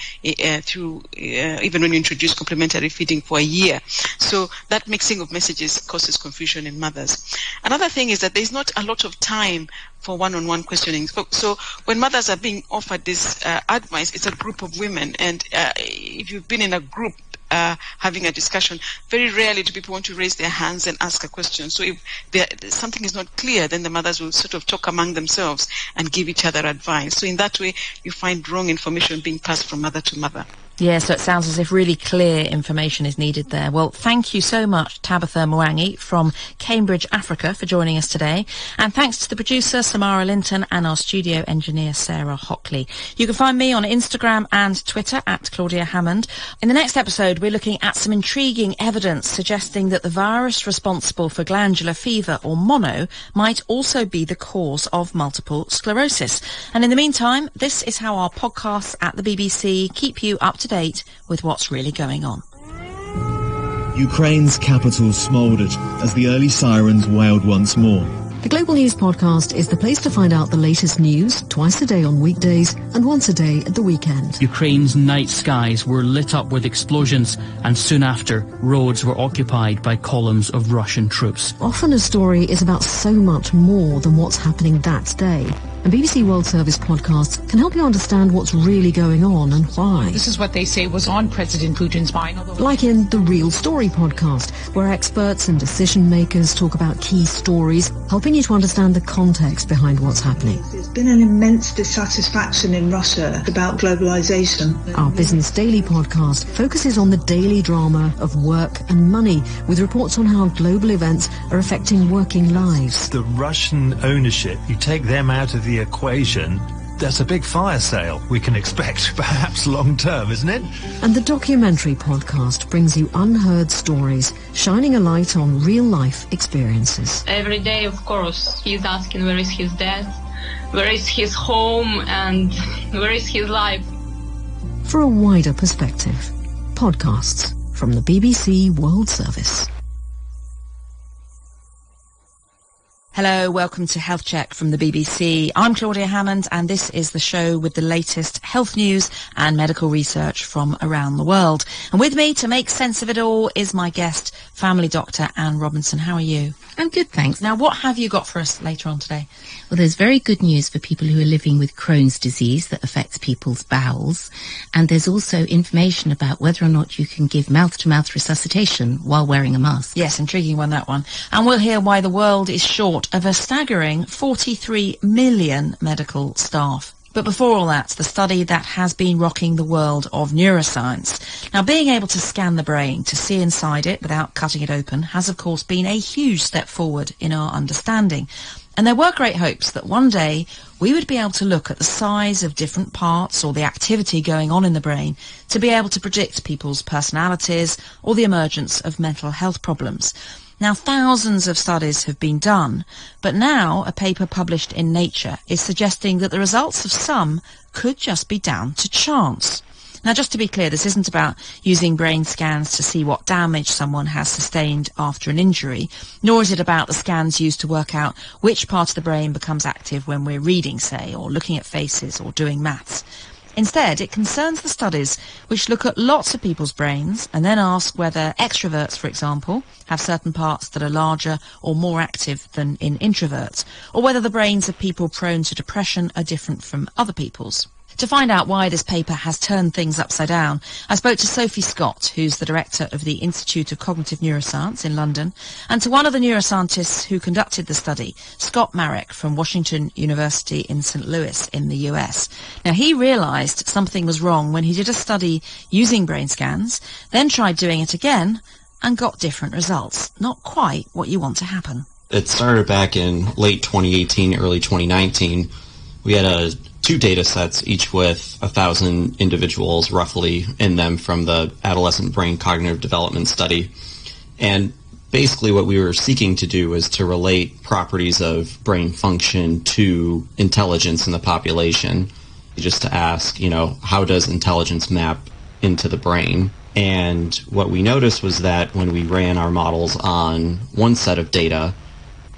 through even when you introduce complementary feeding for a year. So that mixing of messages causes confusion in mothers. Another thing is that there's not a lot of time for one-on-one questioning. So when mothers are being offered this advice, it's a group of women, and if you've been in a group having a discussion, very rarely do people want to raise their hands and ask a question. So if something is not clear, then the mothers will sort of talk among themselves and give each other advice. So in that way, you find wrong information being passed from mother to mother. Yeah, so it sounds as if really clear information is needed there. Well, thank you so much, Tabitha Mwangi from Cambridge, Africa, for joining us today. And thanks to the producer, Samara Linton, and our studio engineer, Sarah Hockley. You can find me on Instagram and Twitter at Claudia Hammond. In the next episode, we're looking at some intriguing evidence suggesting that the virus responsible for glandular fever, or mono, might also be the cause of multiple sclerosis. And in the meantime, this is how our podcasts at the BBC keep you up to date with what's really going on. Ukraine's capital smouldered as the early sirens wailed once more. The Global News Podcast is the place to find out the latest news twice a day on weekdays and once a day at the weekend. Ukraine's night skies were lit up with explosions, and soon after, roads were occupied by columns of Russian troops. Often a story is about so much more than what's happening that day. And BBC World Service podcasts can help you understand what's really going on and why. This is what they say was on President Putin's mind. Like in the Real Story podcast, where experts and decision makers talk about key stories, helping you to understand the context behind what's happening. There's been an immense dissatisfaction in Russia about globalization. Our Business Daily podcast focuses on the daily drama of work and money, with reports on how global events are affecting working lives. The Russian ownership, you take them out of the equation, that's a big fire sale we can expect, perhaps long term, isn't it? And the Documentary podcast brings you unheard stories, shining a light on real life experiences. Every day, of course, he's asking where is his dad, where is his home, and where is his life. For a wider perspective, podcasts from the BBC World Service. Hello, welcome to Health Check from the BBC. I'm Claudia Hammond, and this is the show with the latest health news and medical research from around the world. And with me to make sense of it all is my guest, family doctor Anne Robinson. How are you? I'm good, thanks. Now, what have you got for us later on today? Well, there's very good news for people who are living with Crohn's disease that affects people's bowels. And there's also information about whether or not you can give mouth-to-mouth resuscitation while wearing a mask. Yes, intriguing one, that one. And we'll hear why the world is short of a staggering 43 million medical staff. But before all that, the study that has been rocking the world of neuroscience. Now, being able to scan the brain to see inside it without cutting it open has, of course, been a huge step forward in our understanding. And there were great hopes that one day we would be able to look at the size of different parts or the activity going on in the brain to be able to predict people's personalities or the emergence of mental health problems. Now, thousands of studies have been done, but now a paper published in Nature is suggesting that the results of some could just be down to chance. Now, just to be clear, this isn't about using brain scans to see what damage someone has sustained after an injury, nor is it about the scans used to work out which part of the brain becomes active when we're reading, say, or looking at faces or doing maths. Instead, it concerns the studies which look at lots of people's brains and then ask whether extroverts, for example, have certain parts that are larger or more active than in introverts, or whether the brains of people prone to depression are different from other people's. To find out why this paper has turned things upside down, I spoke to Sophie Scott, who's the director of the Institute of Cognitive Neuroscience in London, and to one of the neuroscientists who conducted the study, Scott Marek from Washington University in St. Louis in the US. Now, he realised something was wrong when he did a study using brain scans, then tried doing it again, and got different results. Not quite what you want to happen. It started back in late 2018, early 2019. We had 2 data sets, each with 1,000 individuals roughly in them from the Adolescent Brain Cognitive Development Study. And basically what we were seeking to do was to relate properties of brain function to intelligence in the population, just to ask, how does intelligence map into the brain? And what we noticed was that when we ran our models on one set of data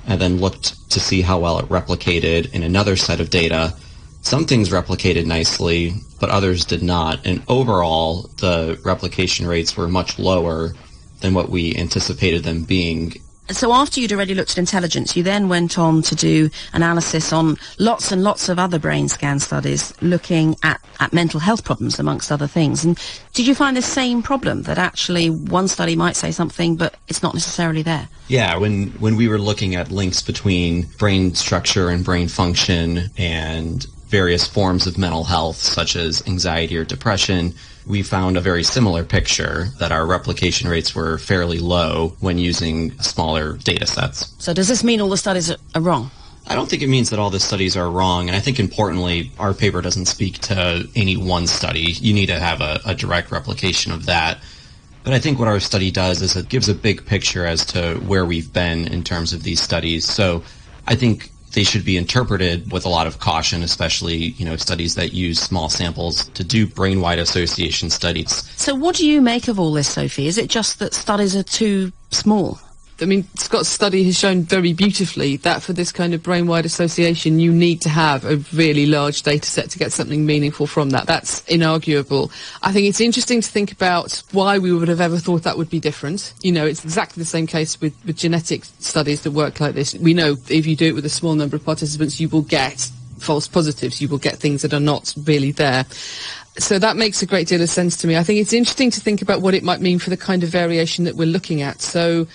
and then looked to see how well it replicated in another set of data, some things replicated nicely, but others did not. And overall, the replication rates were much lower than what we anticipated them being. So after you'd already looked at intelligence, you then went on to do analysis on lots and lots of other brain scan studies looking at mental health problems, amongst other things. And did you find the same problem, that actually one study might say something, but it's not necessarily there? Yeah, when we were looking at links between brain structure and brain function and various forms of mental health, such as anxiety or depression, we found a very similar picture, that our replication rates were fairly low when using smaller data sets. So does this mean all the studies are wrong? I don't think it means that all the studies are wrong, and I think importantly, our paper doesn't speak to any one study. You need to have a direct replication of that. But I think what our study does is it gives a big picture as to where we've been in terms of these studies. So I think they should be interpreted with a lot of caution, especially, studies that use small samples to do brain-wide association studies. So what do you make of all this, Sophie? Is it just that studies are too small? I mean, Scott's study has shown very beautifully that for this kind of brain-wide association, you need to have a really large data set to get something meaningful from that. That's inarguable. I think it's interesting to think about why we would have ever thought that would be different. It's exactly the same case with genetic studies that work like this. We know if you do it with a small number of participants, you will get false positives. You will get things that are not really there. So that makes a great deal of sense to me. I think it's interesting to think about what it might mean for the kind of variation that we're looking at. So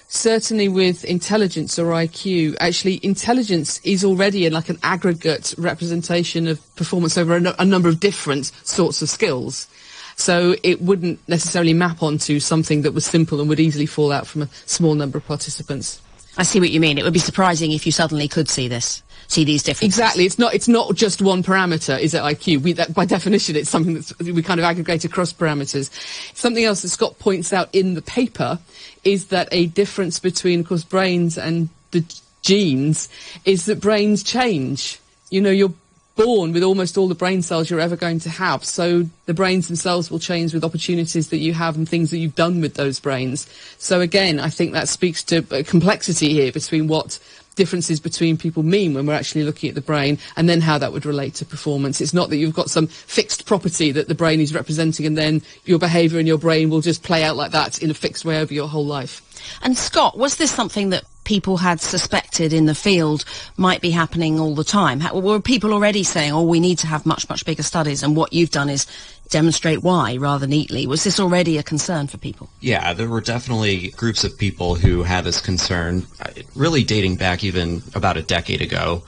certainly with intelligence or IQ, actually intelligence is already like an aggregate representation of performance over a number of different sorts of skills. So it wouldn't necessarily map onto something that was simple and would easily fall out from a small number of participants. I see what you mean. It would be surprising if you suddenly could see these differences. Exactly. It's not just one parameter, is it, IQ? By definition, it's something that we kind of aggregate across parameters. Something else that Scott points out in the paper is that a difference between, of course, brains and the genes is that brains change. You're born with almost all the brain cells you're ever going to have, so the brains themselves will change with opportunities that you have and things that you've done with those brains. So again, I think that speaks to a complexity here between what differences between people mean when we're actually looking at the brain, and then how that would relate to performance. It's not that you've got some fixed property that the brain is representing and then your behaviour in your brain will just play out like that in a fixed way over your whole life. And Scott, was this something that people had suspected in the field might be happening all the time? Were people already saying, we need to have much, much bigger studies, and what you've done is demonstrate why rather neatly? Was this already a concern for people? Yeah, there were definitely groups of people who had this concern, really dating back even about a decade ago.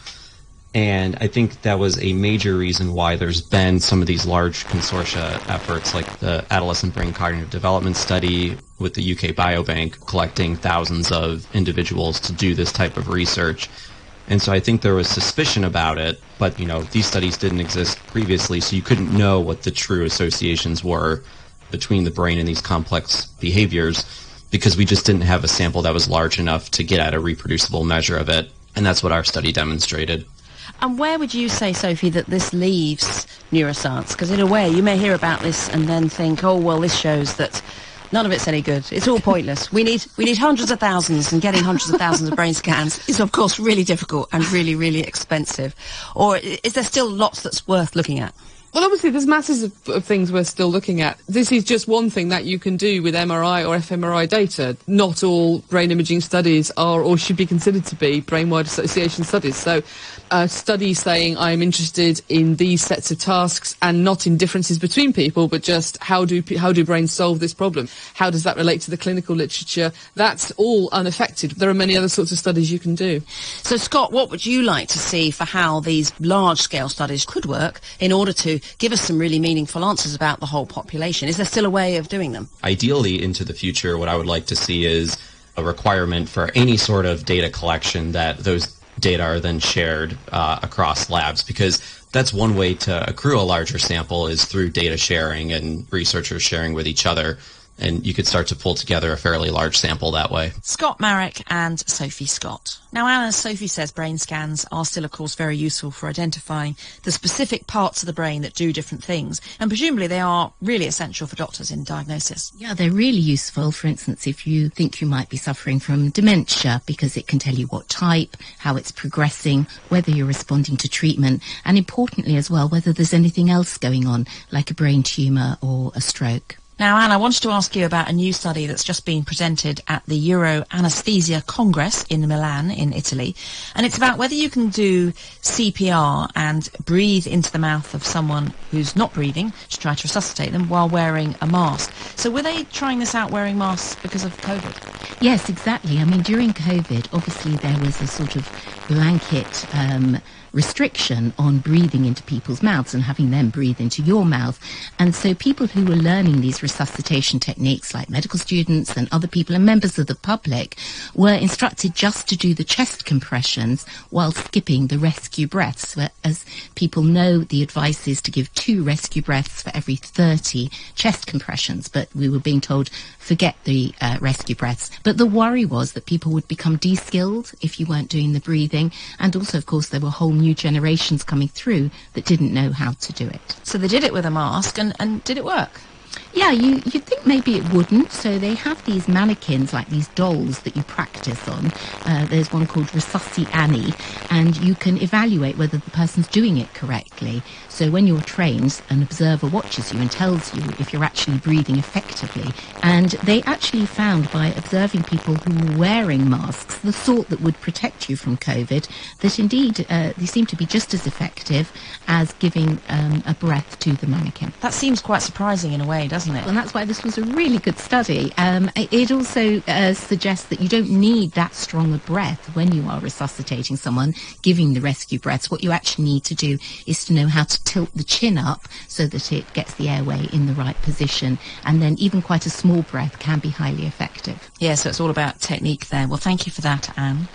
And I think that was a major reason why there's been some of these large consortia efforts, like the Adolescent Brain Cognitive Development Study with the UK Biobank, collecting thousands of individuals to do this type of research. And so I think there was suspicion about it, but, these studies didn't exist previously, so you couldn't know what the true associations were between the brain and these complex behaviors, because we just didn't have a sample that was large enough to get at a reproducible measure of it. And that's what our study demonstrated. And where would you say, Sophie, that this leaves neuroscience? Because in a way, you may hear about this and then think, this shows that none of it's any good. It's all pointless. We need hundreds of thousands, and getting hundreds of thousands of brain scans is, of course, really difficult and really, really expensive. Or is there still lots that's worth looking at? Well, obviously, there's masses of things we're still looking at. This is just one thing that you can do with MRI or fMRI data. Not all brain imaging studies are or should be considered to be brain-wide association studies. So a study saying I'm interested in these sets of tasks and not in differences between people, but just how do brains solve this problem? How does that relate to the clinical literature? That's all unaffected. There are many other sorts of studies you can do. So, Scott, what would you like to see for how these large-scale studies could work in order to give us some really meaningful answers about the whole population? Is there still a way of doing them? Ideally, into the future, what I would like to see is a requirement for any sort of data collection that those data are then shared across labs, because that's one way to accrue a larger sample is through data sharing and researchers sharing with each other. And you could start to pull together a fairly large sample that way. Scott Marek and Sophie Scott. Now, Anne, as Sophie says, brain scans are still, of course, very useful for identifying the specific parts of the brain that do different things. And presumably they are really essential for doctors in diagnosis. Yeah, they're really useful. For instance, if you think you might be suffering from dementia, because it can tell you what type, how it's progressing, whether you're responding to treatment, and importantly as well, whether there's anything else going on, like a brain tumour or a stroke. Now, Anne, I wanted to ask you about a new study that's just been presented at the Euro Anesthesia Congress in Milan, in Italy. And it's about whether you can do CPR and breathe into the mouth of someone who's not breathing to try to resuscitate them while wearing a mask. So were they trying this out wearing masks because of COVID? Yes, exactly. I mean, during COVID, obviously there was a sort of blanket restriction on breathing into people's mouths and having them breathe into your mouth. And so people who were learning these resuscitation techniques, like medical students and other people and members of the public, were instructed just to do the chest compressions while skipping the rescue breaths. As people know, the advice is to give 2 rescue breaths for every 30 chest compressions, but we were being told forget the rescue breaths. But the worry was that people would become de-skilled if you weren't doing the breathing, and also, of course, there were whole new generations coming through that didn't know how to do it. So they did it with a mask, and did it work? Yeah, you'd think maybe it wouldn't. So they have these mannequins, like these dolls that you practice on. There's one called Resusci Annie, and you can evaluate whether the person's doing it correctly. So when you're trained, an observer watches you and tells you if you're actually breathing effectively. And they actually found, by observing people who were wearing masks, the sort that would protect you from COVID, that indeed they seem to be just as effective as giving a breath to the mannequin. That seems quite surprising in a way, doesn't it? And that's why this was a really good study. It also suggests that you don't need that strong a breath when you are resuscitating someone, giving the rescue breaths. What you actually need to do is to know how to tilt the chin up so that it gets the airway in the right position. And then even quite a small breath can be highly effective. Yeah, so it's all about technique there. Well, thank you for that, Anne.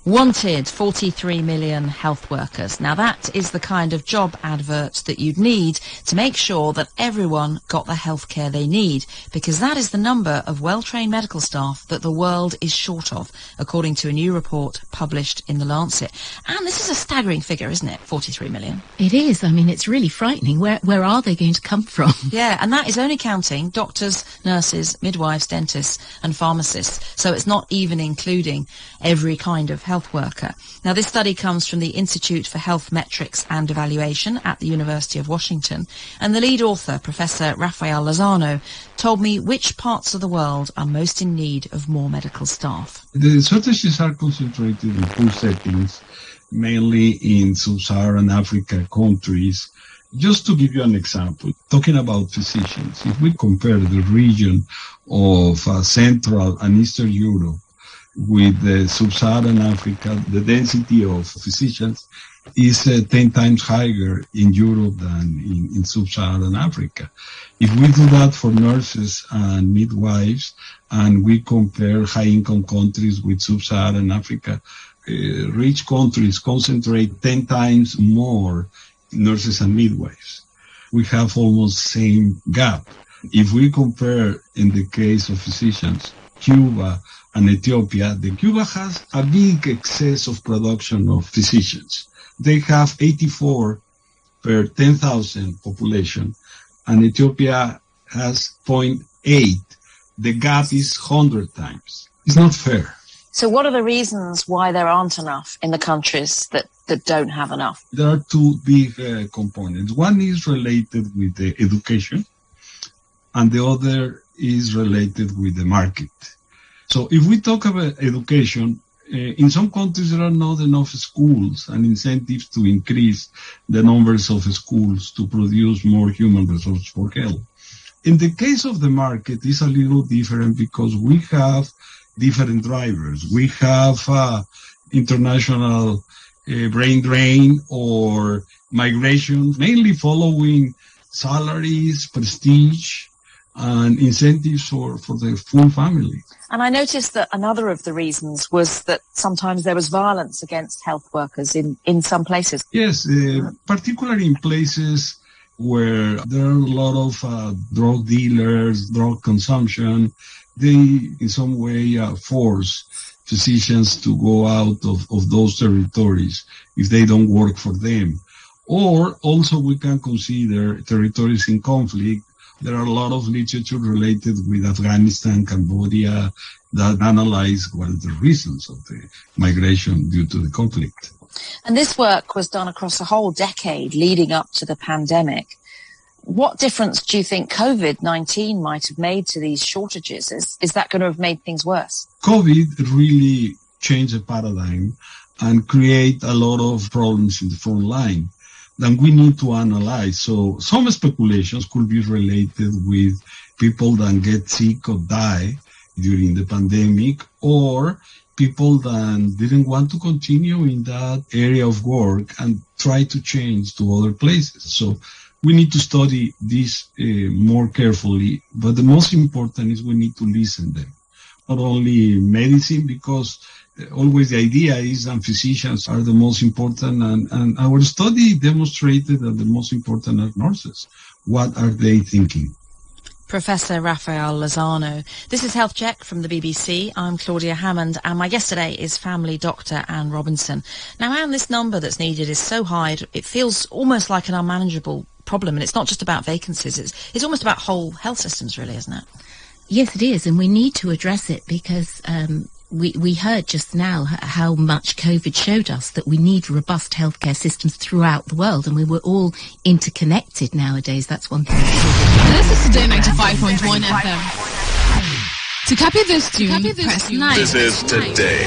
Wanted 43 million health workers. Now that is the kind of job advert that you'd need to make sure that everyone got the healthcare they need, because that is the number of well-trained medical staff that the world is short of, according to a new report published in The Lancet. And this is a staggering figure, isn't it? 43 million. It is. I mean, it's really frightening. Where are they going to come from? Yeah, and that is only counting doctors, nurses, midwives, dentists and pharmacists. So it's not even including every kind of health worker. Now, this study comes from the Institute for Health Metrics and Evaluation at the University of Washington, and the lead author, Professor Rafael Lozano, told me which parts of the world are most in need of more medical staff. The shortages are concentrated in poor settings, mainly in sub-Saharan Africa countries. Just to give you an example, talking about physicians, if we compare the region of Central and Eastern Europe with sub-Saharan Africa, the density of physicians is 10 times higher in Europe than in sub-Saharan Africa. If we do that for nurses and midwives, and we compare high-income countries with sub-Saharan Africa, rich countries concentrate 10 times more nurses and midwives. We have almost the same gap. If we compare, in the case of physicians, Cuba and Ethiopia, Cuba has a big excess of production of physicians. They have 84 per 10,000 population, and Ethiopia has 0.8. The gap is 100 times. It's not fair. So what are the reasons why there aren't enough in the countries that don't have enough? There are two big components. One is related with the education, and the other is related with the market. So if we talk about education, in some countries there are not enough schools and incentives to increase the numbers of schools to produce more human resources for health. In the case of the market, it's a little different because we have different drivers. We have international brain drain or migration, mainly following salaries, prestige, and incentives for the full family. And I noticed that another of the reasons was that sometimes there was violence against health workers in some places. Yes, particularly in places where there are a lot of drug dealers, drug consumption. They, in some way, force physicians to go out of those territories if they don't work for them. Or also we can consider territories in conflict. There are a lot of literature related with Afghanistan, Cambodia, that analyze what are the reasons of the migration due to the conflict. And this work was done across a whole decade leading up to the pandemic. What difference do you think COVID-19 might have made to these shortages? Is that going to have made things worse? COVID really changed the paradigm and create a lot of problems in the front line that we need to analyze. So some speculations could be related with people that get sick or die during the pandemic, or people that didn't want to continue in that area of work and try to change to other places. So we need to study this more carefully, but the most important is we need to listen to them. Not only medicine, because always the idea is that physicians are the most important, and our study demonstrated that the most important are nurses. What are they thinking? Professor Rafael Lozano. This is Health Check from the BBC. I'm Claudia Hammond, and my guest today is family doctor Anne Robinson. Now, Anne, this number that's needed is so high, it feels almost like an unmanageable problem, and it's not just about vacancies, it's almost about whole health systems, really, isn't it? Yes, it is, and we need to address it because we heard just now how much COVID showed us that we need robust healthcare systems throughout the world, and we were all interconnected nowadays. That's one thing. This is Today 95.1 FM. To copy this tune, press 9. This is Today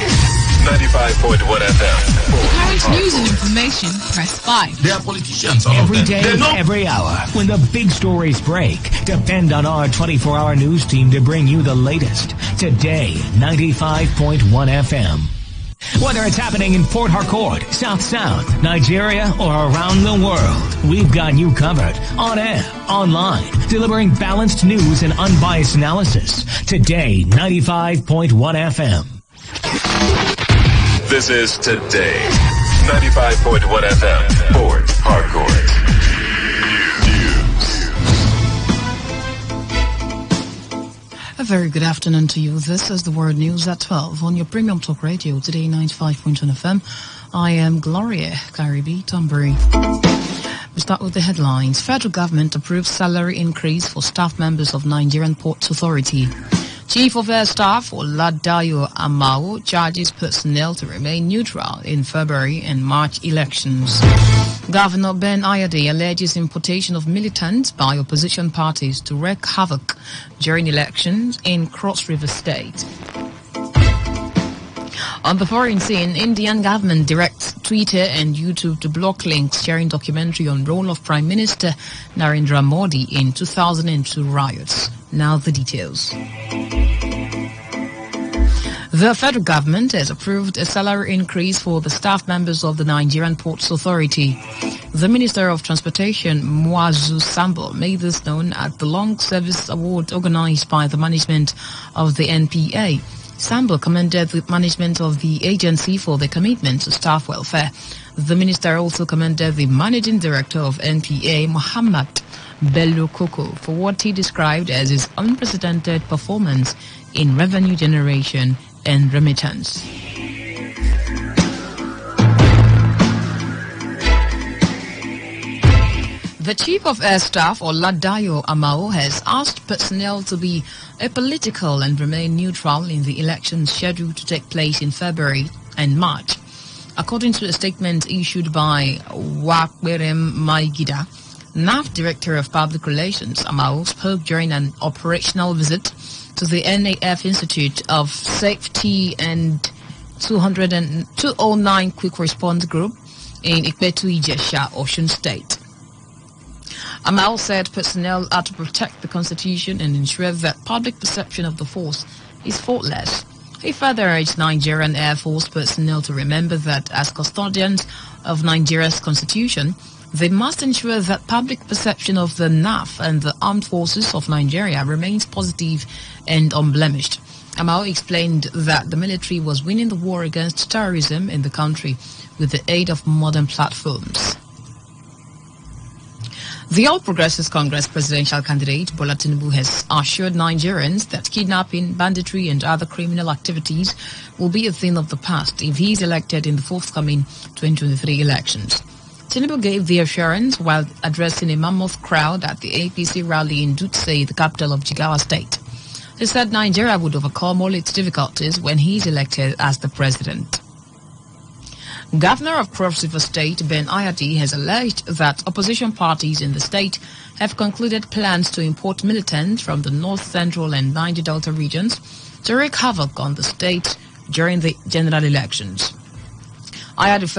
95.1 FM. For current news and information, press 5. They are politicians. Every day, every hour, when the big stories break, depend on our 24-hour news team to bring you the latest. Today 95.1 FM. Whether it's happening in Port Harcourt, South South, Nigeria, or around the world, we've got you covered. On air, online, delivering balanced news and unbiased analysis. Today 95.1 FM. This is Today 95.1 FM, Port Harcourt. A very good afternoon to you. This is the Word News at 12 on your Premium Talk Radio, Today 95.1 FM. I am Gloria Karibi Tombury. We start with the headlines. Federal government approves salary increase for staff members of Nigerian Ports Authority. Chief of Air Staff Oladayo Amao charges personnel to remain neutral in February and March elections. Governor Ben Ayade alleges importation of militants by opposition parties to wreak havoc during elections in Cross River State. On the foreign scene, Indian government directs Twitter and YouTube to block links sharing documentary on role of Prime Minister Narendra Modi in 2002 riots. Now the details. The federal government has approved a salary increase for the staff members of the Nigerian Ports Authority. The Minister of Transportation, Muazu Sambo, made this known at the Long Service Award organized by the management of the NPA. Sambo commended the management of the agency for their commitment to staff welfare. The minister also commended the managing director of NPA, Muhammad Bello Koko, for what he described as his unprecedented performance in revenue generation and remittance. The Chief of Air Staff, Oladayo Amao, has asked personnel to be apolitical and remain neutral in the elections scheduled to take place in February and March. According to a statement issued by Wakberem Maigida, NAF Director of Public Relations, Amao spoke during an operational visit to the NAF Institute of Safety and 209 Quick Response Group in Ikpetu Ijesha, Osun State. Amao said personnel are to protect the Constitution and ensure that public perception of the force is faultless. He further urged Nigerian Air Force personnel to remember that as custodians of Nigeria's Constitution, They must ensure that public perception of the NAF and the armed forces of Nigeria remains positive and unblemished. Amao explained that the military was winning the war against terrorism in the country with the aid of modern platforms. The All Progressives Congress presidential candidate Bola Tinubu has assured Nigerians that kidnapping, banditry and other criminal activities will be a thing of the past if he is elected in the forthcoming 2023 elections. Tinubu gave the assurance while addressing a mammoth crowd at the APC rally in Dutse, the capital of Jigawa State. He said Nigeria would overcome all its difficulties when he is elected as the president. Governor of Cross River State, Ben Ayadi, has alleged that opposition parties in the state have concluded plans to import militants from the North Central and Niger Delta regions to wreak havoc on the state during the general elections. Ayadi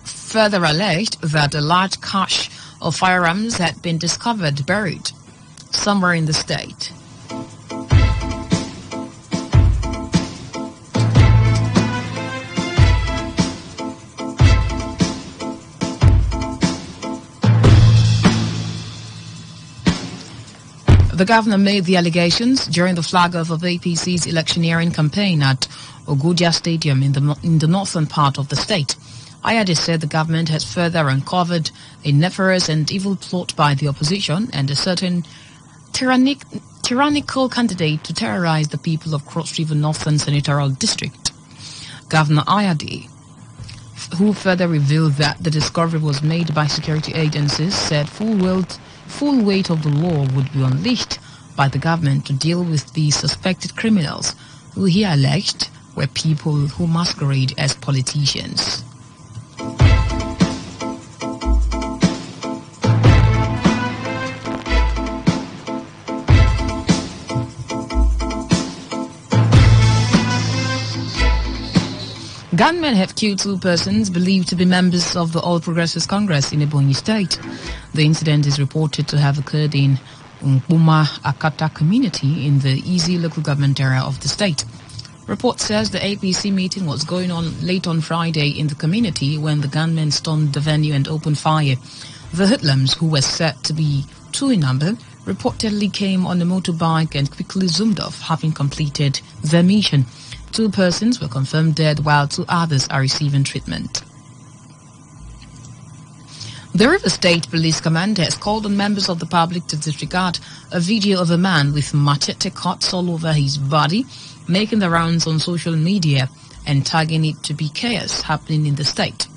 further alleged that a large cache of firearms had been discovered buried somewhere in the state. The governor made the allegations during the flag-off of APC's electioneering campaign at Ogodia Stadium in the northern part of the state. Ayade said the government has further uncovered a nefarious and evil plot by the opposition and a certain tyrannical candidate to terrorize the people of Cross River Northern Senatorial District. Governor Ayade, who further revealed that the discovery was made by security agencies, said full weight of the law would be unleashed by the government to deal with the suspected criminals, who he alleged were people who masquerade as politicians. Gunmen have killed 2 persons believed to be members of the All Progressives Congress in Ebonyi State. The incident is reported to have occurred in Nkpuma Akata community in the Easy local government area of the state. Report says the APC meeting was going on late on Friday in the community when the gunmen stormed the venue and opened fire. The hoodlums, who were said to be 2 in number, reportedly came on a motorbike and quickly zoomed off, having completed their mission. 2 persons were confirmed dead while 2 others are receiving treatment. The River State Police Command has called on members of the public to disregard a video of a man with machete cuts all over his body, making the rounds on social media and tagging it to be chaos happening in the state.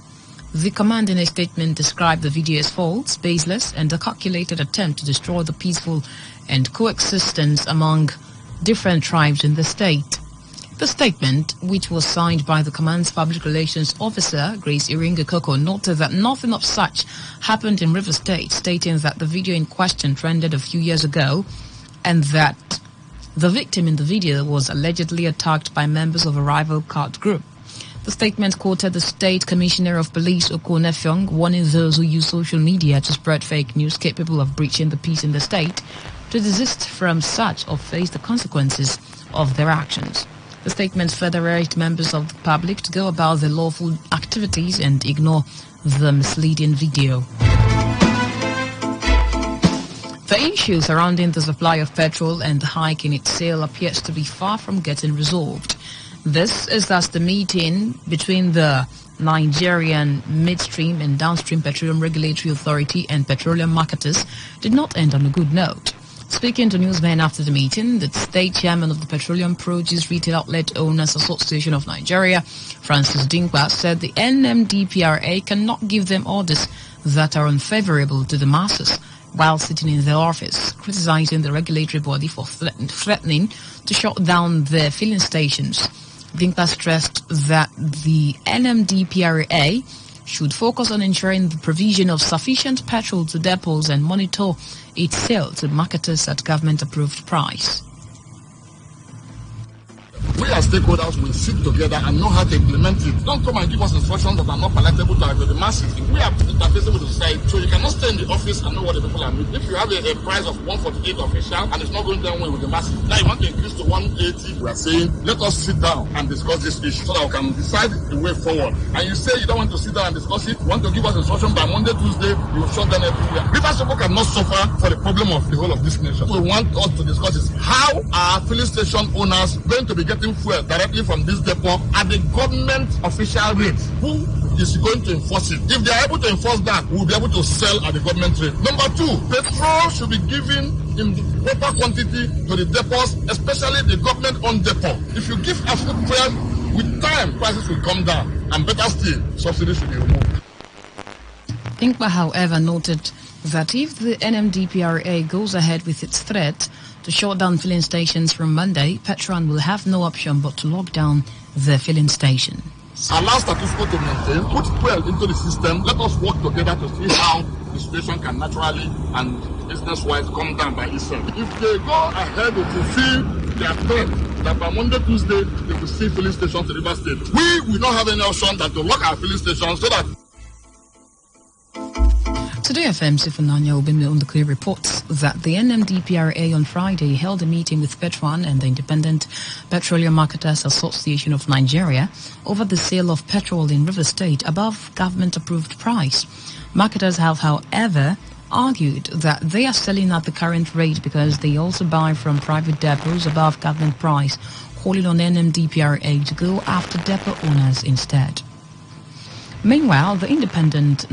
The command in a statement described the video as false, baseless, and a calculated attempt to destroy the peaceful and coexistence among different tribes in the state. The statement, which was signed by the command's public relations officer, Grace Iringa Koko, noted that nothing of such happened in River State, stating that the video in question trended a few years ago and that the victim in the video was allegedly attacked by members of a rival cult group. The statement quoted the State Commissioner of Police, Oko Nefyong, warning those who use social media to spread fake news capable of breaching the peace in the state to desist from such or face the consequences of their actions. The statement further urged members of the public to go about their lawful activities and ignore the misleading video. The issue surrounding the supply of petrol and the hike in its sale appears to be far from getting resolved. This is as the meeting between the Nigerian Midstream and Downstream Petroleum Regulatory Authority and petroleum marketers did not end on a good note. Speaking to newsmen after the meeting, the state chairman of the Petroleum Produce Retail Outlet Owners Association of Nigeria, Francis Dinkwa, said the NMDPRA cannot give them orders that are unfavorable to the masses while sitting in their office, criticizing the regulatory body for threatening to shut down their filling stations. Dinkwa stressed that the NMDPRA should focus on ensuring the provision of sufficient petrol to depots and monitor its sale to marketers at government-approved price. We are stakeholders will sit together and know how to implement it. Don't come and give us instructions that are not palatable to the masses. We are interfacing with the society, so you cannot stay in the office and know what the people are doing. If you have a price of 148 official and it's not going down well with the masses, now you want to increase to 180, we are saying, let us sit down and discuss this issue so that we can decide the way forward. And you say you don't want to sit down and discuss it, you want to give us instruction by Monday, Tuesday, you will shut down everywhere. Rivers people cannot suffer for the problem of the whole of this nation. We want us to discuss is how are filling station owners going to be getting fuel directly from this depot at the government official rate? Who is going to enforce it? If they are able to enforce that, we will be able to sell at the government rate. Number two, petrol should be given in proper quantity to the depots, especially the government-owned depot. If you give a food fuel, with time, prices will come down, and better still, subsidies should be removed. Thinkba, however, noted that if the NMDPRA goes ahead with its threat to shut down filling stations from Monday, Petron will have no option but to lock down the filling station. Allow status quo to maintain, put fuel into the system, let us work together to see how the situation can naturally and business-wise come down by itself. If they go ahead to fulfill their threat, that by Monday, Tuesday, they will see filling stations in River State. We will not have any option than to lock our filling stations so that Today FM Sifananya Obimle Undukwe reports that the NMDPRA on Friday held a meeting with Petron and the Independent Petroleum Marketers Association of Nigeria over the sale of petrol in River State above government-approved price. Marketers have, however, argued that they are selling at the current rate because they also buy from private depots above government price, calling on NMDPRA to go after depot owners instead. Meanwhile, the Independent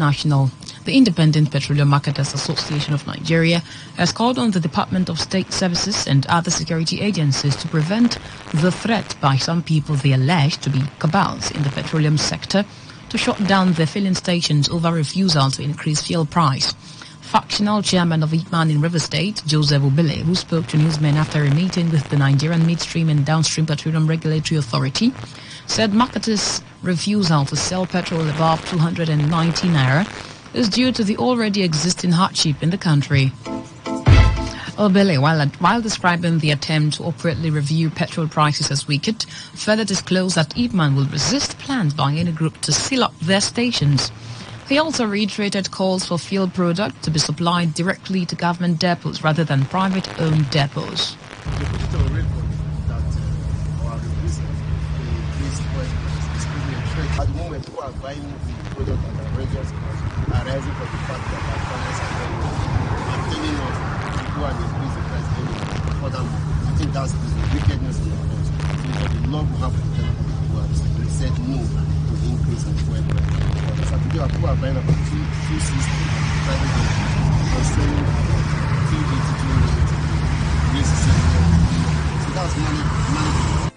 Petroleum Marketers Association of Nigeria has called on the Department of State Services and other security agencies to prevent the threat by some people they allege to be cabals in the petroleum sector to shut down their filling stations over refusal to increase fuel price. Factional chairman of IPMAN in River State, Joseph Obele, who spoke to newsmen after a meeting with the Nigerian Midstream and Downstream Petroleum Regulatory Authority, said marketers' refusal to sell petrol above 290 naira is due to the already existing hardship in the country. Obele, while describing the attempt to appropriately review petrol prices as wicked, further disclosed that IPMAN will resist plans by any group to seal up their stations. He also reiterated calls for fuel product to be supplied directly to government depots rather than private-owned depots. At the moment, people are buying the product at outrageous cost, arising from the fact that our farmers are telling us to go and increase the price furthermore. I think that's the wickedness in our country. So the law will have to tell people who said no to the increase in fuel price. So people are buying about 260 private depots and selling 280 So that's money.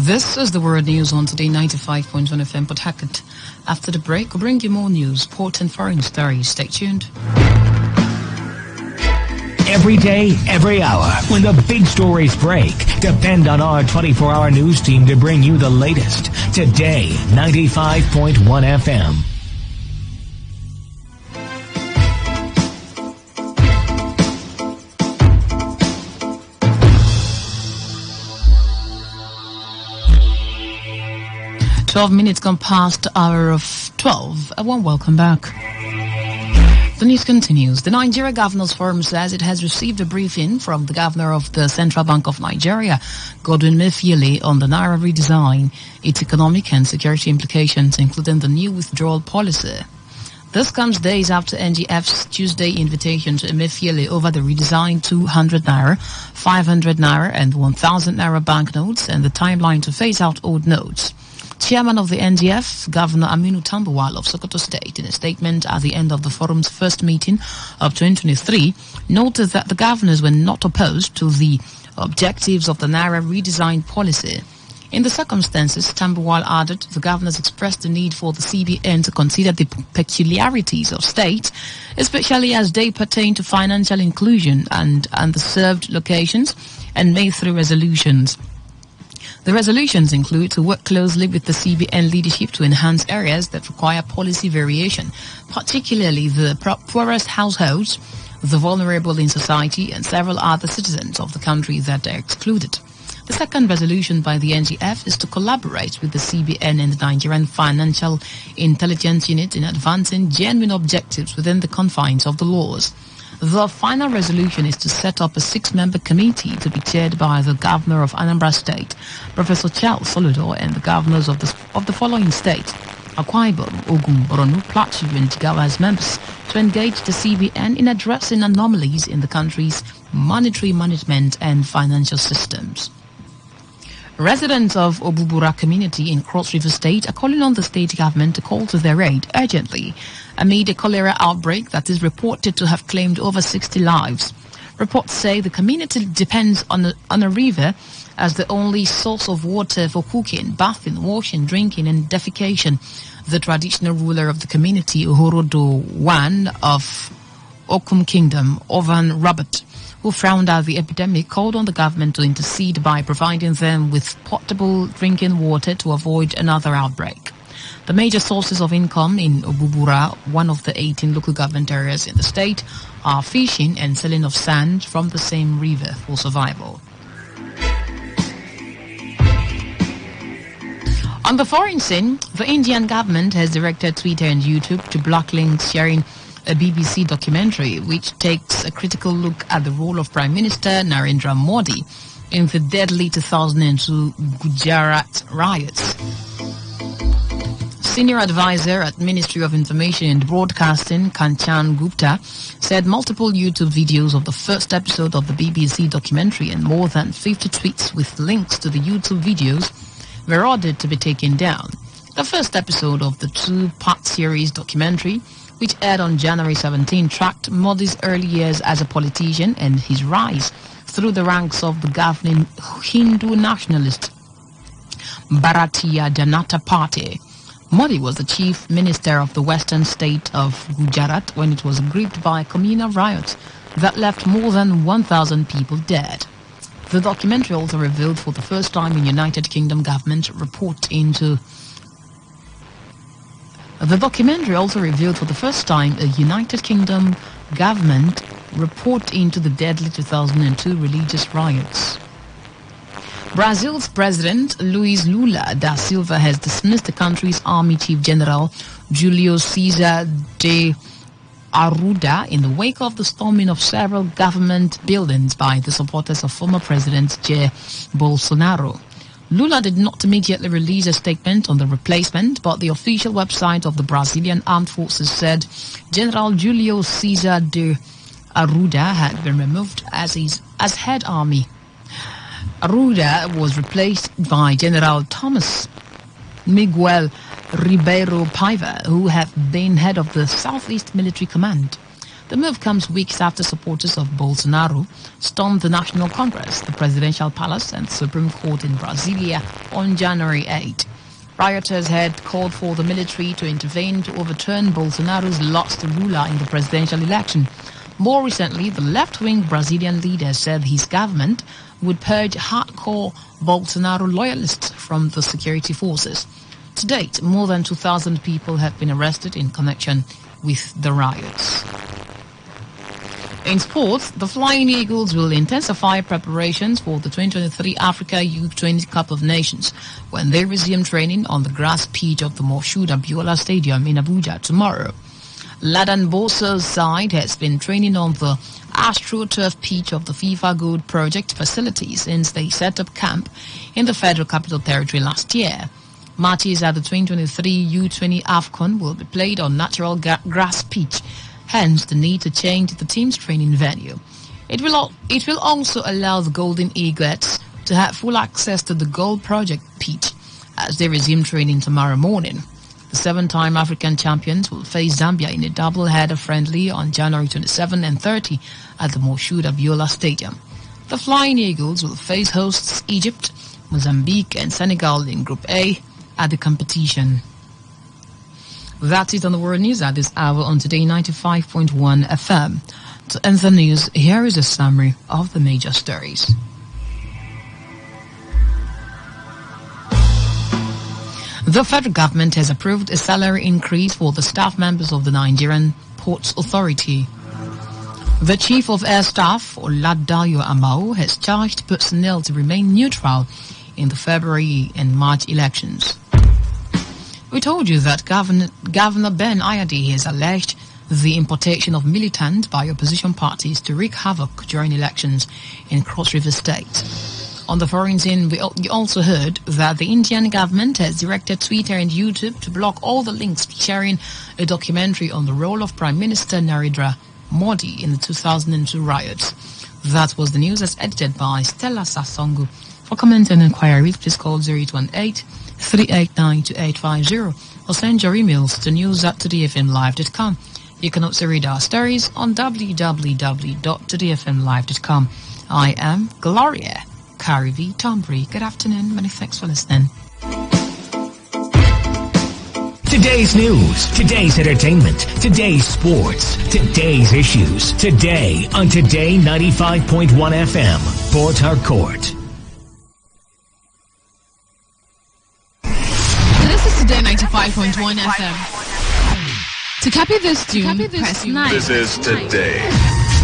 This is the World News on Today 95.1 FM Port Harcourt. After the break, we'll bring you more news, port and foreign stories. Stay tuned. Every day, every hour, when the big stories break, depend on our 24-hour news team to bring you the latest. Today, 95.1 FM. Minutes gone past the hour of 12. A warm welcome back. The news continues. The Nigeria Governors Forum says it has received a briefing from the Governor of the Central Bank of Nigeria, Godwin Emefiele, on the Naira redesign, its economic and security implications, including the new withdrawal policy. This comes days after NGF's Tuesday invitation to Emefiele over the redesigned 200 Naira, 500 Naira and 1,000 Naira banknotes and the timeline to phase out old notes. Chairman of the NGF, Governor Aminu Tambuwal of Sokoto State, in a statement at the end of the forum's first meeting of 2023, noted that the governors were not opposed to the objectives of the Naira redesign policy. In the circumstances, Tambuwal added, the governors expressed the need for the CBN to consider the peculiarities of states, especially as they pertain to financial inclusion and underserved locations, and made 3 resolutions. The resolutions include to work closely with the CBN leadership to enhance areas that require policy variation, particularly the poorest households, the vulnerable in society, and several other citizens of the country that are excluded. The second resolution by the NGF is to collaborate with the CBN and the Nigerian Financial Intelligence Unit in advancing genuine objectives within the confines of the laws. The final resolution is to set up a 6-member committee to be chaired by the Governor of Anambra State, Professor Charles Soludo, and the governors of the following states: Akwa Ibom, Ogun, Borno, Plateau, and Jigawa as members, to engage the CBN in addressing anomalies in the country's monetary management and financial systems. Residents of Obubura community in Cross River State are calling on the state government to call to their aid urgently amid a cholera outbreak that is reported to have claimed over 60 lives. Reports say the community depends on a river as the only source of water for cooking, bathing, washing, drinking, and defecation. The traditional ruler of the community, Uhorodo I of Okum Kingdom, Ovan Robert, who frowned at the epidemic, called on the government to intercede by providing them with potable drinking water to avoid another outbreak. The major sources of income in Obubura, one of the 18 local government areas in the state, are fishing and selling of sand from the same river for survival. On the foreign scene, the Indian government has directed Twitter and YouTube to block links sharing a BBC documentary which takes a critical look at the role of Prime Minister Narendra Modi in the deadly 2002 Gujarat riots. Senior advisor at Ministry of Information and Broadcasting, Kanchan Gupta, said multiple YouTube videos of the first episode of the BBC documentary and more than 50 tweets with links to the YouTube videos were ordered to be taken down. The first episode of the 2-part series documentary, which aired on January 17, tracked Modi's early years as a politician and his rise through the ranks of the governing Hindu nationalist Bharatiya Janata Party. Modi was the chief minister of the western state of Gujarat when it was gripped by communal riots that left more than 1,000 people dead. The documentary also revealed for the first time a United Kingdom government report into the deadly 2002 religious riots. Brazil's President Luiz Lula da Silva has dismissed the country's Army Chief General Julio César de Arruda in the wake of the storming of several government buildings by the supporters of former President Jair Bolsonaro. Lula did not immediately release a statement on the replacement, but the official website of the Brazilian Armed Forces said General Julio César de Arruda had been removed as head army. Arruda was replaced by General Thomas Miguel Ribeiro Paiva, who had been head of the Southeast Military Command. The move comes weeks after supporters of Bolsonaro stormed the National Congress, the Presidential Palace, and the Supreme Court in Brasilia on January 8. Rioters had called for the military to intervene to overturn Bolsonaro's loss to Lula in the presidential election. More recently, the left-wing Brazilian leader said his government would purge hardcore Bolsonaro loyalists from the security forces. To date, more than 2,000 people have been arrested in connection with the riots. In sports, the Flying Eagles will intensify preparations for the 2023 Africa U20 Cup of Nations when they resume training on the grass pitch of the Moshood Abiola Stadium in Abuja tomorrow. Ladan Bosa's side has been training on the AstroTurf pitch of the FIFA Gold Project facility since they set up camp in the Federal Capital Territory last year. Matches at the 2023 U20 AFCON will be played on natural grass pitch, hence the need to change the team's training venue. It will also allow the Golden Eaglets to have full access to the Gold Project pitch as they resume training tomorrow morning. The 7-time African champions will face Zambia in a double-header friendly on January 27 and 30 at the Moshood Abiola Stadium. The Flying Eagles will face hosts Egypt, Mozambique and Senegal in Group A at the competition. That's it on the World News at this hour on Today 95.1 FM. To end the news, here is a summary of the major stories. The federal government has approved a salary increase for the staff members of the Nigerian Ports Authority. The Chief of Air Staff, Oladayo Amao, has charged personnel to remain neutral in the February and March elections. We told you that Governor Ben Ayadi has alleged the importation of militants by opposition parties to wreak havoc during elections in Cross River State. On the foreign scene, you also heard that the Indian government has directed Twitter and YouTube to block all the links sharing a documentary on the role of Prime Minister Narendra Modi in the 2002 riots. That was the news as edited by Stella Sasongo. For comment and inquiries, please call 0818-389-2850 or send your emails to news@todayfmlive.com. You can also read our stories on www.todayfmlive.com. I am Gloria Carivi Tombry. Good afternoon. Many thanks for listening. Today's news, today's entertainment, today's sports, today's issues. Today on Today 95.1 FM, Port Harcourt. This is Today 95.1 FM. To copy this tune, press 9. This is Today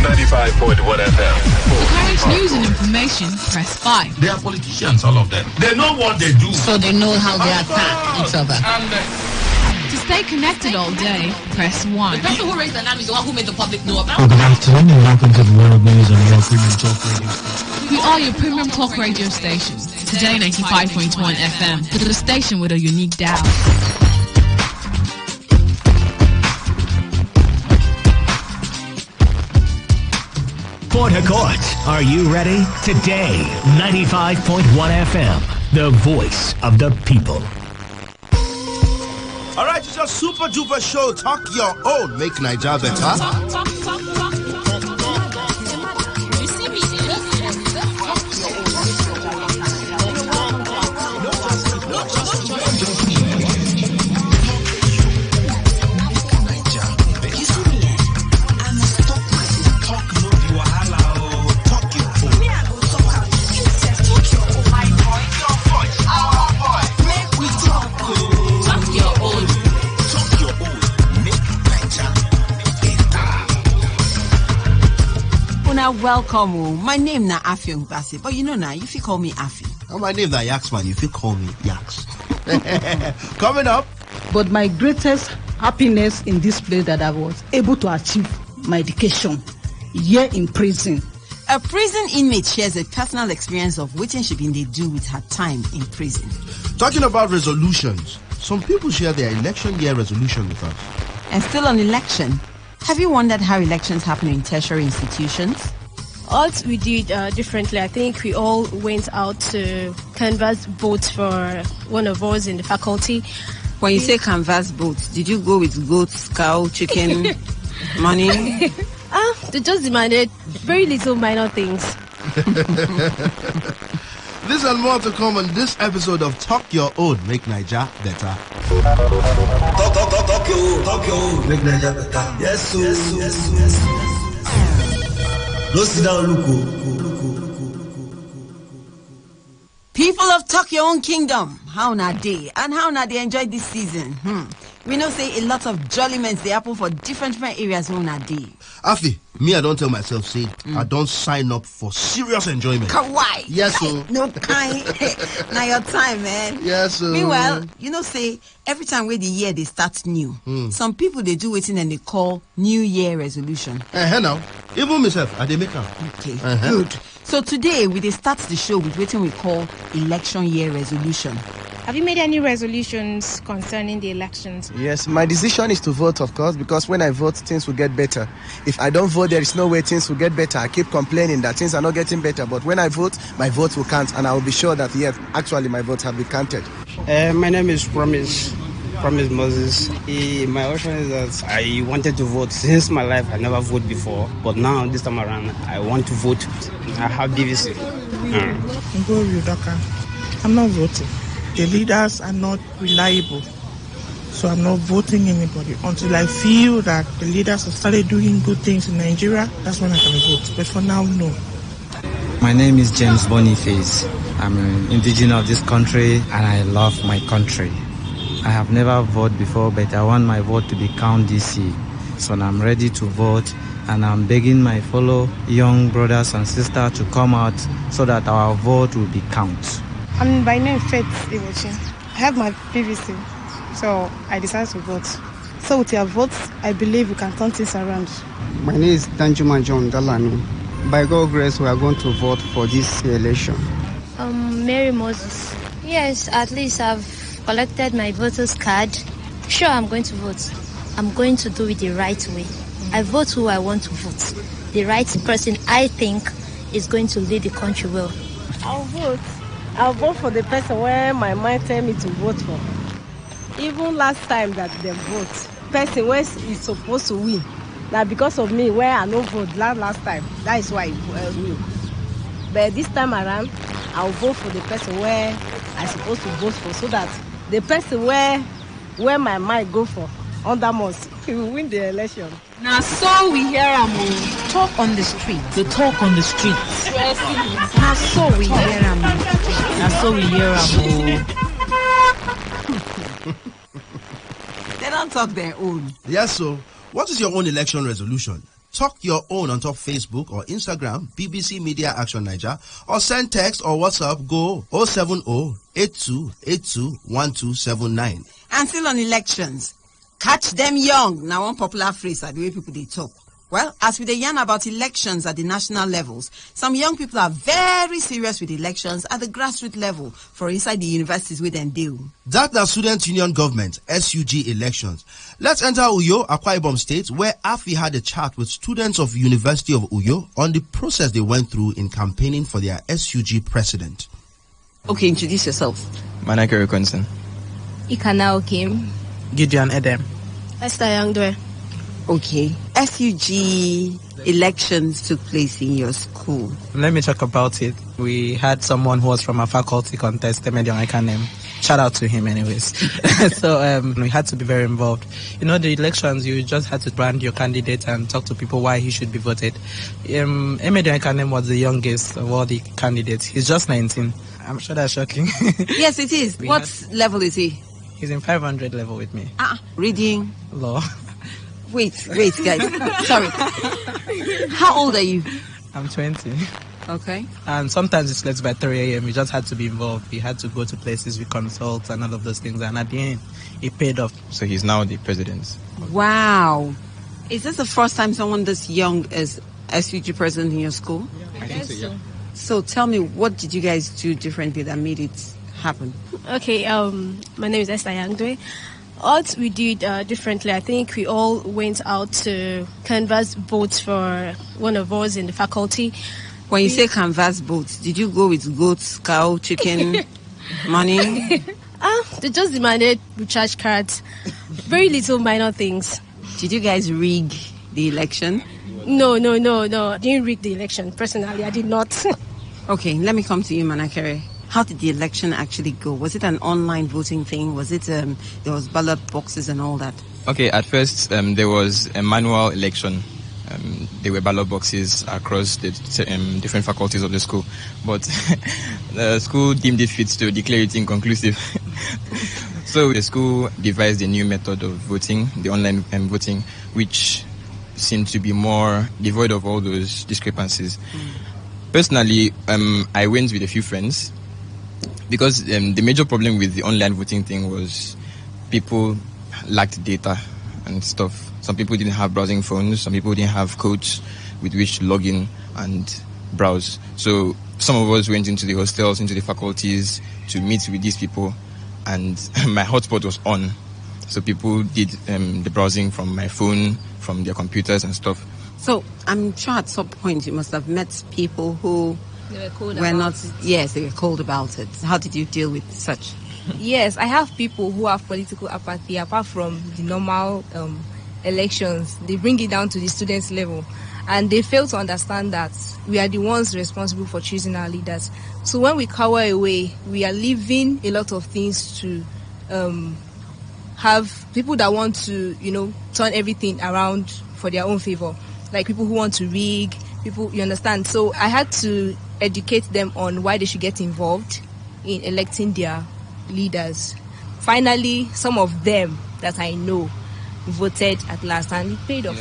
95.1 FM. For current news and information, press 5. They are politicians, all of them. They know what they do. So they know how they attack each other. To stay connected all day, press 1. The person who raised the alarm is the one who made the public know about. Good afternoon and welcome to the World News on your Premium Talk Radio station. We are your Premium Talk Radio station. Today 95.1 FM. The station with a unique dial. Port Harcourt, are you ready? Today 95.1 FM, the voice of the people. All right, it's your super duper show. Talk your own. Make Nigeria better. Welcome. My name na Afi Mbasi, but you know now, if you call me Afi. Oh, my name na Yaxman, if you call me Yax. Coming up. But my greatest happiness in this place that I was able to achieve my education here in prison. A prison inmate shares a personal experience of what she been they do with her time in prison. Talking about resolutions, some people share their election year resolution with us. And still on election, have you wondered how elections happen in tertiary institutions? What we did differently, I think we all went out to canvass votes for one of us in the faculty. When you say canvass votes, did you go with goats, cow, chicken, money? They just demanded very little minor things. This and more to come on this episode of Talk Your Own, Make Nigeria Better. Talk your own, make Nigeria better. Yes, so. Don't sit down, look. People of Talk Your Own Kingdom, how na they and how na they enjoy this season? We know say a lot of jollyments they happen for different areas how na they. Afi, me I don't tell myself say I don't sign up for serious enjoyment. Kawaii. Yes, sir. No kind. Now your time, man. Yes, sir. Meanwhile, you know say every time where the year they start new, some people they do it and they call New Year resolution. Now, even myself, I they make up. Okay, good. So today we start the show with what we call election year resolution. Have you made any resolutions concerning the elections? Yes, my decision is to vote, of course, because when I vote, things will get better. If I don't vote, there is no way things will get better. I keep complaining that things are not getting better, but when I vote, my vote will count, and I will be sure that, yes, actually my votes have been counted. My name is Promise Moses. My option is that I wanted to vote. Since my life, I never voted before, but now, this time around, I want to vote. I have BVC. I'm not voting. The leaders are not reliable, so I'm not voting anybody until I feel that the leaders have started doing good things in Nigeria. That's when I can vote, but for now, no. My name is James Boniface. I'm an indigenous of this country and I love my country. I have never voted before, but I want my vote to be counted this year So I'm ready to vote, and I'm begging my fellow young brothers and sisters to come out so that our vote will be counted. I'm by name Faith Iwochi. I have my PVC, so I decided to vote. So with your votes, I believe we can turn things around. My name is Danjuma John Dalano. By God's grace, we are going to vote for this election. Mary Moses. Yes, at least I've collected my voter's card. Sure, I'm going to vote. I'm going to do it the right way. I vote who I want to vote. The right person I think is going to lead the country well. I'll vote for the person where my mind tell me to vote for. Even last time that they vote, person where is supposed to win. Now because of me, where I no vote last time, that is why I win. But this time around, I'll vote for the person where I'm supposed to vote for, so that the person where my mind go for, under most, he will win the election. Now, so we hear talk on the street. The talk on the streets. Now, so we hear Now, so we hear They don't talk their own. Yes, so what is your own election resolution? Talk your own on top Facebook or Instagram, BBC Media Action Niger, or send text or WhatsApp, go 070-8282-1279. And still on elections, catch them young. Now one popular phrase are the way people they talk. Well, as we yarn about elections at the national levels, some young people are very serious with elections at the grassroots level for inside the universities with them deal. That's the Student Union Government, SUG elections. Let's enter Uyo, Akwa Ibom State, where AFI had a chat with students of University of Uyo on the process they went through in campaigning for their SUG president. Okay, introduce yourself. Manakere Konson. Ikana Kim. Gideon Edem. Esther Youngdwe. Okay. SUG elections took place in your school. Let me talk about it. We had someone who was from a faculty contest, Emedion Ikanem. Shout out to him anyways. So we had to be very involved. You know, the elections, you just had to brand your candidate and talk to people why he should be voted. Emedion Ikanem was the youngest of all the candidates. He's just 19. I'm sure that's shocking. Yes, it is. What level is he? He's in 500 level with me. Reading? Law. Wait, guys. Sorry. How old are you? I'm 20. Okay. And sometimes it's late by 3 a.m. We just had to be involved. We had to go to places, we consult and all of those things. And at the end, it paid off. So he's now the president. Wow. Is this the first time someone this young is SUG president in your school? I think so, yeah. So tell me, what did you guys do differently that made it happen? Okay, my name is Esther Youngdwe. What we did differently, I think we all went out to canvass votes for one of us in the faculty. When you say canvass votes, did you go with goats, cow, chicken, money? They just demanded recharge cards. Very little minor things. Did you guys rig the election? No. I didn't rig the election. Personally, I did not. Okay, let me come to you, Manakere. How did the election actually go? Was it an online voting thing? Was it there was ballot boxes and all that? Okay, at first there was a manual election. There were ballot boxes across the different faculties of the school, but the school deemed it fit to declare it inconclusive. So the school devised a new method of voting, the online voting, which seemed to be more devoid of all those discrepancies. Personally, I went with a few friends because the major problem with the online voting thing was people lacked data and stuff. Some people didn't have browsing phones. Some people didn't have codes with which to log in and browse. So some of us went into the hostels, into the faculties to meet with these people, and my hotspot was on. So people did the browsing from my phone, from their computers and stuff. So I'm sure at some point you must have met people who were not. Yes, they were cold about it. How did you deal with such? Yes, I have people who have political apathy apart from the normal elections. They bring it down to the students' level, and they fail to understand that we are the ones responsible for choosing our leaders. So when we cower away, we are leaving a lot of things to have people that want to, turn everything around for their own favor. Like people who want to rig, people, you understand? So I had to educate them on why they should get involved in electing their leaders. Finally, some of them that I know, voted at last, and it paid off.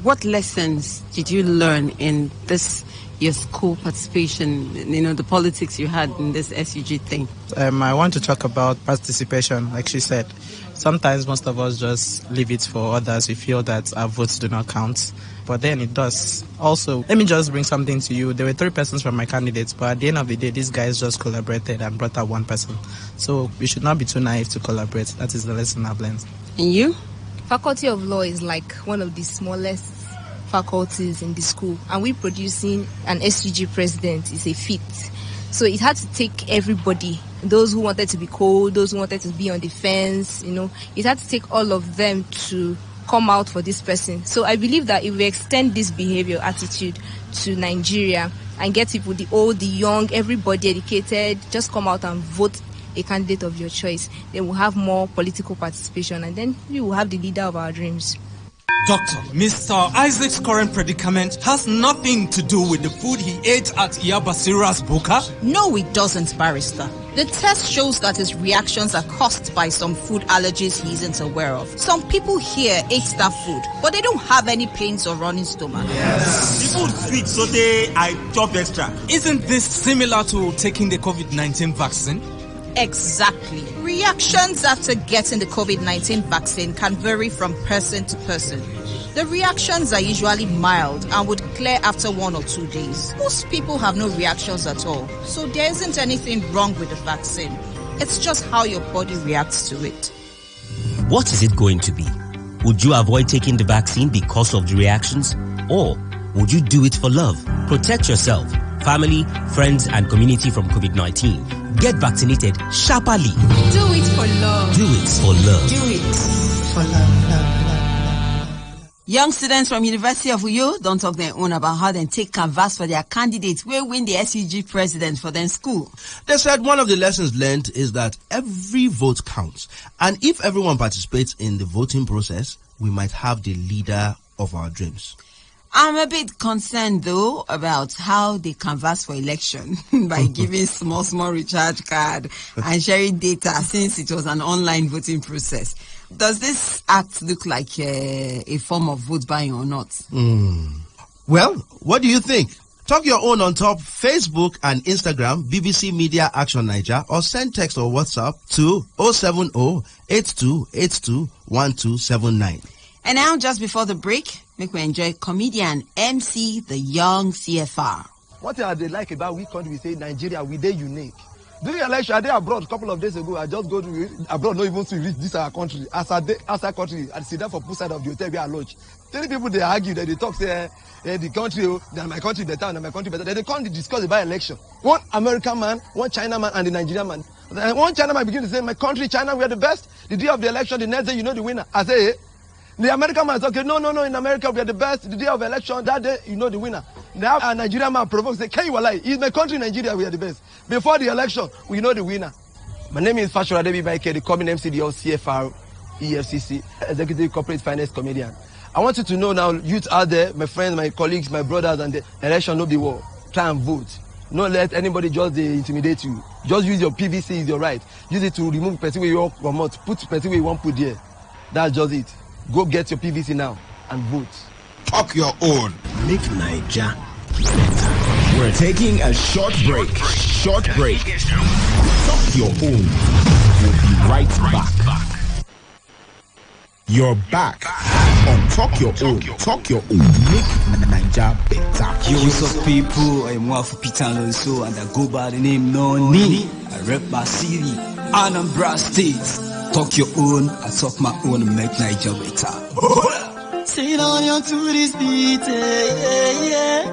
What lessons did you learn in this, your school participation, the politics you had in this SUG thing? I want to talk about participation, like she said. Sometimes most of us just leave it for others. We feel that our votes do not count, but then it does. Also, let me just bring something to you. There were 3 persons from my candidates, but at the end of the day, these guys just collaborated and brought out 1 person. So we should not be too naive to collaborate. That is the lesson I've learned. And you? Faculty of Law is like one of the smallest faculties in the school, and we producing an SUG president is a feat. So it had to take everybody, those who wanted to be cold, those who wanted to be on the fence, it had to take all of them to come out for this person. So I believe that if we extend this behavior attitude to Nigeria and get people, the old, the young, everybody educated, just come out and vote a candidate of your choice, then we'll have more political participation, and then we will have the leader of our dreams. Doctor, Mr. Isaac's current predicament has nothing to do with the food he ate at Iyabasira's Buka? No, it doesn't, barrister. The test shows that his reactions are caused by some food allergies he isn't aware of. Some people here ate that food, but they don't have any pains or running stomach. Yes. The food sweet, so I chop extra. Isn't this similar to taking the COVID-19 vaccine? Exactly. Reactions after getting the COVID-19 vaccine can vary from person to person. The reactions are usually mild and would clear after 1 or 2 days. Most people have no reactions at all, so there isn't anything wrong with the vaccine. It's just how your body reacts to it. What is it going to be? Would you avoid taking the vaccine because of the reactions? Or would you do it for love? Protect yourself, family, friends, and community from COVID-19. Get vaccinated sharply. Do it for love. Do it for love. Do it for love. Young students from University of Uyo don't talk their own about how they take canvas for their candidates will win the SUG president for their school. They said one of the lessons learned is that every vote counts. And if everyone participates in the voting process, we might have the leader of our dreams. I'm a bit concerned, though, about how they canvass for election by giving small recharge card and sharing data since it was an online voting process. Does this act look like a form of vote buying or not? Well, what do you think? Talk your own on top Facebook and Instagram, BBC Media Action Niger, or send text or WhatsApp to 070-8282-1279. And now, just before the break, make we enjoy comedian MC the Young CFR. What I like about we country, we say Nigeria, we dey unique. During election, I dey abroad a couple of days ago. I just go to abroad, not even to reach this our country. As I dey outside country, I sit down for pool side of the hotel where I lodge. 3 people they argue, they talk say the country, my country better, and my country better. They can't discuss about election. One American man, one China man, and the Nigerian man. And one China man begin to say, my country, China, we are the best. The day of the election, the next day, you know the winner. I say, hey. The American man is okay. No. In America, we are the best. The day of election, that day, you know the winner. Now, a Nigerian man provokes, say, can you lie? In my country, Nigeria, we are the best. Before the election, we know the winner. My name is Fashola Debi Baike, the coming MC, the CFR, EFCC, Executive Corporate Finance Comedian. I want you to know now, youth out there, my friends, my colleagues, my brothers, and the election, no be war. Try and vote. Don't let anybody just intimidate you. Just use your PVC, is your right. Use it to remove person where you want promote. Put person where you want put there. That's just it. Go get your PVC now and vote. Talk your own. Make Niger better. We're taking a short break. Talk your own. We'll be right back. You're back on Talk Your Own. Talk Your Own. Make Niger better. Yo, what's up, people? I'm Wafu Peter Alonso, and I go by the name Noni. I rep my city, Anambra State. Talk your own, I talk my own, make Niger better. Sit on your to this beat, yeah.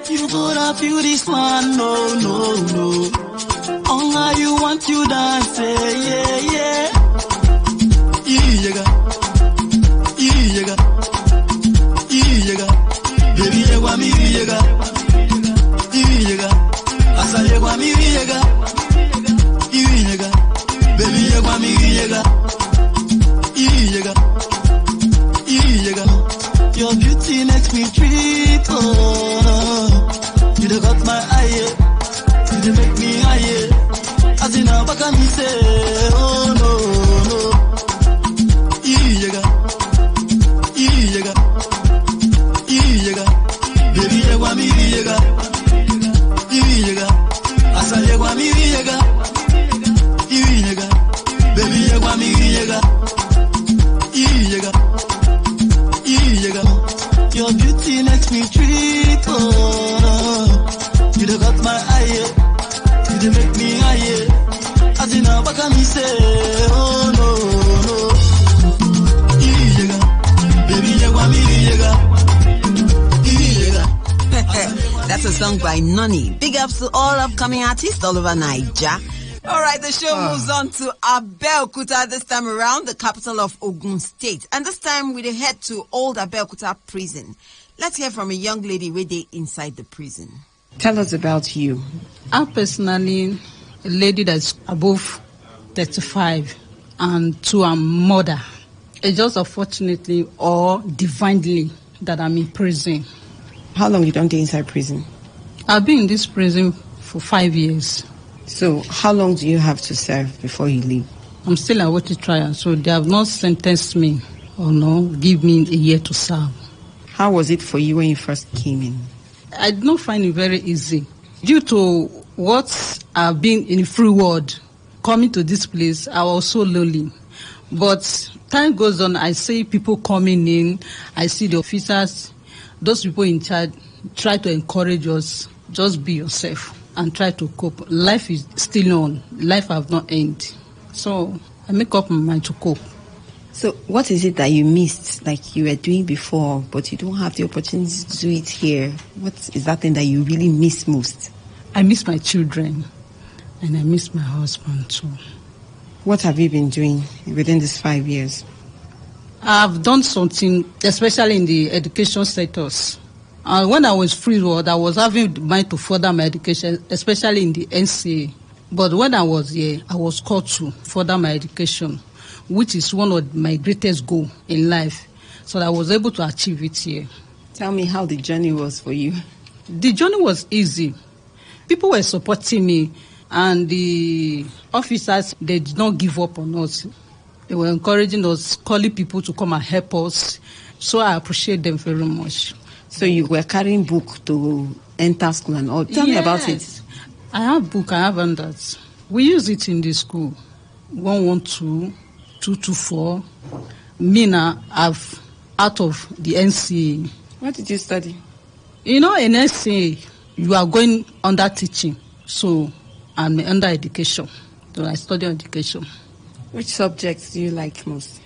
You gonna feel this one, no. On how you want you dance, yeah. Baby, you want me, Asa, you want me, baby, you want me, your beauty makes me treat, you done got my eye, you done make me high, as in a back me say, oh no, Your beauty makes me treat, oh. You done got my eye, you done make me high. As in a back me say, oh no, baby, you want me, That's a song by Noni. Big ups to all upcoming artists all over Nigeria. All right, the show moves on to Abeokuta this time around, the capital of Ogun State. And this time we head to Old Abeokuta prison. Let's hear from a young lady waiting inside the prison. Tell us about you. I'm personally a lady that's above 35 and to a mother. It's just unfortunately or divinely that I'm in prison. How long you don't stay inside prison? I've been in this prison for 5 years. So how long do you have to serve before you leave? I'm still awaiting trial, so they have not sentenced me or no, give me a year to serve. How was it for you when you first came in? I did not find it very easy. Due to what I've been in the free world, coming to this place, I was so lonely. But time goes on, I see people coming in, I see the officers, those people in charge try to encourage us, just be yourself and try to cope. Life is still on. Life have not ended. So I make up my mind to cope. So what is it that you missed, like you were doing before, but you don't have the opportunity to do it here? What is that thing that you really miss most? I miss my children and I miss my husband too. What have you been doing within these 5 years? I've done something, especially in the education sectors. When I was free world, I was having the mind to further my education, especially in the NCA. But when I was here, I was called to further my education, which is one of my greatest goals in life. So I was able to achieve it here. Tell me how the journey was for you. The journey was easy. People were supporting me, and the officers, they did not give up on us. They were encouraging us, calling people to come and help us. So I appreciate them very much. So you were carrying book to enter school and all. Tell me about it. I have book, I have handouts. We use it in the school. 112, 224. Mina, I've out of the NCA. What did you study? You know, in NCA, you are going under teaching. So I'm under education. So I study education. Which subjects do you like most?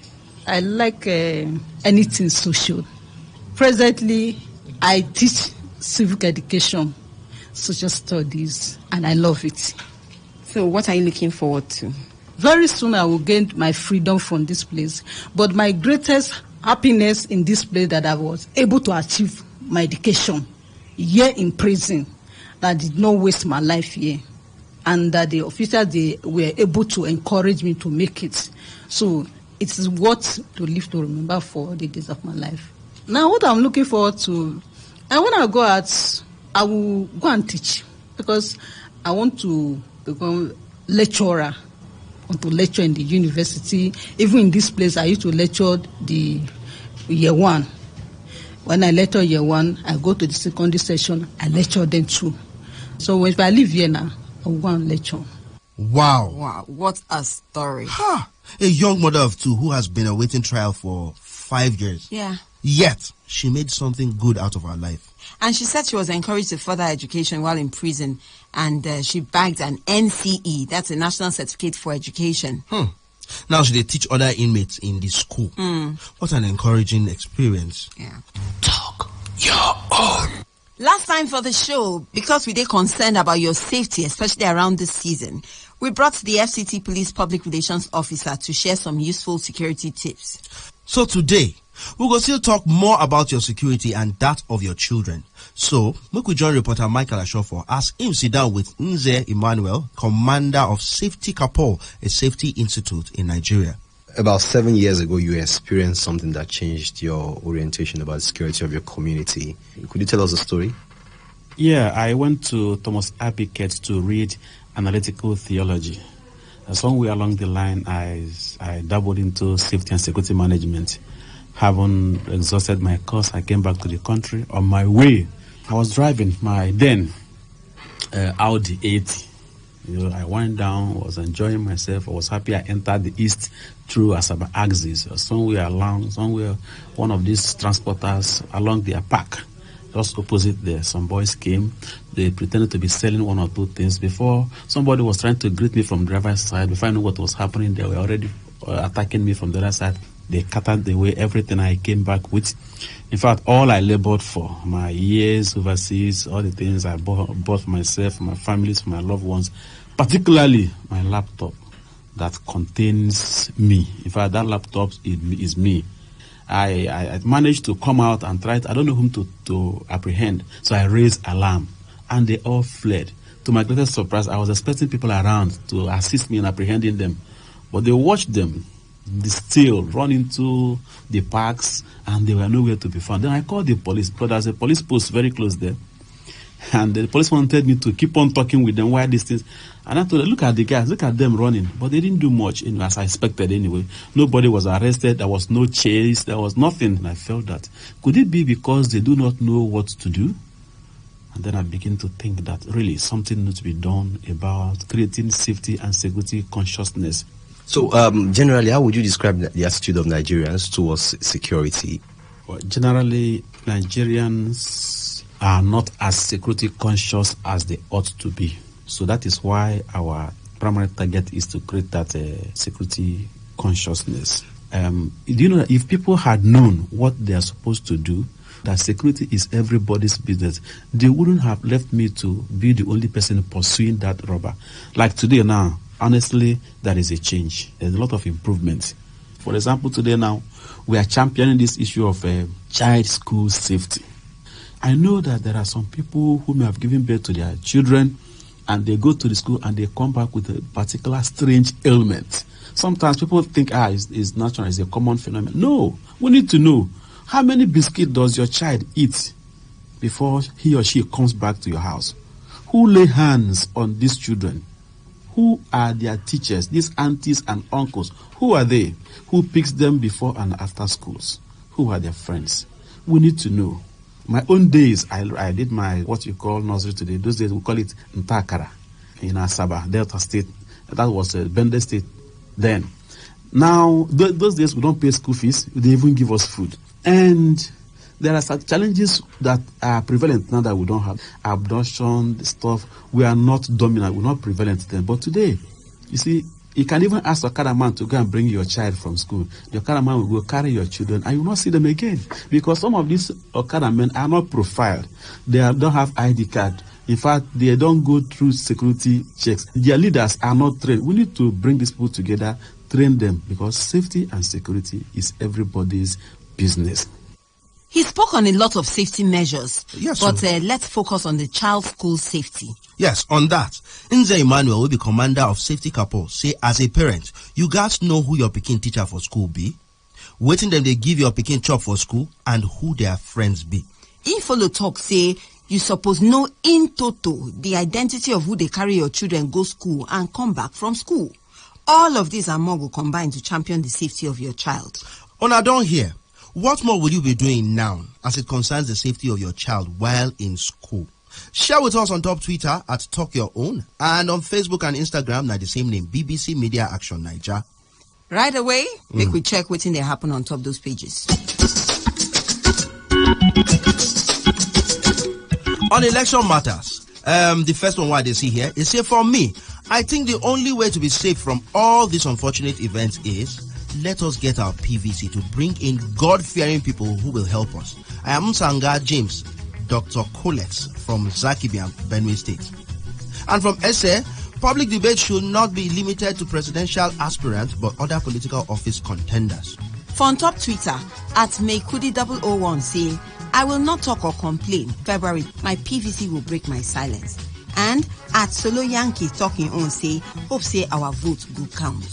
I like anything social. Presently, I teach civic education, social studies, and I love it. So what are you looking forward to? Very soon I will gain my freedom from this place. But my greatest happiness in this place that I was able to achieve my education here in prison, that I did not waste my life here. And that the officers, they were able to encourage me to make it. So it is what to live to remember for the days of my life. Now what I'm looking forward to, and when I go out, I will go and teach, because I want to become lecturer. I want to lecture in the university. Even in this place, I used to lecture the year one. When I lecture year one, I go to the secondary session, I lecture them too. So if I live here now, I will go and lecture. Wow. Wow, what a story. A young mother of two who has been awaiting trial for 5 years. Yeah. Yet, she made something good out of her life. And she said she was encouraged to further education while in prison, and she bagged an NCE, that's a National Certificate for Education. Now she teach other inmates in the school. What an encouraging experience. Yeah. Talk your own. Last time for the show, because we are concerned about your safety, especially around this season, we brought the FCT Police Public Relations Officer to share some useful security tips. So today, we will still talk more about your security and that of your children. So, make we join reporter Michael Ashofo as him sit down with Nze Emmanuel, commander of Safety Kapol, a safety institute in Nigeria. About 7 years ago, you experienced something that changed your orientation about the security of your community. Could you tell us a story? Yeah, I went to Thomas Apiket to read analytical theology. Somewhere along the line, I dabbled into safety and security management. Having exhausted my course, I came back to the country. On my way, I was driving my then Audi 80. I went down, was enjoying myself. I was happy I entered the East through Asaba axis, or somewhere one of these transporters along their park. Just opposite there, some boys came. They pretended to be selling one or two things. Before, somebody was trying to greet me from the driver's side. Before I knew what was happening, they were already attacking me from the other side. They cut out away everything I came back with. In fact, all I labored for, my years overseas, all the things I bought for myself, for my families, for my loved ones, particularly my laptop that contains me. In fact, that laptop is me. I managed to come out and try. I don't know whom to apprehend. So I raised alarm, and they all fled. To my greatest surprise, I was expecting people around to assist me in apprehending them, but they watched them still run into the parks, and they were nowhere to be found. Then I called the police, because there's a police post very close there, and the police wanted me to keep on talking with them while these things. And I told them, look at the guys, look at them running. But they didn't do much, as I expected anyway. Nobody was arrested. There was no chase. There was nothing. And I felt that. Could it be because they do not know what to do? And then I begin to think that really something needs to be done about creating safety and security consciousness. So, generally, how would you describe the attitude of Nigerians towards security? Well, generally, Nigerians are not as security conscious as they ought to be. So that is why our primary target is to create that security consciousness. Do you know that if people had known what they are supposed to do, that security is everybody's business, they wouldn't have left me to be the only person pursuing that robber. Like today now, honestly, there is a change. There's a lot of improvement. For example, today now, we are championing this issue of child school safety. I know that there are some people who may have given birth to their children, and they go to the school and they come back with a particular strange ailment. Sometimes people think, it's natural, it's a common phenomenon. No, we need to know, how many biscuits does your child eat before he or she comes back to your house? Who lay hands on these children? Who are their teachers, these aunties and uncles? Who are they? Who picks them before and after schools? Who are their friends? We need to know. My own days, I did my, what you call nursery today. Those days, we call it Ntakara in Asaba, Delta State. That was Bende State then. Now, those days, we don't pay school fees. They even give us food. And there are such challenges that are prevalent now that we don't have. Abduction, stuff, we are not dominant. We're not prevalent then. But today, you see, you can even ask Okada man to go and bring your child from school. The Okada man will go carry your children and you will not see them again. Because some of these Okada men are not profiled. They don't have ID card. In fact, they don't go through security checks. Their leaders are not trained. We need to bring these people together, train them, because safety and security is everybody's business. He spoke on a lot of safety measures, yes, but let's focus on the child school safety. Yes, on that. Nze Emmanuel will be commander of Safety Kapo. Say, as a parent, you guys know who your pikin teacher for school be, waiting them they give your pikin chop for school, and who their friends be. He follow talk say, you suppose know in total the identity of who they carry your children go school and come back from school. All of these and more will combine to champion the safety of your child. Una don't hear. What more will you be doing now as it concerns the safety of your child while in school? Share with us on top Twitter at Talk Your Own, and on Facebook and Instagram na the same name, BBC Media Action Niger. Right away, make we check what's in there happen on top those pages. On election matters, the first one what they see here is, say, for me, I think the only way to be safe from all these unfortunate events is, let us get our PVC to bring in God-fearing people who will help us. I am Sanga James, Dr. Colex from Zakibiam, Benue State. And from SA, public debate should not be limited to presidential aspirants but other political office contenders. For on top Twitter, at Maykudi001 say, I will not talk or complain. February, my PVC will break my silence. And at Solo Yankee talking on say, hope say our vote will count.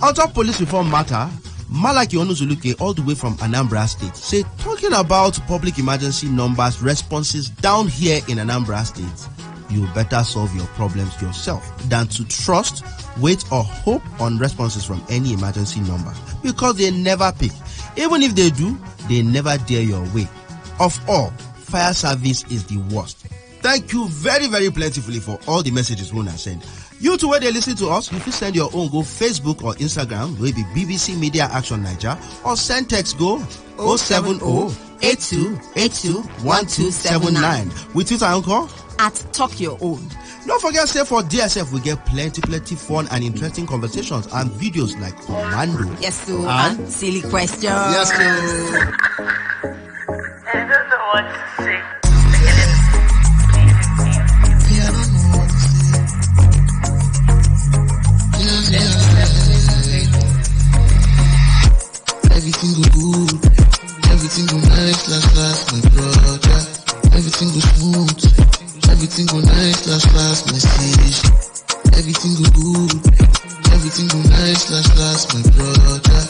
On top police reform matter, Malaki Onuzuluke, all the way from Anambra State, say talking about public emergency numbers responses down here in Anambra State, you better solve your problems yourself than to trust, wait or hope on responses from any emergency number, because they never pick. Even if they do, they never dare your way. Of all, fire service is the worst. Thank you very, very plentifully for all the messages Rona sent. You too, where they listen to us, you can send your own go Facebook or Instagram, maybe BBC Media Action Niger, or send text go 070-8282-1279. With Twitter Uncle at Talk Your Own. Don't forget, say for DSF, we get plenty fun and interesting conversations and videos like Commando. Yes, sir. And silly questions. Yes, sir. I don't know what to say. Everything go good, everything go nice, last, my brother. Everything go smooth, everything go nice, last, my sis. Everything go good, everything go nice, last, my brother.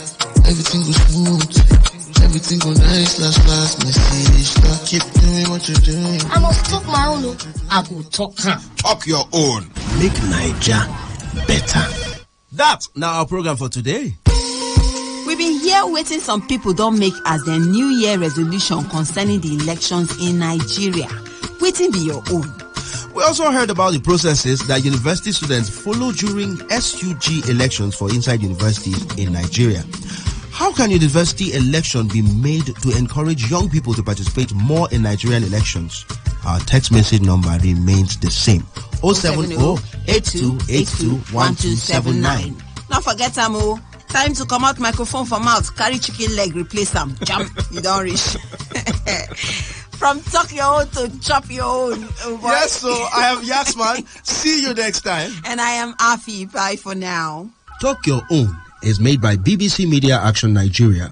Everything go smooth, everything go nice, last, my sister. Keep doing what you're doing. I must talk my own. I go talk. Talk your own. Make Naija better. That's now our program for today. We've been here waiting some people don't make as their New Year resolution concerning the elections in Nigeria. Waiting be your own. We also heard about the processes that university students follow during SUG elections for inside universities in Nigeria. How can university election be made to encourage young people to participate more in Nigerian elections? Our text message number remains the same. 070-8282-1279. Don't forget, Amo. Time to come out microphone from mouth. Carry chicken leg, replace them. Jump. You don't reach. From talk your own to chop your own. Yes, so I am Yaxman. See you next time. And I am Afi. Bye for now. Talk Your Own is made by BBC Media Action Nigeria